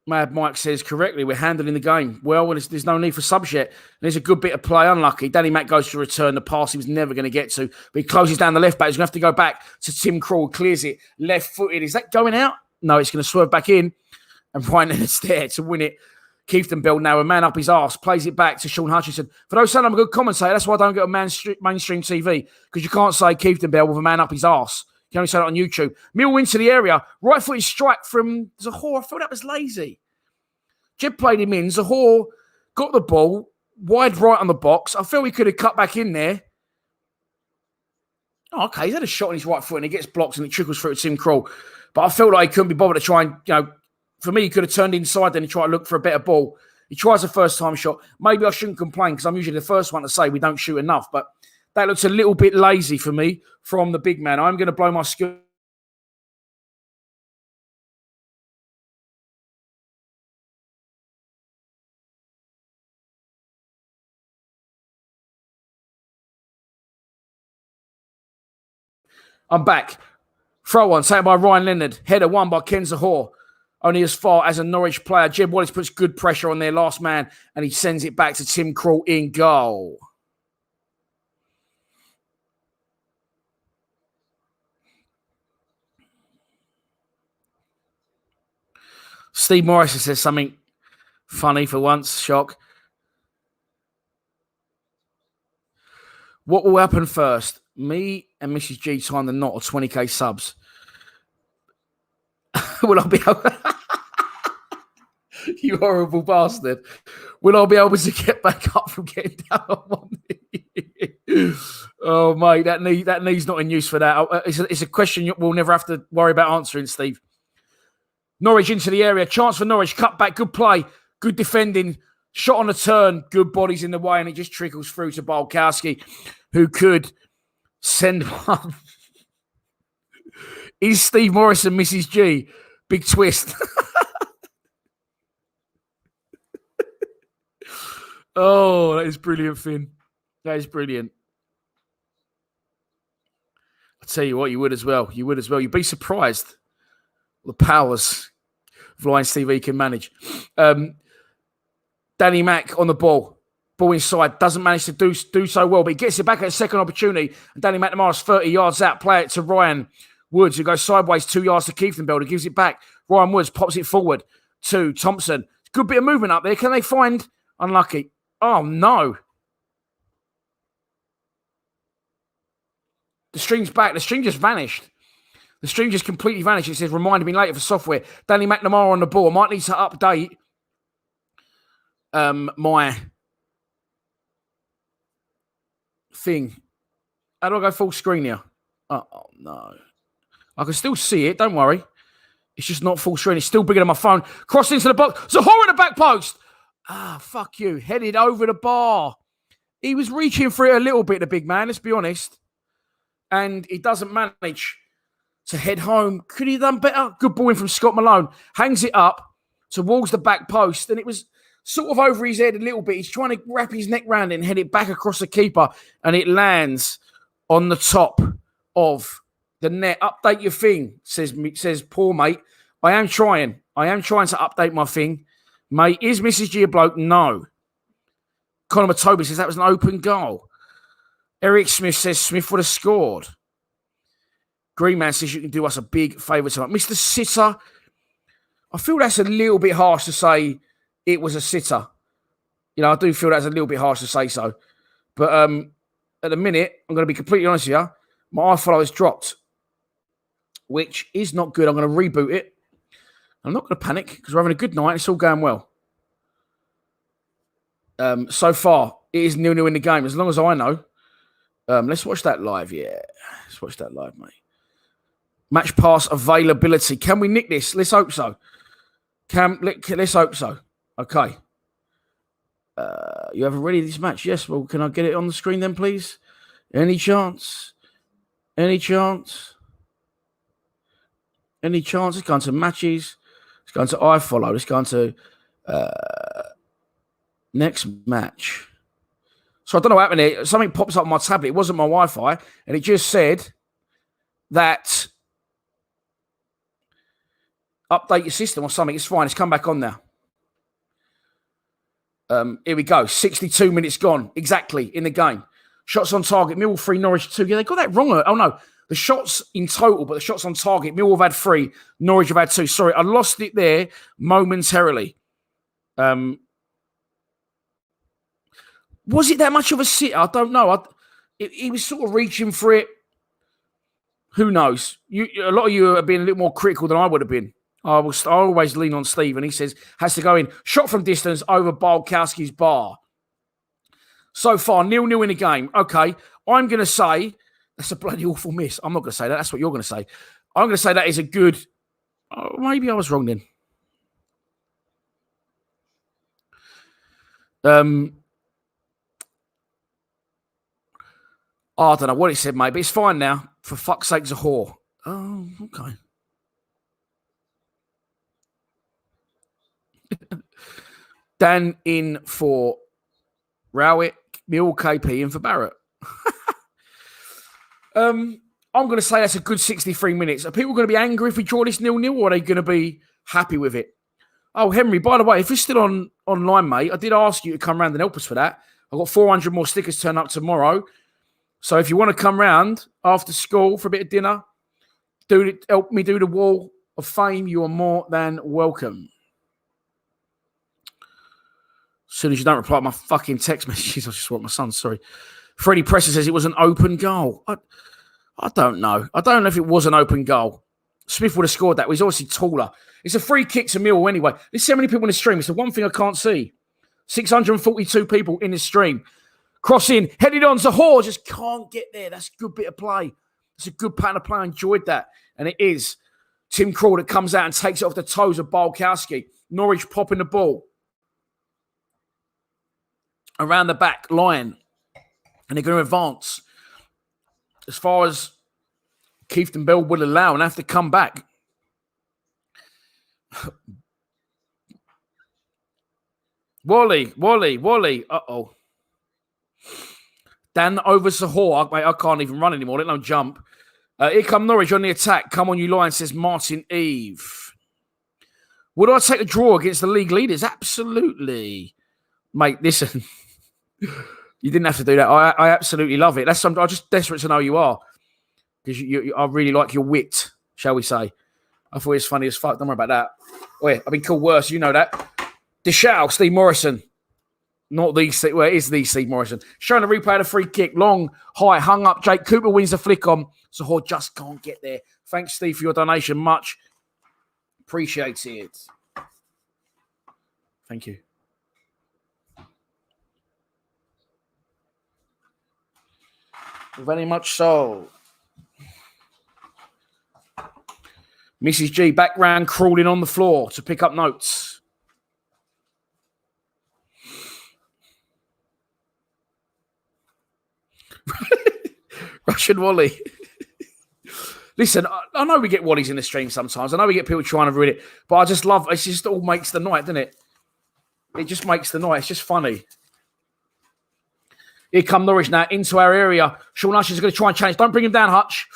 Mad Mike says correctly, we're handling the game well, and there's no need for subs yet. There's a good bit of play, unlucky. Danny Mack goes to return the pass he was never going to get to, but he closes down the left back. He's going to have to go back to Tim Krul, clears it, left-footed. Is that going out? No, it's going to swerve back in, and Ryan Leonard's there to win it. Keithton Bell now, a man up his arse, plays it back to Sean Hutchinson. For those saying I'm a good commentator, that's why I don't get on mainstream TV, because you can't say Keithton Bell with a man up his arse. You can only say that on YouTube. Mill into the area. Right-footed strike from Zahor. I thought that was lazy. Jeb played him in. Zahor got the ball wide right on the box. I felt he could have cut back in there. Oh, okay, he's had a shot on his right foot and he gets blocked and it trickles through to Tim Krul. But I felt like he couldn't be bothered to try and, for me, he could have turned inside then and tried to look for a better ball. He tries a first-time shot. Maybe I shouldn't complain because I'm usually the first one to say we don't shoot enough. But that looks a little bit lazy for me from the big man. I'm going to blow my skill. I'm back. Throw one, taken by Ryan Leonard. Header won by Ken Zahor. Only as far as a Norwich player. Jeb Wallace puts good pressure on their last man and he sends it back to Tim Krul in goal. Steve Morrison says something funny for once. Shock. What will happen first? Me and Mrs. G time the knot of 20k subs. Will I be able... You horrible bastard. Will I be able to get back up from getting down on one knee? Oh, mate, that knee's not in use for that. It's a question we'll never have to worry about answering, Steve. Norwich into the area. Chance for Norwich. Cut back. Good play. Good defending. Shot on a turn. Good bodies in the way, and it just trickles through to Bulkowski, who could send one. Is Steve Morrison Mrs. G? Big twist. Oh, that is brilliant, Finn. That is brilliant. I tell you what, you would as well. You would as well. You'd be surprised the powers of Lions TV can manage. Danny Mack on the ball. Ball inside. Doesn't manage to do so well, but he gets it back at a second opportunity. And Danny McNamara's 30 yards out. Play it to Ryan Woods, who goes sideways 2 yards to Keithenbeld, who gives it back. Ryan Woods pops it forward to Thompson. Good bit of movement up there. Can they find... Unlucky. Oh, no. The stream's back. The stream just vanished. The stream just completely vanished. It says, reminded me later for software. Danny McNamara on the ball. I might need to update my thing. How do I go full screen here? Oh, no. I can still see it. Don't worry. It's just not full screen. It's still bigger than my phone. Crossed into the box. Zahora in the back post. Ah, fuck you. Headed over the bar. He was reaching for it a little bit, the big man, let's be honest. And he doesn't manage to head home. Could he have done better? Good ball in from Scott Malone. Hangs it up towards the back post. And it was sort of over his head a little bit. He's trying to wrap his neck round it and head it back across the keeper. And it lands on the top of the net. Update your thing, says poor mate. I am trying to update my thing. Mate, is Mrs. G a bloke? No. Conor Matobi says that was an open goal. Eric Smith says Smith would have scored. Green Man says you can do us a big favour tonight. Mr. Sitter, I feel that's a little bit harsh to say it was a sitter. You know, I do feel that's a little bit harsh to say so. But at the minute, I'm going to be completely honest with you, my iFollow has dropped, which is not good. I'm going to reboot it. I'm not going to panic because we're having a good night. It's all going well. So far, it is 0-0 in the game, as long as I know. Let's watch that live. Yeah, let's watch that live, mate. Match pass availability. Can we nick this? Let's hope so. Let's hope so. Okay. You have ready this match? Yes. Well, can I get it on the screen then, please? Any chance? Any chance? Any chance? It's going to matches. It's going to iFollow. It's going to next match. So I don't know what happened here. Something pops up on my tablet. It wasn't my Wi-Fi. And it just said that update your system or something. It's fine. It's come back on now. Here we go. 62 minutes gone. Exactly in the game. Shots on target. Millwall 3, Norwich 2. Yeah, they got that wrong. Oh, no. The shots in total, but the shots on target. Millwall have had 3. Norwich have had 2. Sorry, I lost it there momentarily. Was it that much of a sit? I don't know. He was sort of reaching for it. Who knows? A lot of you have been a little more critical than I would have been. I always lean on Steve, and he says, has to go in. Shot from distance over Bulkowski's bar. So far, 0-0 in the game. Okay, I'm going to say that's a bloody awful miss. I'm not going to say that. That's what you're going to say. I'm going to say that is a good... Oh, maybe I was wrong then. I don't know what it said, mate, but it's fine now. For fuck's sake, it's a whore. Oh, okay. Dan in for Rowett, Mill KP in for Barrett. I'm going to say that's a good 63 minutes. Are people going to be angry if we draw this 0-0, or are they going to be happy with it? Oh, Henry, by the way, if you're still online, mate, I did ask you to come round and help us for that. I've got 400 more stickers turn up tomorrow. So if you want to come round after school for a bit of dinner, help me do the wall of fame, you are more than welcome. soon as you don't reply to my fucking text messages, I just want my son, sorry. Freddie Presser says it was an open goal. I don't know. I don't know if it was an open goal. Smith would have scored that. He's obviously taller. It's a free kick to Millwall anyway. There's so many people in the stream. It's the one thing I can't see. 642 people in the stream. Cross in, headed on. Zahor just can't get there. That's a good bit of play. It's a good pattern of play. I enjoyed that. And it is Tim Krul that comes out and takes it off the toes of Bulkowski. Norwich popping the ball around the back line. And they're going to advance as far as Keith and Bell will allow and have to come back. Wally. Uh-oh. Dan over Sahor. Mate, I can't even run anymore. Let alone jump. Here come Norwich on the attack. Come on, you Lions, says Martin Eve. Would I take a draw against the league leaders? Absolutely. Mate, listen. You didn't have to do that. I absolutely love it. I'm just desperate to know you are. Because I really like your wit, shall we say. I thought it was funny as fuck. Don't worry about that. Oh, yeah, I've been called worse. You know that. Deschaux, Steve Morrison. Not the Steve. Well, it is the Steve Morrison. Showing a replay of the free kick. Long, high, hung up. Jake Cooper wins the flick on. Sahor just can't get there. Thanks, Steve, for your donation. Much appreciated. Thank you. Very much so. Mrs. G, background crawling on the floor to pick up notes. Russian Wally. Listen, I know we get Wallies in the stream sometimes. I know we get people trying to ruin it. But I just love, it just all makes the night, doesn't it? It just makes the night. It's just funny. Here come Norwich now into our area. Sean Hutchinson's going to try and change. Don't bring him down, Hutch.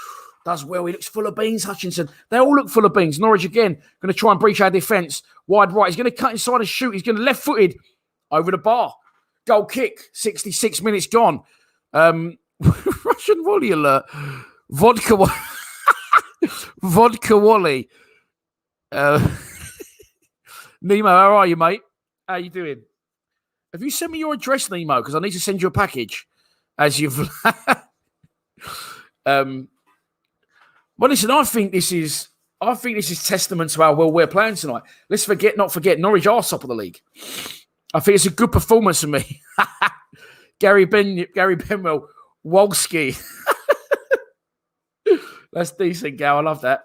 Does well. He looks full of beans, Hutchinson. They all look full of beans. Norwich again going to try and breach our defence. Wide right. He's going to cut inside and shoot. He's going to left-footed over the bar. Goal kick. 66 minutes gone. Russian Wally alert. Vodka Wally. Nemo, how are you, mate? How you doing? Have you sent me your address, Nemo? Because I need to send you a package. As you've... Well, listen, I think this is testament to how well we're playing tonight. Let's not forget, Norwich are top of the league. I think it's a good performance from me. Gary Benwell, Wolski. That's decent, Gal. I love that.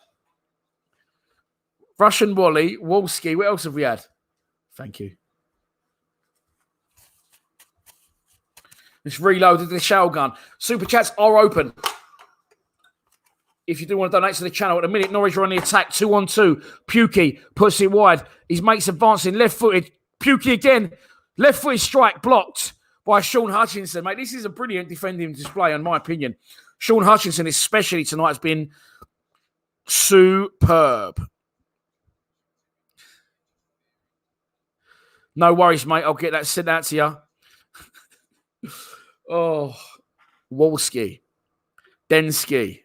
Russian Wally, Wolski. What else have we had? Thank you. Let's reload the shell gun. Super chats are open. If you do want to donate to the channel at the minute, Norwich are on the attack. 2-on-2. Pukey puts it wide. His mate's advancing. Left-footed. Pukey again. Left-footed strike blocked by Sean Hutchinson. Mate, this is a brilliant defending display, in my opinion. Sean Hutchinson, especially tonight, has been superb. No worries, mate. I'll get that sent out to you. Oh, Wolski. Densky.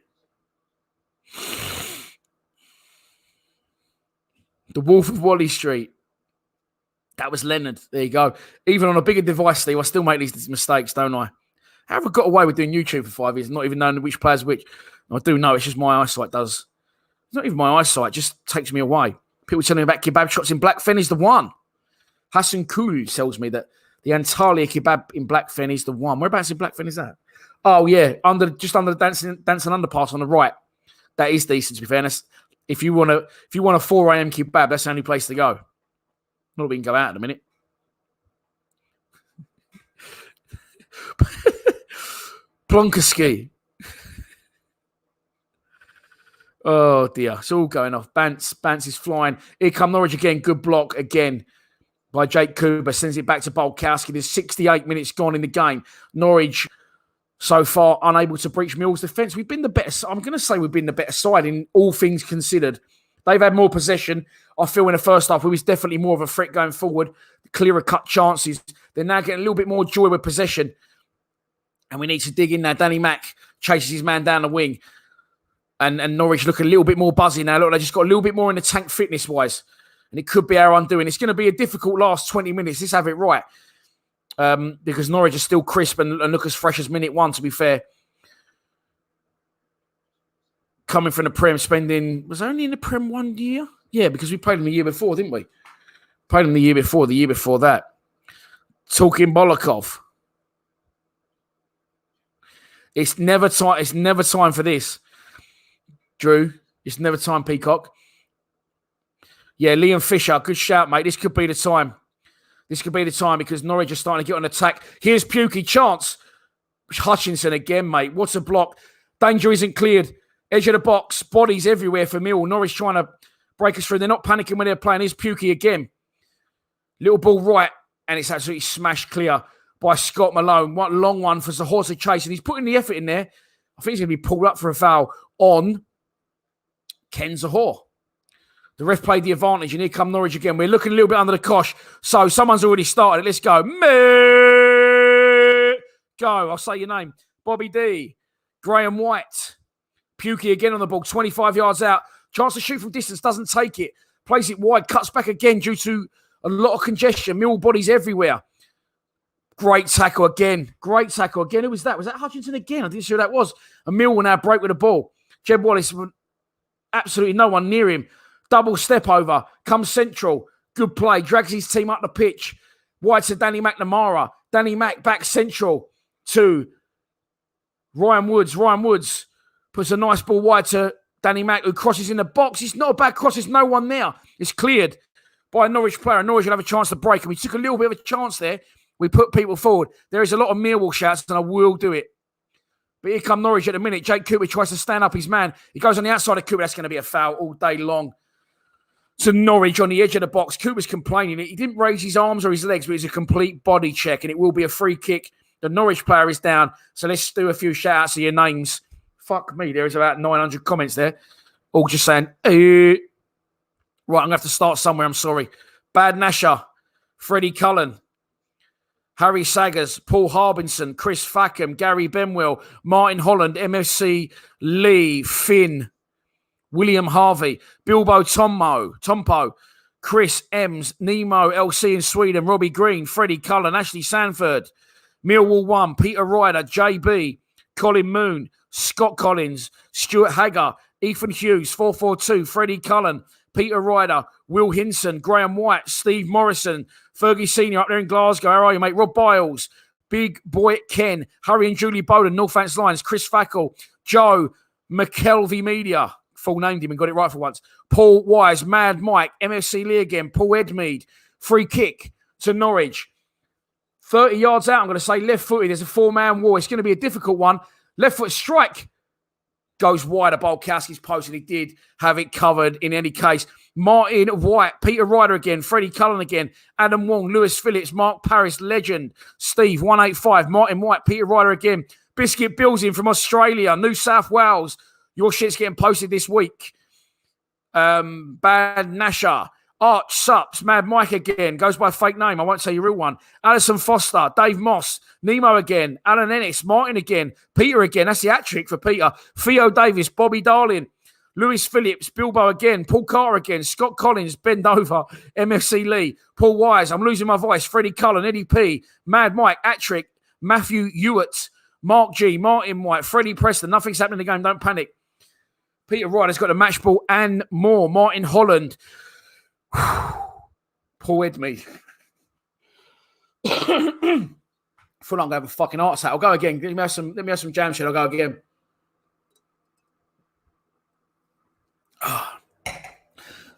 The Wolf of Wally Street. That was Leonard. There you go. Even on a bigger device, Steve, I still make these mistakes, don't I? How have I got away with doing YouTube for 5 years, not even knowing which player's which? I do know, it's just my eyesight does. It's not even my eyesight, it just takes me away. People telling me about kebab shops in Blackfen is the one. Hassan Kulu tells me that the Antalya kebab in Blackfen is the one. Whereabouts in Blackfen is that? Oh, yeah, just under the dancing underpass on the right. That is decent, to be fair. If you want a 4 a.m. kebab, that's the only place to go. Not that we can go out in a minute. Plonkaski. Oh, dear. It's all going off. Bance is flying. Here come Norwich again. Good block again by Jake Cooper. Sends it back to Bulkowski. There's 68 minutes gone in the game. Norwich, so far, unable to breach Millwall's defence. We've been the better. I'm going to say we've been the better side in all things considered. They've had more possession. I feel in the first half, we was definitely more of a threat going forward. Clearer cut chances. They're now getting a little bit more joy with possession. And we need to dig in now. Danny Mack chases his man down the wing. And Norwich look a little bit more buzzy now. Look, they just got a little bit more in the tank fitness-wise. And it could be our undoing. It's going to be a difficult last 20 minutes. Let's have it right. because Norwich is still crisp and look as fresh as minute one, to be fair. Coming from the Prem, was only in the Prem 1 year? Yeah, because we played them the year before, didn't we? Played them the year before that. Talking Bolokov. It's never time for this, Drew. It's never time, Peacock. Yeah, Liam Fisher, good shout, mate. This could be the time. Because Norwich are starting to get on attack. Here's Pukey, chance. Hutchinson again, mate. What's a block? Danger isn't cleared. Edge of the box. Bodies everywhere for Millwall. Norwich trying to break us through. They're not panicking when they're playing. Here's Pukey again. Little ball right. And it's absolutely smashed clear by Scott Malone. One long one for Zahorza Chase. And he's putting the effort in there. I think he's going to be pulled up for a foul on Ken Zahor. The ref played the advantage, and here come Norwich again. We're looking a little bit under the cosh. So someone's already started it. Let's go. Go. I'll say your name. Bobby D. Graham White. Pukey again on the ball. 25 yards out. Chance to shoot from distance. Doesn't take it. Plays it wide. Cuts back again due to a lot of congestion. Mill bodies everywhere. Great tackle again. Who was that? Was that Hutchinson again? I didn't see who that was. And Mill will now break with the ball. Jeb Wallace, absolutely no one near him. Double step over, comes central. Good play, drags his team up the pitch. Wide to Danny McNamara. Danny Mac back central to Ryan Woods. Ryan Woods puts a nice ball wide to Danny Mac, who crosses in the box. It's not a bad cross. There's no one there. It's cleared by a Norwich player. Norwich will have a chance to break. And we took a little bit of a chance there. We put people forward. There is a lot of Millwall shouts, and I will do it. But here come Norwich at the minute. Jake Cooper tries to stand up his man. He goes on the outside of Cooper. That's going to be a foul all day long. To Norwich on the edge of the box. Cooper's complaining. He didn't raise his arms or his legs, but it's a complete body check, and it will be a free kick. The Norwich player is down, so let's do a few shout-outs of your names. Fuck me, there is about 900 comments there, all just saying, Right, I'm going to have to start somewhere, I'm sorry. Bad Nasher, Freddie Cullen, Harry Saggers, Paul Harbinson, Chris Fackham, Gary Benwell, Martin Holland, MSC Lee, Finn, William Harvey, Bilbo Tompo, Chris Ems, Nemo, LC in Sweden, Robbie Green, Freddie Cullen, Ashley Sanford, Millwall 1, Peter Ryder, JB, Colin Moon, Scott Collins, Stuart Hagger, Ethan Hughes, 442, Freddie Cullen, Peter Ryder, Will Hinson, Graham White, Steve Morrison, Fergie Senior up there in Glasgow. How are you, mate? Rob Biles, Big Boy Ken, Harry and Julie Bowden, Northants Lions, Chris Fackel, Joe, McKelvey Media, full named him and got it right for once. Paul Wise, Mad Mike, MFC Lee again, Paul Edmead, free kick to Norwich. 30 yards out, I'm going to say left footed. There's a four-man wall. It's going to be a difficult one. Left foot strike goes wide of Bolkowski's post, and he did have it covered in any case. Martin White, Peter Ryder again, Freddie Cullen again, Adam Wong, Lewis Phillips, Mark Paris, legend, Steve, 185, Martin White, Peter Ryder again, Biscuit Bills in from Australia, New South Wales. Your shit's getting posted this week. Bad Nasher, Arch Sups, Mad Mike again, goes by fake name, I won't say your real one. Alison Foster, Dave Moss, Nemo again, Alan Ennis, Martin again, Peter again, that's the hat-trick for Peter, Theo Davis, Bobby Darling, Lewis Phillips, Bilbo again, Paul Carter again, Scott Collins, Bend Over, MFC Lee, Paul Wise, I'm losing my voice, Freddie Cullen, Eddie P, Mad Mike, hat-trick, Matthew Ewart, Mark G, Martin White, Freddie Preston, nothing's happening in the game, don't panic. Peter Ryder's got a match ball and more, Martin Holland, Paul Edmead. Feel like I'm going to have a fucking heart attack. I'll go again. Let me have some jam shit. I'll go again.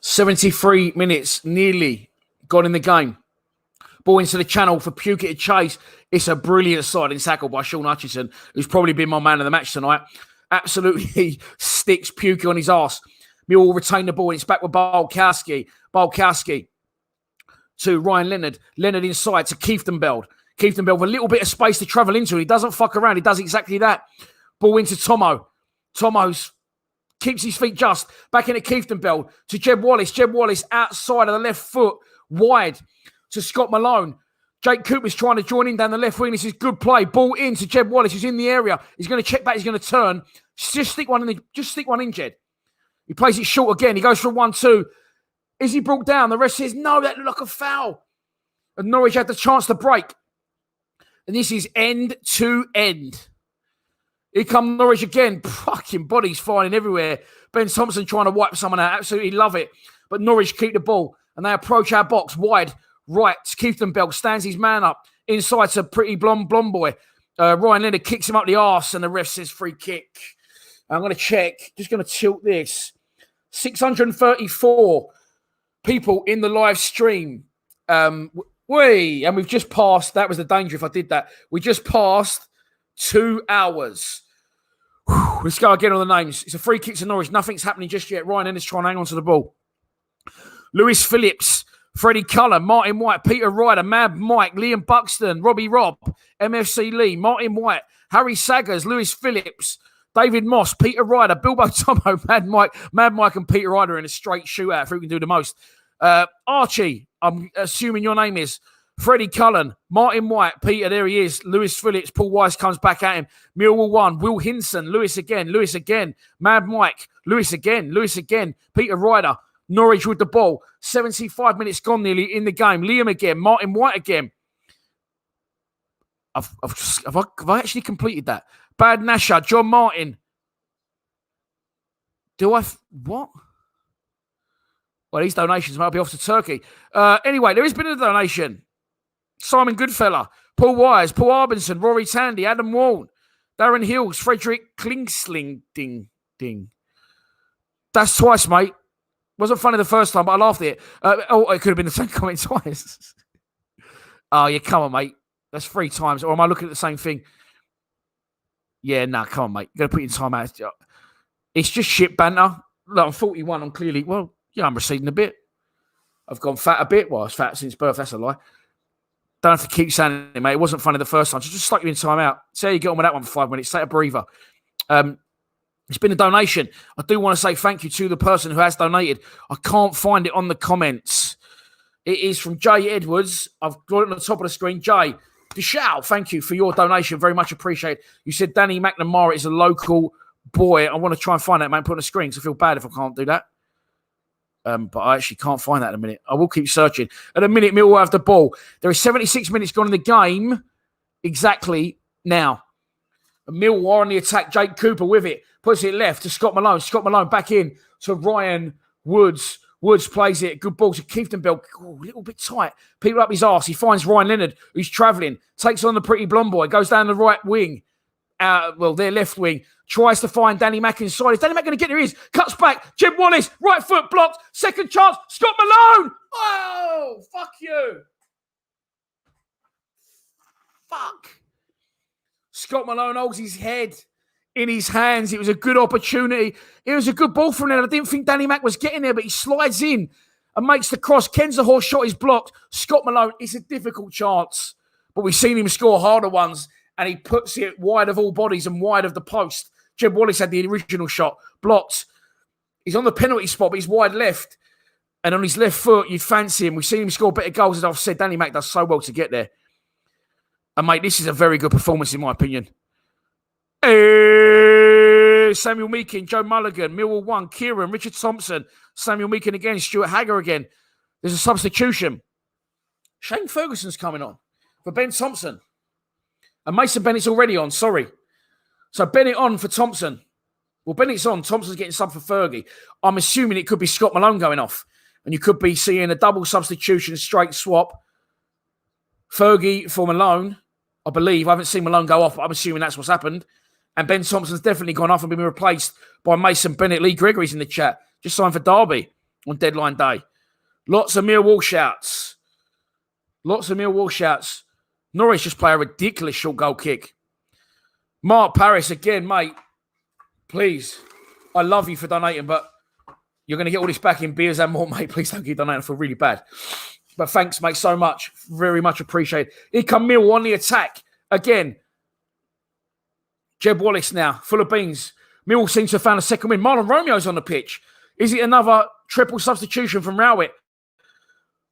73 minutes nearly gone in the game. Ball into the channel for Pukey to chase. It's a brilliant sliding tackle by Sean Hutchinson, who's probably been my man of the match tonight. Absolutely sticks Pukey on his arse. Mill will retain the ball. It's back with Bolkowski. Bolkowski to Ryan Leonard. Leonard inside to Kieftenbeld. Kieftenbeld with a little bit of space to travel into. He doesn't fuck around. He does exactly that. Ball into Tomo. Tomo's keeps his feet just. Back into Kieftenbeld to Jeb Wallace. Jeb Wallace outside of the left foot. Wide to Scott Malone. Jake Cooper's trying to join in down the left wing. This is good play. Ball in to Jeb Wallace, who's in the area. He's going to check back. He's going to turn. Just stick one in, Jed. He plays it short again. He goes for 1-2. Is he brought down? The rest says, no, that looked like a foul. And Norwich had the chance to break. And this is end to end. Here come Norwich again. Fucking bodies flying everywhere. Ben Thompson trying to wipe someone out. Absolutely love it. But Norwich keep the ball. And they approach our box wide. Right. Kieftenbeld stands his man up. Inside to pretty blonde boy. Ryan Leonard kicks him up the arse. And the ref says free kick. I'm going to check. Just going to tilt this. 634 people in the live stream. And we've just passed. That was the danger if I did that. We just passed 2 hours. Whew, let's go again on the names. It's a free kick to Norwich. Nothing's happening just yet. Ryan Ennis trying to hang on to the ball. Lewis Phillips, Freddie Cullen, Martin White, Peter Ryder, Mad Mike, Liam Buxton, Robbie Robb, MFC Lee, Martin White, Harry Saggers, Lewis Phillips, David Moss, Peter Ryder, Bilbo Tomo, Mad Mike and Peter Ryder in a straight shootout for who can do the most. Archie, I'm assuming your name is Freddie Cullen, Martin White, Peter, there he is. Lewis Phillips, Paul Wise comes back at him. Millwall 1, Will Hinson, Lewis again, Mad Mike, Lewis again, Peter Ryder, Norwich with the ball. 75 minutes gone nearly in the game. Liam again, Martin White again. Have I actually completed that? Bad Nasher, John Martin. What? Well, these donations might be off to Turkey. Anyway, there has been a donation. Simon Goodfella, Paul Wise, Paul Arbinson, Rory Tandy, Adam Warren, Darren Hills, Frederick Klingsling. Ding. That's twice, mate. Wasn't funny the first time, but I laughed at it. It could have been the same comment twice. Oh, yeah, come on, mate. That's 3 times. Or am I looking at the same thing? Yeah, nah, come on, mate. You've got to put your time out. It's just shit banter. Look, I'm 41. I'm clearly, I'm receding a bit. I've gone fat a bit. Well, I was fat since birth. That's a lie. Don't have to keep saying it, mate. It wasn't funny the first time. So just stuck you in time out. See how you get on with that one for 5 minutes. Take a breather. It's been a donation. I do want to say thank you to the person who has donated. I can't find it on the comments. It is from Jay Edwards. I've got it on the top of the screen. Jay, Deshow, thank you for your donation. Very much appreciated. You said Danny McNamara is a local boy. I want to try and find that, man. Put on the screen because I feel bad if I can't do that. But I actually can't find that in a minute. I will keep searching. At a minute, Millwall have the ball. There is 76 minutes gone in the game exactly now. Millwall on the attack. Jake Cooper with it. Puts it left to Scott Malone. Scott Malone back in to Ryan Woods. Woods plays it. Good ball to Kieftenbeld. A little bit tight. People up his arse. He finds Ryan Leonard, who's travelling. Takes on the pretty blonde boy. Goes down the right wing. Their left wing. Tries to find Danny Mack inside. Is Danny Mack going to get there? He is. Cuts back. Jim Wallace. Right foot blocked. Second chance. Scott Malone. Oh, fuck you. Fuck. Scott Malone holds his head in his hands. It was a good opportunity. It was a good ball from there. I didn't think Danny Mack was getting there, but he slides in and makes the cross. Kensahor's shot is blocked. Scott Malone, it's a difficult chance, but we've seen him score harder ones, and he puts it wide of all bodies and wide of the post. Jeb Wallace had the original shot, blocked. He's on the penalty spot, but he's wide left, and on his left foot, you'd fancy him. We've seen him score better goals, as I've said. Danny Mack does so well to get there. And, mate, this is a very good performance, in my opinion. Hey, Samuel Meakin, Joe Mulligan, Millwall 1, Kieran, Richard Thompson, Samuel Meakin again, Stuart Hagger again. There's a substitution. Shane Ferguson's coming on for Ben Thompson. And Mason Bennett's already on, sorry. So Bennett on for Thompson. Well, Bennett's on. Thompson's getting sub for Fergie. I'm assuming it could be Scott Malone going off. And you could be seeing a double substitution, straight swap. Fergie for Malone, I believe. I haven't seen Malone go off, but I'm assuming that's what's happened. And Ben Thompson's definitely gone off and been replaced by Mason Bennett. Lee Gregory's in the chat. Just signed for Derby on deadline day. Lots of Millwall shouts. Norwich just play a ridiculous short goal kick. Mark Paris again, mate. Please. I love you for donating, but you're going to get all this back in beers and more, mate. Please don't keep donating. I feel really bad. But thanks, mate, so much. Very much appreciated. Here come Mill on the attack. Again. Jeb Wallace now, full of beans. Mill seems to have found a second win. Marlon Romeo's on the pitch. Is it another triple substitution from Rowett?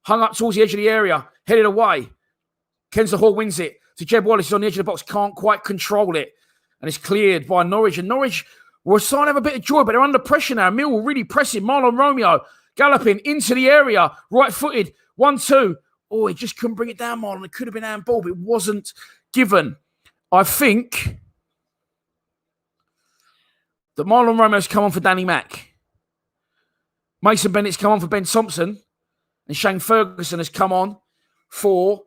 Hung up towards the edge of the area. Headed away. Kensahor wins it. To Jeb Wallace is on the edge of the box. Can't quite control it. And it's cleared by Norwich. And Norwich were starting to have a bit of joy, but they're under pressure now. Mill will really press it. Marlon Romeo galloping into the area. Right-footed. 1-2. Oh, he just couldn't bring it down, Marlon. It could have been handball, but it wasn't. given. I think that Marlon Romeo's come on for Danny Mack. Mason Bennett's come on for Ben Thompson. And Shane Ferguson has come on for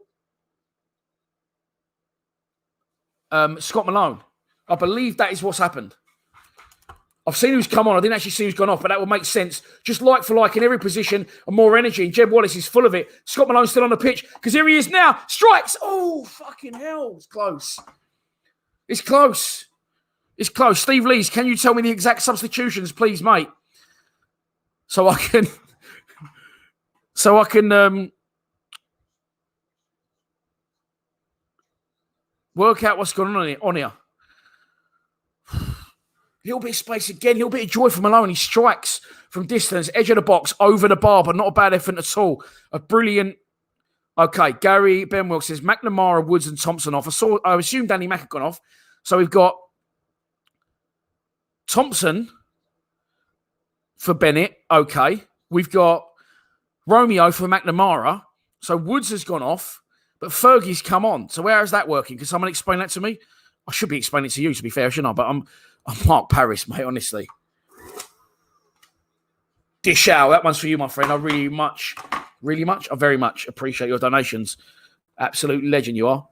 Scott Malone. I believe that is what's happened. I've seen who's come on. I didn't actually see who's gone off, but that would make sense. Just like for like in every position and more energy. And Jeb Wallace is full of it. Scott Malone's still on the pitch because here he is now. Strikes. Oh, fucking hell. It's close. It's close. It's close. Steve Lees, can you tell me the exact substitutions, please, mate? So I can work out what's going on here. Little bit of space again, little bit of joy from Malone. He strikes from distance, edge of the box, over the bar, but not a bad effort at all. A brilliant. Okay, Gary Benwell says McNamara, Woods, and Thompson off. I assume Danny Mack had gone off. So we've got Thompson for Bennett. Okay, we've got Romeo for McNamara. So Woods has gone off, but Fergie's come on. So where is that working? Can someone explain that to me? I should be explaining it to you, to be fair, shouldn't I? But I'm Mark Paris, mate, honestly. Dish out. That one's for you, my friend. I very much appreciate your donations. Absolute legend you are.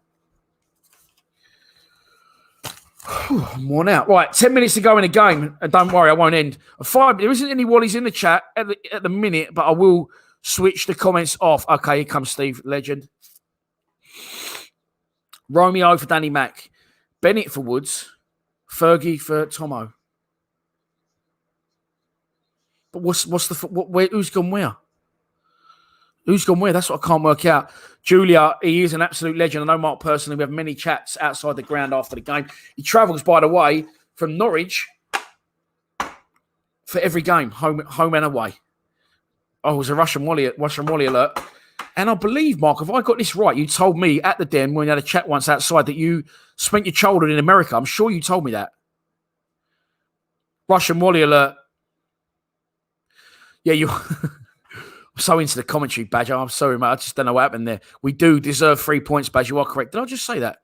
I'm worn out. Right, 10 minutes to go in the game. And don't worry, I won't end. There isn't any Wallies in the chat at the minute, but I will switch the comments off. Okay, here comes Steve, legend. Romeo for Danny Mack. Bennett for Woods. Fergie for Tomo. But who's gone where? Who's gone where? That's what I can't work out. Julia, he is an absolute legend. I know Mark personally. We have many chats outside the ground after the game. He travels, by the way, from Norwich for every game, home and away. Oh, it was a Russian Wally alert. And I believe, Mark, if I got this right, you told me at the den when we had a chat once outside that you spent your childhood in America. I'm sure you told me that. Russian Wally alert. Yeah, you... I'm so into the commentary, Badger. I'm sorry, mate. I just don't know what happened there. We do deserve 3 points, Badger. You are correct. Did I just say that?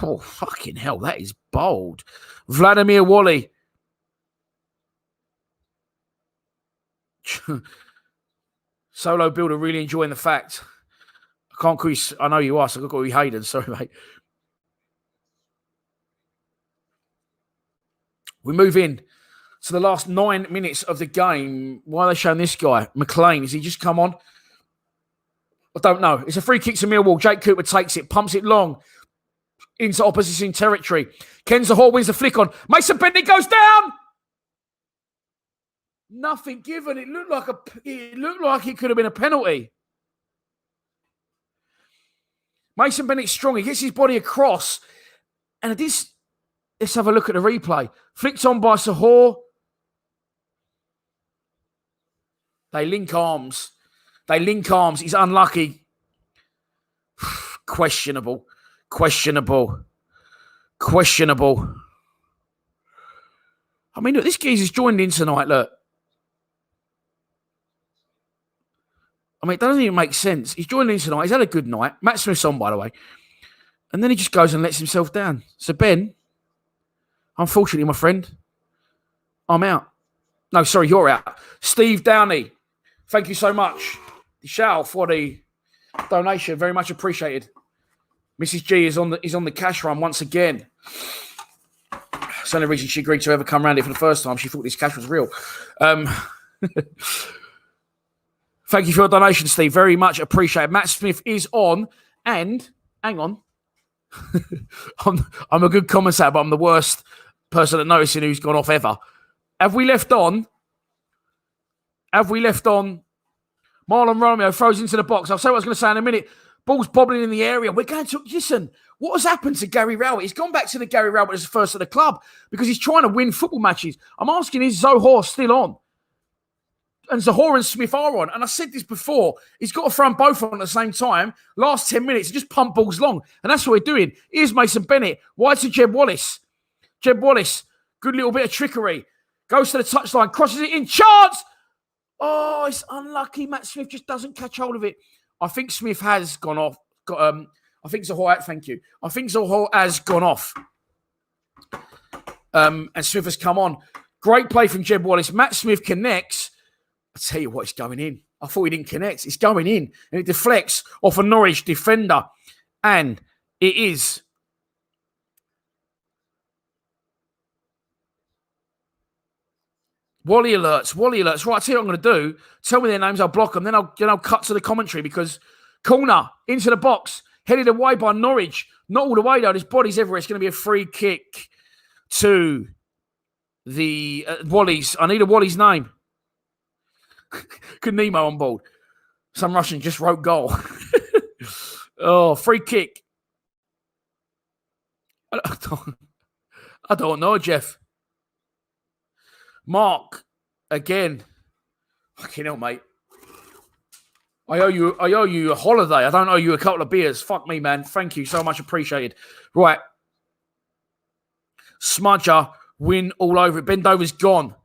Oh, fucking hell. That is bold. Vladimir Wally. Solo Builder really enjoying the fact. I can't call you... I know you are, so I've got to call you Hayden. Sorry, mate. We move in to the last 9 minutes of the game. Why are they showing this guy? McLean, has he just come on? I don't know. It's a free kick to Millwall. Jake Cooper takes it, pumps it long into opposition territory. Kenza Hall wins the flick on. Mason Bentley goes down. Nothing given. It looked like it could have been a penalty. Mason Bennett's strong. He gets his body across. And this... Let's have a look at the replay. Flicked on by Sahor. They link arms. He's unlucky. Questionable. I mean, look, this geezer's joined in tonight, look. I mean, it doesn't even make sense. He's joined in tonight. He's had a good night. Matt Smith's on, by the way. And then he just goes and lets himself down. So, Ben... Unfortunately, my friend, I'm out. No, sorry, you're out. Steve Downey, thank you so much. Shao for the donation, very much appreciated. Mrs. G is on the cash run once again. It's the only reason she agreed to ever come around here for the first time. She thought this cash was real. Thank you for your donation, Steve. Very much appreciated. Matt Smith is on, and hang on. I'm a good commentator, but I'm the worst person at noticing who's gone off ever. Have we left on? Marlon Romeo throws into the box. I'll say what I was going to say in a minute. Ball's bobbling in the area. We're going to... Listen, what has happened to Gary Rowett? He's gone back to the Gary Rowett as the first at the club because he's trying to win football matches. I'm asking, is Zohor still on? And Zohor and Smith are on. And I said this before. He's got to throw them both on at the same time. Last 10 minutes, just pump balls long. And that's what we're doing. Here's Mason Bennett. Wide to Jeb Wallace. Jeb Wallace. Good little bit of trickery. Goes to the touchline. Crosses it in. Chance! Oh, it's unlucky. Matt Smith just doesn't catch hold of it. I think Smith has gone off. I think Zaha, thank you. I think Zaha has gone off. And Smith has come on. Great play from Jeb Wallace. Matt Smith connects. I tell you what, it's going in. I thought he didn't connect. It's going in. And it deflects off a Norwich defender. And it is. Wally alerts. Right, I'll tell you what I'm going to do. Tell me their names, I'll block them. Then I'll cut to the commentary because corner into the box, headed away by Norwich. Not all the way, though. His body's everywhere. It's going to be a free kick to the Wally's. I need a Wally's name. Good Nemo on board. Some Russian just wrote goal. Oh, free kick. I don't know, Jeff. Mark, again. Fucking hell, mate. I owe you a holiday. I don't owe you a couple of beers. Fuck me, man. Thank you so much. Appreciated. Right. Smudger, win all over it. Bendover's gone.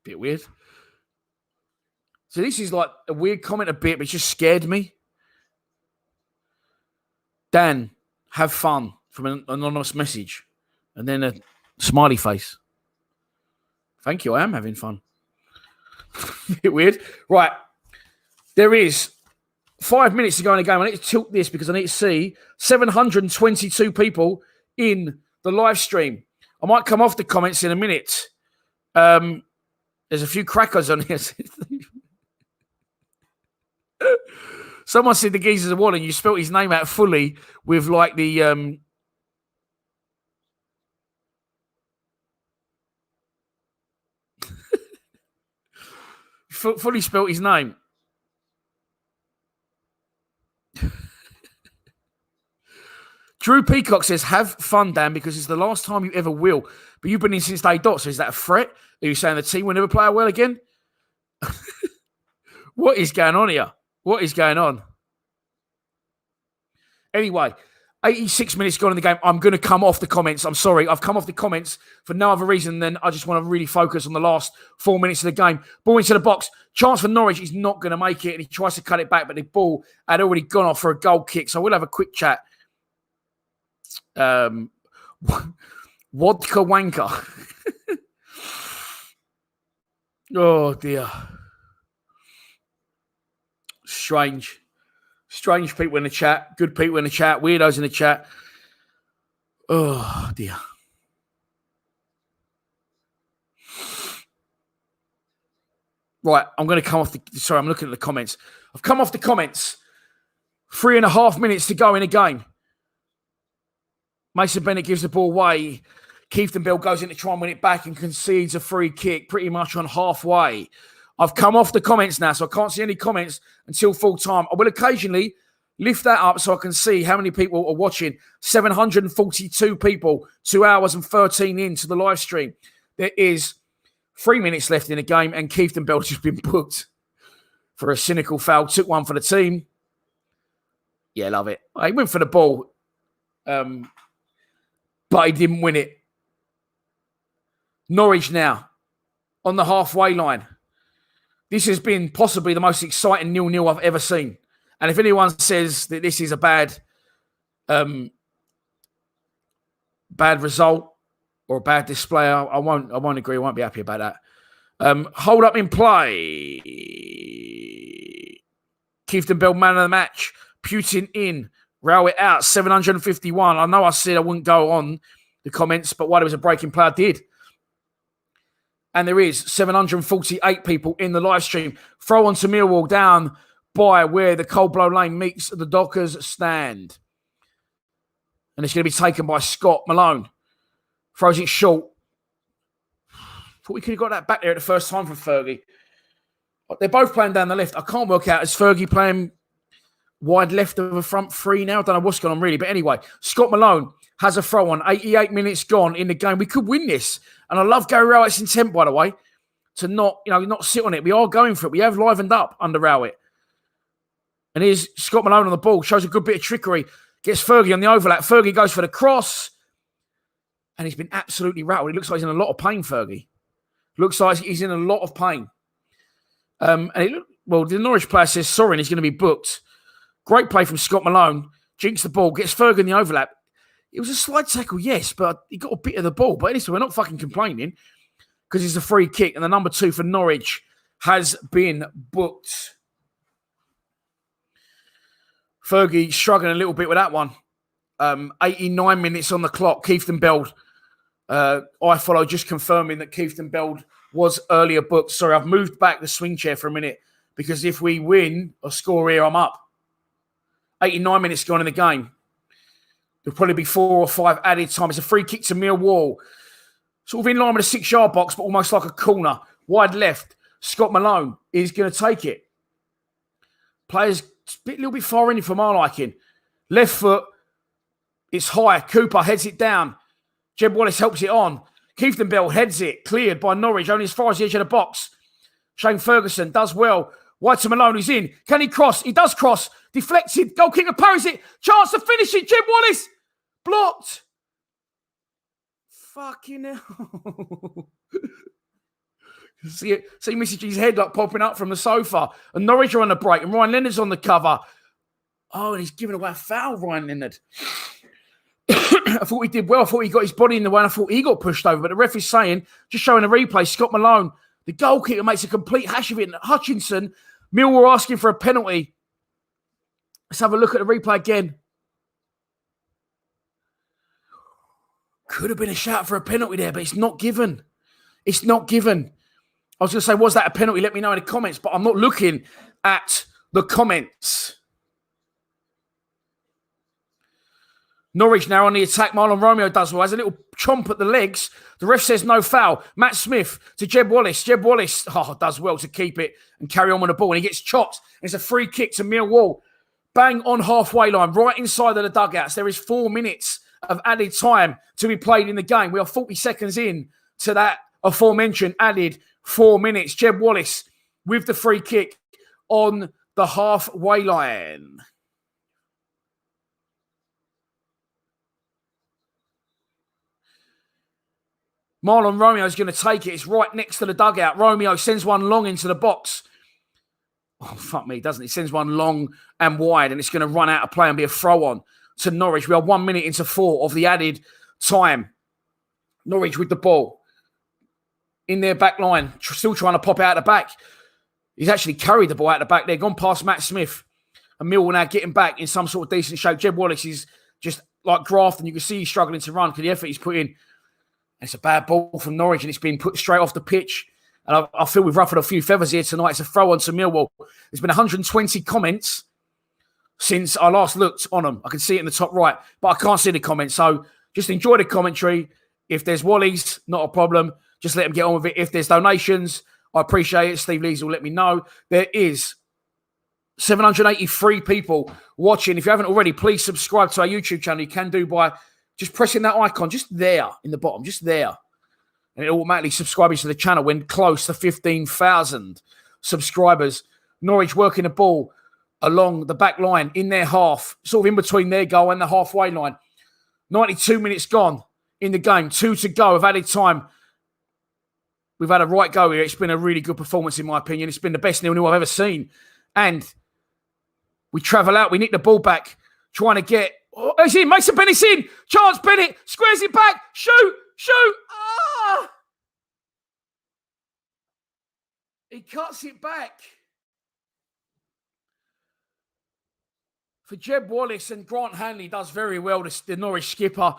Bit weird. So this is like a weird comment a bit, but it just scared me. Dan, have fun from an anonymous message. And then a smiley face. Thank you, I am having fun. Bit weird. Right. There is 5 minutes to go in the game. I need to tilt this because I need to see 722 people in the live stream. I might come off the comments in a minute. There's a few crackers on here. Someone said the geezer's a wall and you spelt his name out fully with like the... fully spelt his name. Drew Peacock says, have fun, Dan, because it's the last time you ever will. But you've been in since day dot, so is that a threat? Are you saying the team will never play well again? What is going on here? What is going on? Anyway, 86 minutes gone in the game. I'm going to come off the comments. I'm sorry. I've come off the comments for no other reason than I just want to really focus on the last 4 minutes of the game. Ball into the box. Chance for Norwich. He's not going to make it, and he tries to cut it back, but the ball had already gone off for a goal kick. So we'll have a quick chat. Vodka wanker. Oh, dear. Strange people in the chat. Good people in the chat. Weirdos in the chat. Oh, dear. Right, I'm going to come off the... Sorry, I'm looking at the comments. I've come off the comments. 3.5 minutes to go in a game. Mason Bennett gives the ball away. Keith Bell goes in to try and win it back and concedes a free kick pretty much on halfway. I've come off the comments now, so I can't see any comments until full time. I will occasionally lift that up so I can see how many people are watching. 742 people, 2 hours and 13 into the live stream. There is 3 minutes left in the game, and Keith Bell's just been booked for a cynical foul. Took one for the team. Yeah, love it. He went for the ball, but he didn't win it. Norwich now on the halfway line. This has been possibly the most exciting 0-0 I've ever seen. And if anyone says that this is a bad result or a bad display, I won't agree. I won't be happy about that. Hold up in play. Keith Bell, man of the match. Putin in. Row it out. 751. I know I said I wouldn't go on the comments, but while there was a breaking play, I did. And there is 748 people in the live stream. Throw on to Millwall down by where the Cold Blow Lane meets the Dockers stand. And it's going to be taken by Scott Malone. Throws it short. Thought we could have got that back there at the first time from Fergie. They're both playing down the left. I can't work out. Is Fergie playing wide left of a front three now? I don't know what's going on really. But anyway, Scott Malone has a throw on. 88 minutes gone in the game. We could win this. And I love Gary Rowett's intent, by the way, to not sit on it. We are going for it. We have livened up under Rowett. And here's Scott Malone on the ball. Shows a good bit of trickery. Gets Fergie on the overlap. Fergie goes for the cross. And he's been absolutely rattled. It looks like he's in a lot of pain, Fergie. Looks like he's in a lot of pain. And well, the Norwich player says Sorin is going to be booked. Great play from Scott Malone. Jinks the ball, gets Ferg in the overlap. It was a slide tackle, yes, but he got a bit of the ball. But anyway, we're not fucking complaining because it's a free kick. And the number 2 for Norwich has been booked. Fergie struggling a little bit with that one. 89 minutes on the clock. Keithton Beld. I follow just confirming that Keithton Beld was earlier booked. Sorry, I've moved back the swing chair for a minute because if we win or score here, I'm up. 89 minutes gone in the game. There'll probably be 4 or 5 added time. It's a free kick to Millwall. Sort of in line with the 6-yard box, but almost like a corner. Wide left. Scott Malone is going to take it. Players a little bit far in for my liking. Left foot. It's high. Cooper heads it down. Jeb Wallace helps it on. Keithton Bell heads it. Cleared by Norwich, only as far as the edge of the box. Shane Ferguson does well. Wide to Malone, who's in. Can he cross? He does cross. Deflected. Goal kicker parries it. Chance to finish it. Jeb Wallace. Blocked. Fucking hell. See Missy G's head like popping up from the sofa. And Norwich are on the break. And Ryan Leonard's on the cover. Oh, and he's giving away a foul, Ryan Leonard. I thought he did well. I thought he got his body in the way and I thought he got pushed over. But the ref is saying, just showing a replay, Scott Malone, the goal kicker makes a complete hash of it. And Hutchinson, Millwall asking for a penalty. Let's have a look at the replay again. Could have been a shout for a penalty there, but it's not given. It's not given. I was going to say, was that a penalty? Let me know in the comments, but I'm not looking at the comments. Norwich now on the attack. Marlon Romeo does well. Has a little chomp at the legs. The ref says no foul. Matt Smith to Jeb Wallace. Jeb Wallace does well to keep it and carry on with the ball. And he gets chopped. It's a free kick to Millwall. Bang on halfway line, right inside of the dugouts. There is 4 minutes of added time to be played in the game. We are 40 seconds in to that aforementioned added 4 minutes. Jeb Wallace with the free kick on the halfway line. Marlon Romeo is going to take it. It's right next to the dugout. Romeo sends one long into the box. Oh, fuck me, doesn't it? Sends one long and wide, and it's going to run out of play and be a throw-on to Norwich. We are 1 minute into 4 of the added time. Norwich with the ball. In their back line, still trying to pop out the back. He's actually carried the ball out the back there, gone past Matt Smith. And Millwall now getting back in some sort of decent shape. Jeb Wallace is just like grafting. You can see he's struggling to run because the effort he's put in. It's a bad ball from Norwich and it's been put straight off the pitch. And I feel we've ruffled a few feathers here tonight. It's a throw-on to Millwall. There's been 120 comments since I last looked on them. I can see it in the top right, but I can't see the comments. So just enjoy the commentary. If there's Wallies, not a problem. Just let them get on with it. If there's donations, I appreciate it. Steve Lees will let me know. There is 783 people watching. If you haven't already, please subscribe to our YouTube channel. You can do by just pressing that icon just there in the bottom, just there. And it automatically subscribes to the channel when close to 15,000 subscribers. Norwich working the ball along the back line in their half, sort of in between their goal and the halfway line. 92 minutes gone in the game. 2 to go of added time. We've had a right go here. It's been a really good performance, in my opinion. It's been the best 0-0 I've ever seen. And we travel out. We nick the ball back, trying to get... Oh, he's in. Mason Bennett's in. Chance Bennett squares it back. Shoot. Ah! He cuts it back. For Jeb Wallace, and Grant Hanley does very well, the Norwich skipper,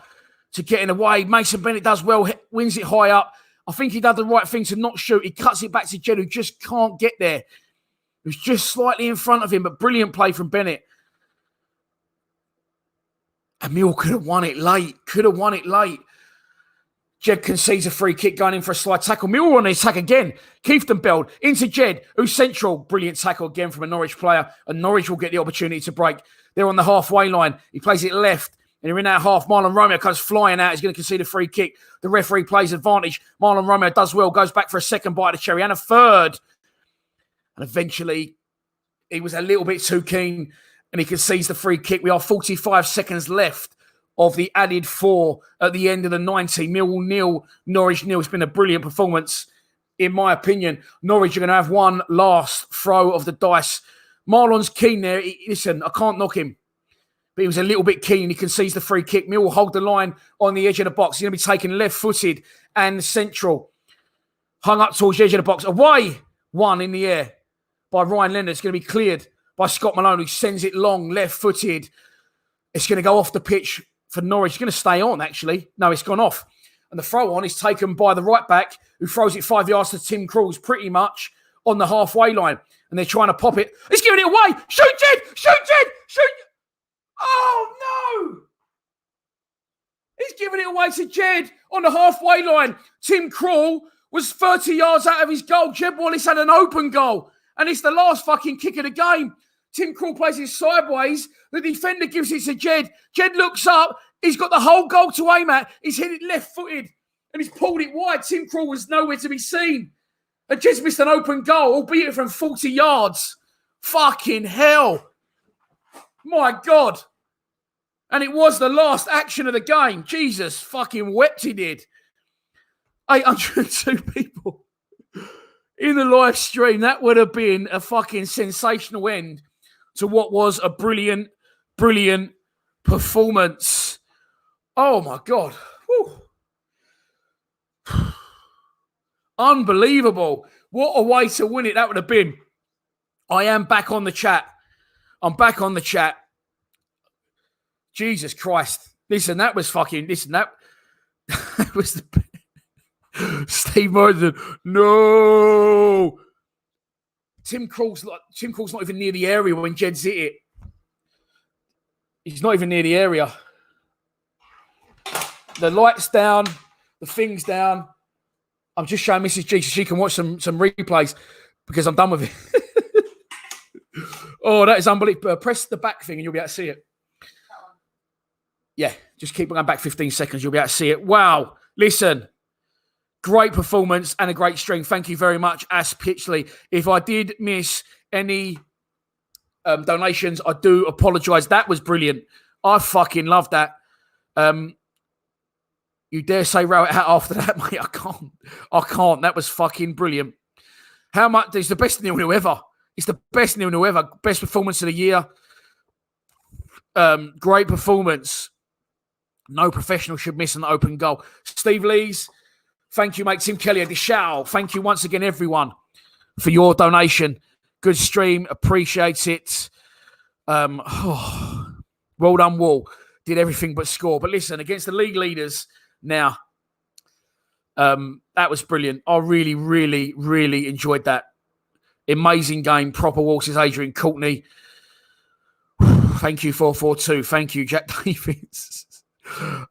to get in the way. Mason Bennett does well, wins it high up. I think he did the right thing to not shoot. He cuts it back to Jed, who just can't get there. It was just slightly in front of him, but brilliant play from Bennett. Emil could have won it late. Jed concedes a free kick going in for a slide tackle. Millwall on the attack again. Keithton Beld into Jed, who's central. Brilliant tackle again from a Norwich player. And Norwich will get the opportunity to break. They're on the halfway line. He plays it left. And they're in that half. Marlon Romeo comes flying out. He's going to concede a free kick. The referee plays advantage. Marlon Romeo does well. Goes back for a second bite of the cherry and a third. And eventually, he was a little bit too keen. And he concedes the free kick. We are 45 seconds left of the added 4 at the end of the 90. Millwall 0, Norwich 0. It's been a brilliant performance in my opinion, Norwich are going to have one last throw of the dice. Marlon's keen there. Listen, I can't knock him. But he was a little bit keen. He concedes the free kick. Millwall hold the line on the edge of the box. He's going to be taken left-footed and central. Hung up towards the edge of the box. Away, one in the air by Ryan Leonard. It's going to be cleared by Scott Malone, who sends it long, left-footed. It's going to go off the pitch for Norwich. It's going to stay on, actually. No, it's gone off. And the throw-on is taken by the right-back, who throws it 5 yards to Tim Krul's pretty much on the halfway line. And they're trying to pop it. He's giving it away. Shoot, Jed! Shoot, Jed! Shoot! Oh, no! He's giving it away to Jed on the halfway line. Tim Krul was 30 yards out of his goal. Jed Wallace had an open goal. And it's the last fucking kick of the game. Tim Krul plays it sideways. The defender gives it to Jed. Jed looks up. He's got the whole goal to aim at. He's hit it left-footed. And he's pulled it wide. Tim Krul was nowhere to be seen. And Jed's missed an open goal, albeit from 40 yards. Fucking hell. My God. And it was the last action of the game. Jesus fucking wept he did. 802 people in the live stream. That would have been a fucking sensational end to what was a brilliant, brilliant performance. Oh, my God. Whew. Unbelievable. What a way to win it that would have been. I am back on the chat. I'm back on the chat. Jesus Christ. Listen, that was fucking... Listen, that was the... Steve Morrison. No! Tim Krul's not even near the area when Jed's hit it. He's not even near the area. The light's down. The thing's down. I'm just showing Mrs. G so she can watch some replays because I'm done with it. Oh, that is unbelievable. Press the back thing and you'll be able to see it. Yeah, just keep going back 15 seconds. You'll be able to see it. Wow. Listen, great performance and a great stream. Thank you very much, Ash Pitchley. If I did miss any donations, I do apologise. That was brilliant. I fucking loved that. You dare say row it out after that, mate? I can't. That was fucking brilliant. How much? It's the best 0-0 ever. It's the best 0-0 ever. Best performance of the year. Great performance. No professional should miss an open goal. Steve Lees, thank you, mate. Tim Kelly, a Dishal. Thank you once again, everyone, for your donation. Good stream. Appreciate it. Well done, Wall. Did everything but score. But listen, against the league leaders now, that was brilliant. I really, really, really enjoyed that. Amazing game. Proper waltzes, Adrian Courtney. Thank you, 442. Thank you, Jack Davies.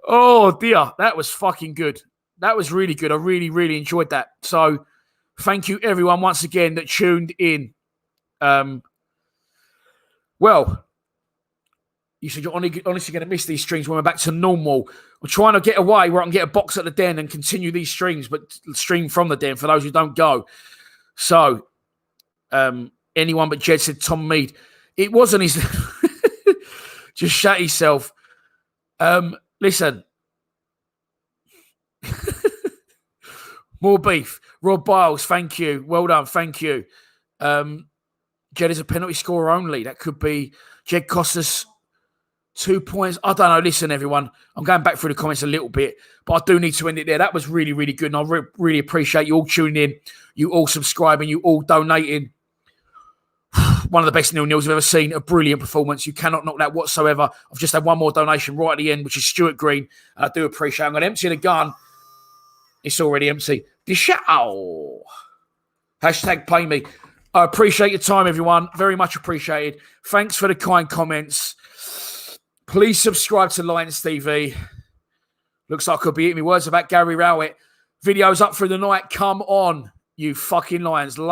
Oh, dear. That was fucking good. That was really good. I really, really enjoyed that. So thank you, everyone, once again that tuned in. Well, you said you're honestly going to miss these streams when we're back to normal. I'm trying to get away where I can get a box at the den and continue these streams, but stream from the den for those who don't go. So, anyone but Jed said Tom Mead. It wasn't his... Just shut yourself. Listen. More beef. Rob Biles, thank you. Well done, thank you. Jed is a penalty scorer only. That could be... Jed cost us 2 points. I don't know. Listen, everyone. I'm going back through the comments a little bit, but I do need to end it there. That was really, really good, and I really appreciate you all tuning in, you all subscribing, you all donating. One of the best 0-0s I've ever seen. A brilliant performance. You cannot knock that whatsoever. I've just had one more donation right at the end, which is Stuart Green. And I do appreciate it. I'm going to empty the gun. It's already empty. Hashtag pay me. I appreciate your time, everyone. Very much appreciated. Thanks for the kind comments. Please subscribe to Lions TV. Looks like I could be eating my words about Gary Rowett. Videos up through the night. Come on, you fucking Lions. Love